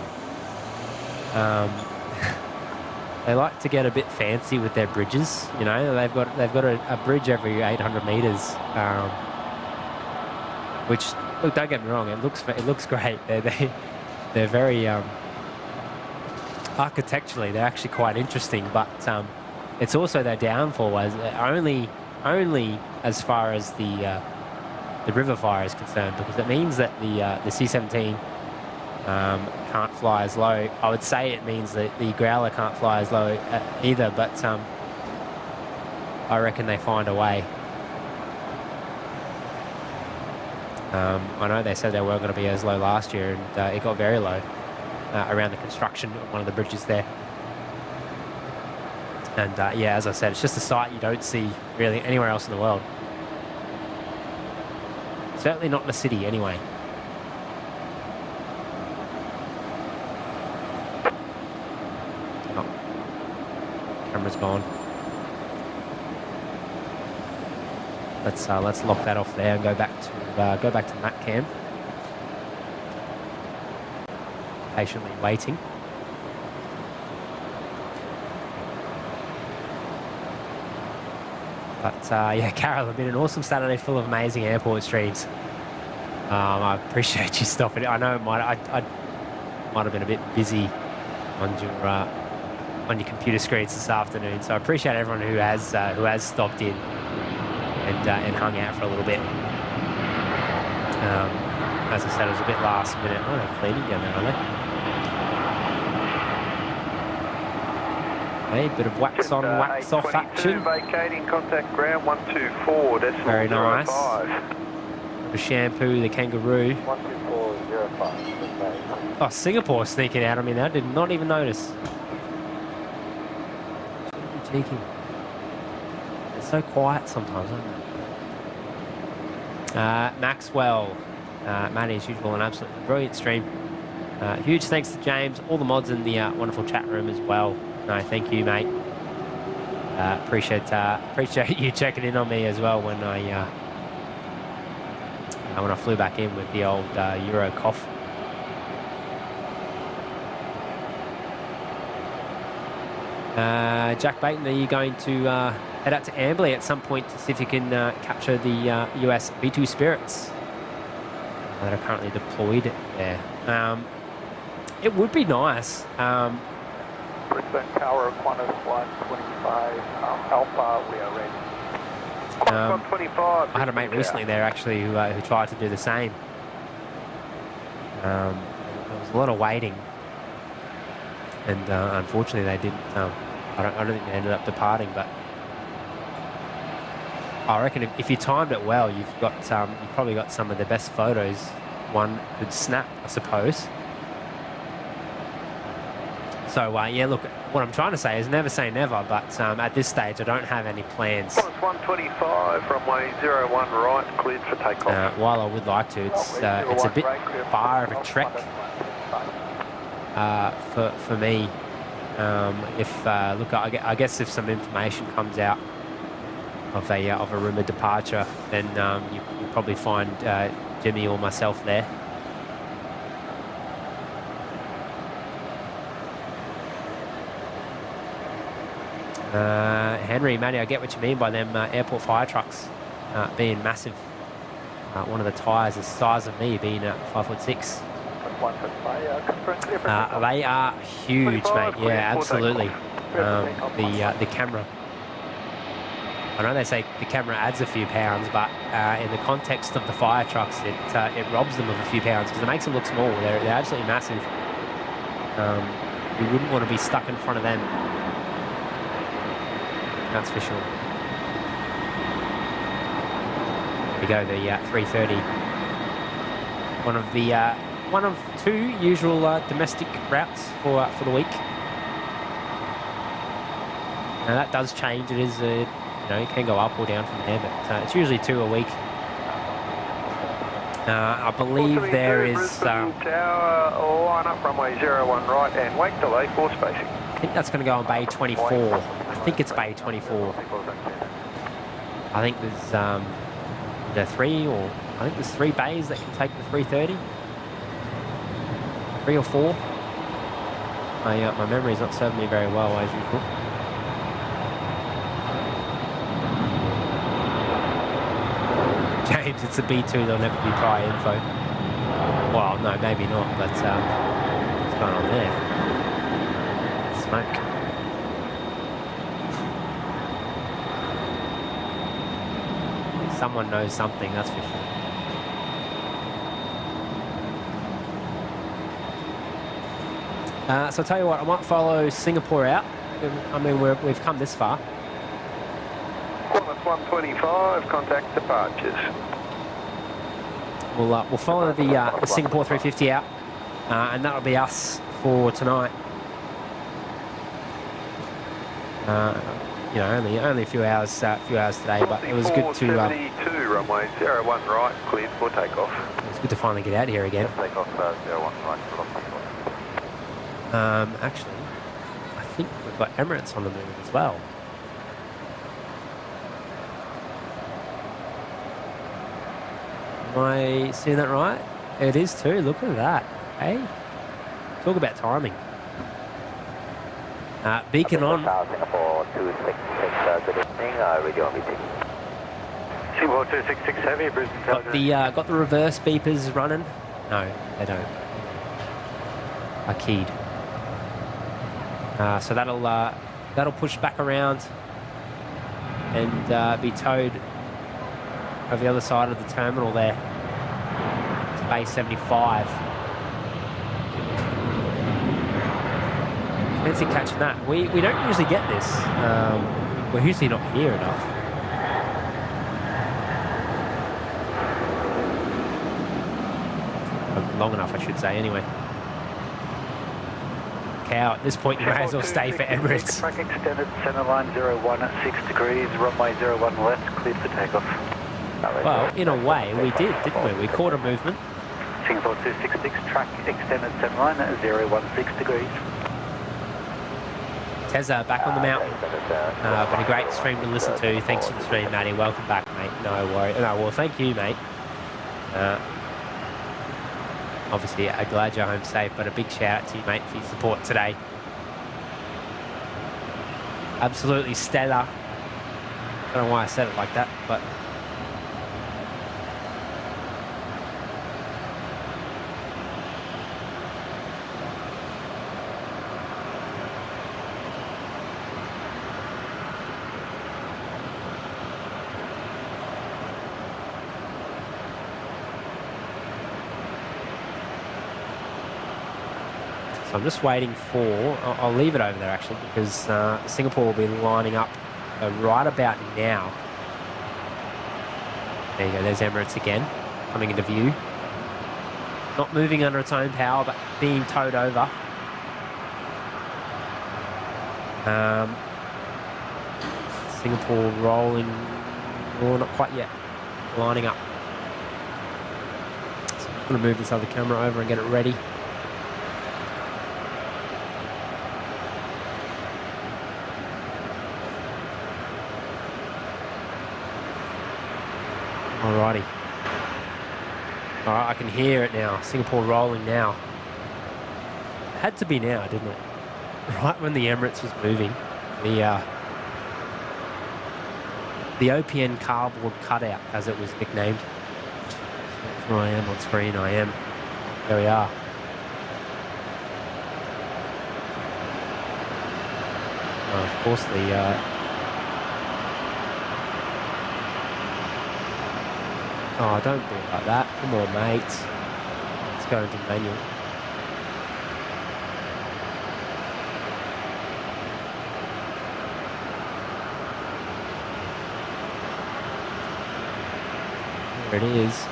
They like to get a bit fancy with their bridges. You know, they've got a bridge every 800 meters, which, look, don't get me wrong, it looks great. They're very architecturally, they're actually quite interesting, but it's also their downfall as only as far as the river fire is concerned, because it means that the C-17 can't fly as low. I would say it means that the Growler can't fly as low either, but I reckon they find a way. I know they said they weren't going to be as low last year, and it got very low around the construction of one of the bridges there. And yeah, as I said, it's just a sight you don't see really anywhere else in the world. Certainly not in the city anyway. Oh, camera's gone. Let's lock that off there and go back to Matt Cam. Patiently waiting. But yeah, Carol, it's been an awesome Saturday full of amazing airport streams. I appreciate you stopping. I know I might have been a bit busy on your computer screens this afternoon, so I appreciate everyone who has stopped in and hung out for a little bit. As I said, it was a bit last minute. Oh, they're cleaning down there, are they? Hey, bit of wax on, wax off action. Vacating contact ground 124. Very nice. The shampoo, the kangaroo. 124.05. Oh, Singapore sneaking out on me now. Did not even notice. Cheeky. They're so quiet sometimes, aren't they? Maxwell, Matty, as usual, an absolutely brilliant stream. Huge thanks to James, all the mods in the wonderful chat room as well. No, thank you, mate. Appreciate you checking in on me as well when I flew back in with the old Euro cough. Jack Baton, are you going to head out to Amberley at some point to see if you can capture the US B2 Spirits that are currently deployed there? It would be nice. Brisbane Tower, Qantas 125, Alpha, we are ready. 125. I had a mate recently there actually who tried to do the same. There was a lot of waiting, and unfortunately they didn't. I don't think they ended up departing, but I reckon if you timed it well, you've probably got some of the best photos one could snap, I suppose. So, yeah, look, what I'm trying to say is never say never, but at this stage, I don't have any plans. 125, runway 01 right, cleared for takeoff. While I would like to, it's a bit far of a trek for me. Look, I guess if some information comes out of a rumoured departure, then you'll probably find Jimmy or myself there. Henry, Matty, I get what you mean by them airport fire trucks being massive. One of the tyres the size of me, being 5'6". They are huge, mate. Yeah, absolutely. The camera. I know they say the camera adds a few pounds, but in the context of the fire trucks, it robs them of a few pounds because it makes them look small. They're absolutely massive. You wouldn't want to be stuck in front of them. That's for sure. There we go, the 330. One of two usual domestic routes for the week. Now that does change. It is, it can go up or down from there, but it's usually two a week. I believe there is. Tower, line up runway 01 right and wake delay for spacing. I think that's going to go on bay 24. I think it's bay 24. I think there's three bays that can take the 330. 3 or 4. My memory's not serving me very well as usual. James, it's a B2, there'll never be prior info. Well, no, maybe not, but what's going on there? Smoke. Someone knows something, that's for sure. So I'll tell you what, I might follow Singapore out. I mean, we've come this far. Qantas 125, contact departures. We'll follow the Singapore 350 out, and that'll be us for tonight. You know, only a few hours today, but it was good to. 72, runway 01 right, cleared for takeoff. It was good to finally get out here again. Takeoff 01 right, Actually, I think we've got Emirates on the move as well. Am I seeing that right? It is too. Look at that. Hey, talk about timing. Beacon on. Singapore 266, good evening, radio meeting. Singapore 266 heavy, Brisbane International. Got the reverse beepers running. No, they don't. I keyed. So that'll push back around and be towed over the other side of the terminal there to base 75. Fancy catching that. We don't usually get this. We're usually not here enough. Long enough, I should say, anyway. Cow, at this point you may as well stay for Emirates. Track extended, center line 01 at 6 degrees, runway 01 left, cleared for takeoff. Well, in a way, we did, didn't we? We caught a movement. Singapore 266, track extended, center line at 016 degrees. Tezza back on the mountain. Been a great stream to listen to. Thanks for the stream, Matty. Welcome back, mate. No worry. No, well, thank you, mate. Obviously, I'm glad you're home safe, but a big shout out to you, mate, for your support today. Absolutely stellar. I don't know why I said it like that, but... I'm just waiting for, I'll leave it over there actually, because Singapore will be lining up right about now. There you go, there's Emirates again, coming into view. Not moving under its own power, but being towed over. Singapore rolling, oh, not quite yet, lining up. So I'm going to move this other camera over and get it ready. Alrighty. Alright, I can hear it now. Singapore rolling now. It had to be now, didn't it? Right when the Emirates was moving. The OPN cardboard cutout, as it was nicknamed. Here I am on screen, I am. There we are. Of course, oh, don't do it like that. Come on, mate. Let's go into manual. There it is.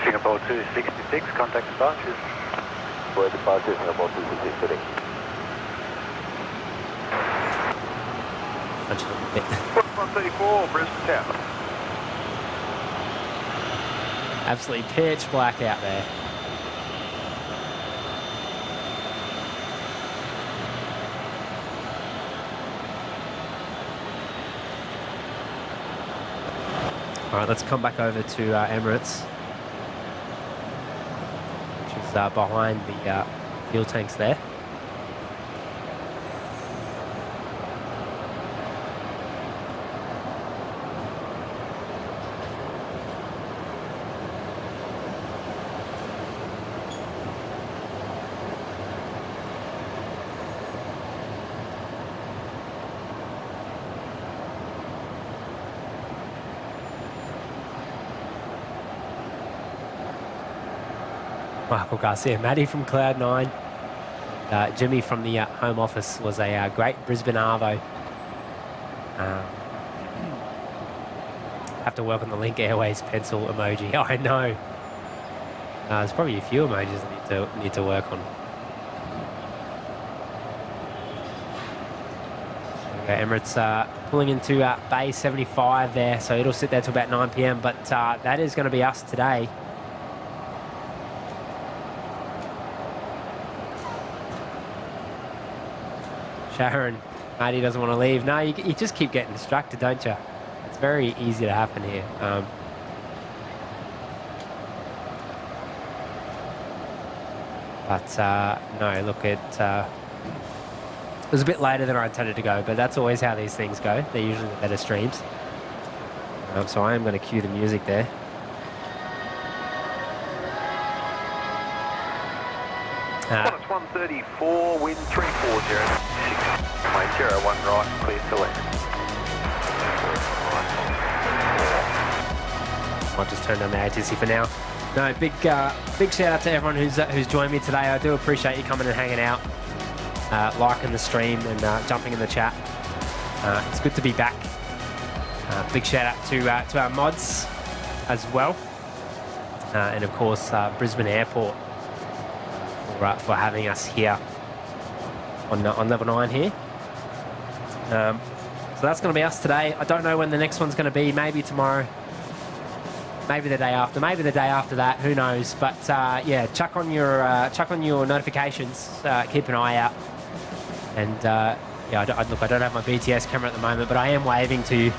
Singapore 266, contact departures. For departure, Singapore 266 today. 134, Brisbane Tower. Absolutely pitch black out there. All right, let's come back over to Emirates, which is behind the fuel tanks there. Michael Garcia, Matty from Cloud9, Jimmy from the home office was a great Brisbane Arvo. Have to work on the Link Airways pencil emoji. I know. There's probably a few emojis that need to work on. Okay, Emirates pulling into Bay 75 there, so it'll sit there till about 9 p.m. But that is going to be us today. Sharon, Matty doesn't want to leave. No, you just keep getting distracted, don't you? It's very easy to happen here. No, look, it was a bit later than I intended to go, but that's always how these things go. They're usually the better streams. So I am going to cue the music there. It's 134, wind 340. 01 right, clear to left. I'll just turn on the ATC for now. No, big shout out to everyone who's joined me today. I do appreciate you coming and hanging out, liking the stream and jumping in the chat. It's good to be back. Big shout out to our mods as well, and of course Brisbane Airport for having us here on level 9 here. So that's going to be us today. I don't know when the next one's going to be. Maybe tomorrow, maybe the day after, maybe the day after that. Who knows? But yeah, chuck on your notifications. Keep an eye out. And yeah, look, I don't have my BTS camera at the moment, but I am waving to you.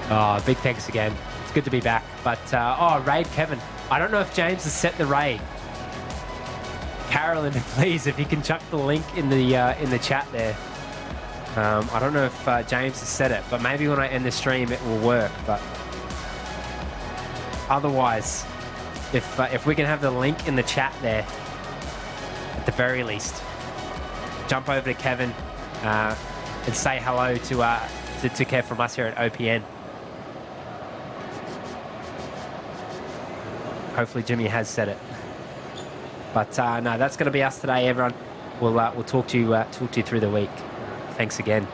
Oh, big thanks again. It's good to be back. But oh, raid Kevin. I don't know if James has set the raid. Carolyn, please, if you can chuck the link in the chat there. I don't know if James has set it, but maybe when I end the stream it will work. But otherwise, if we can have the link in the chat there, at the very least, jump over to Kevin and say hello to Kev from us here at OPN. Hopefully Jimmy has said it. But no, that's going to be us today, everyone. We'll talk to you through the week. Thanks again.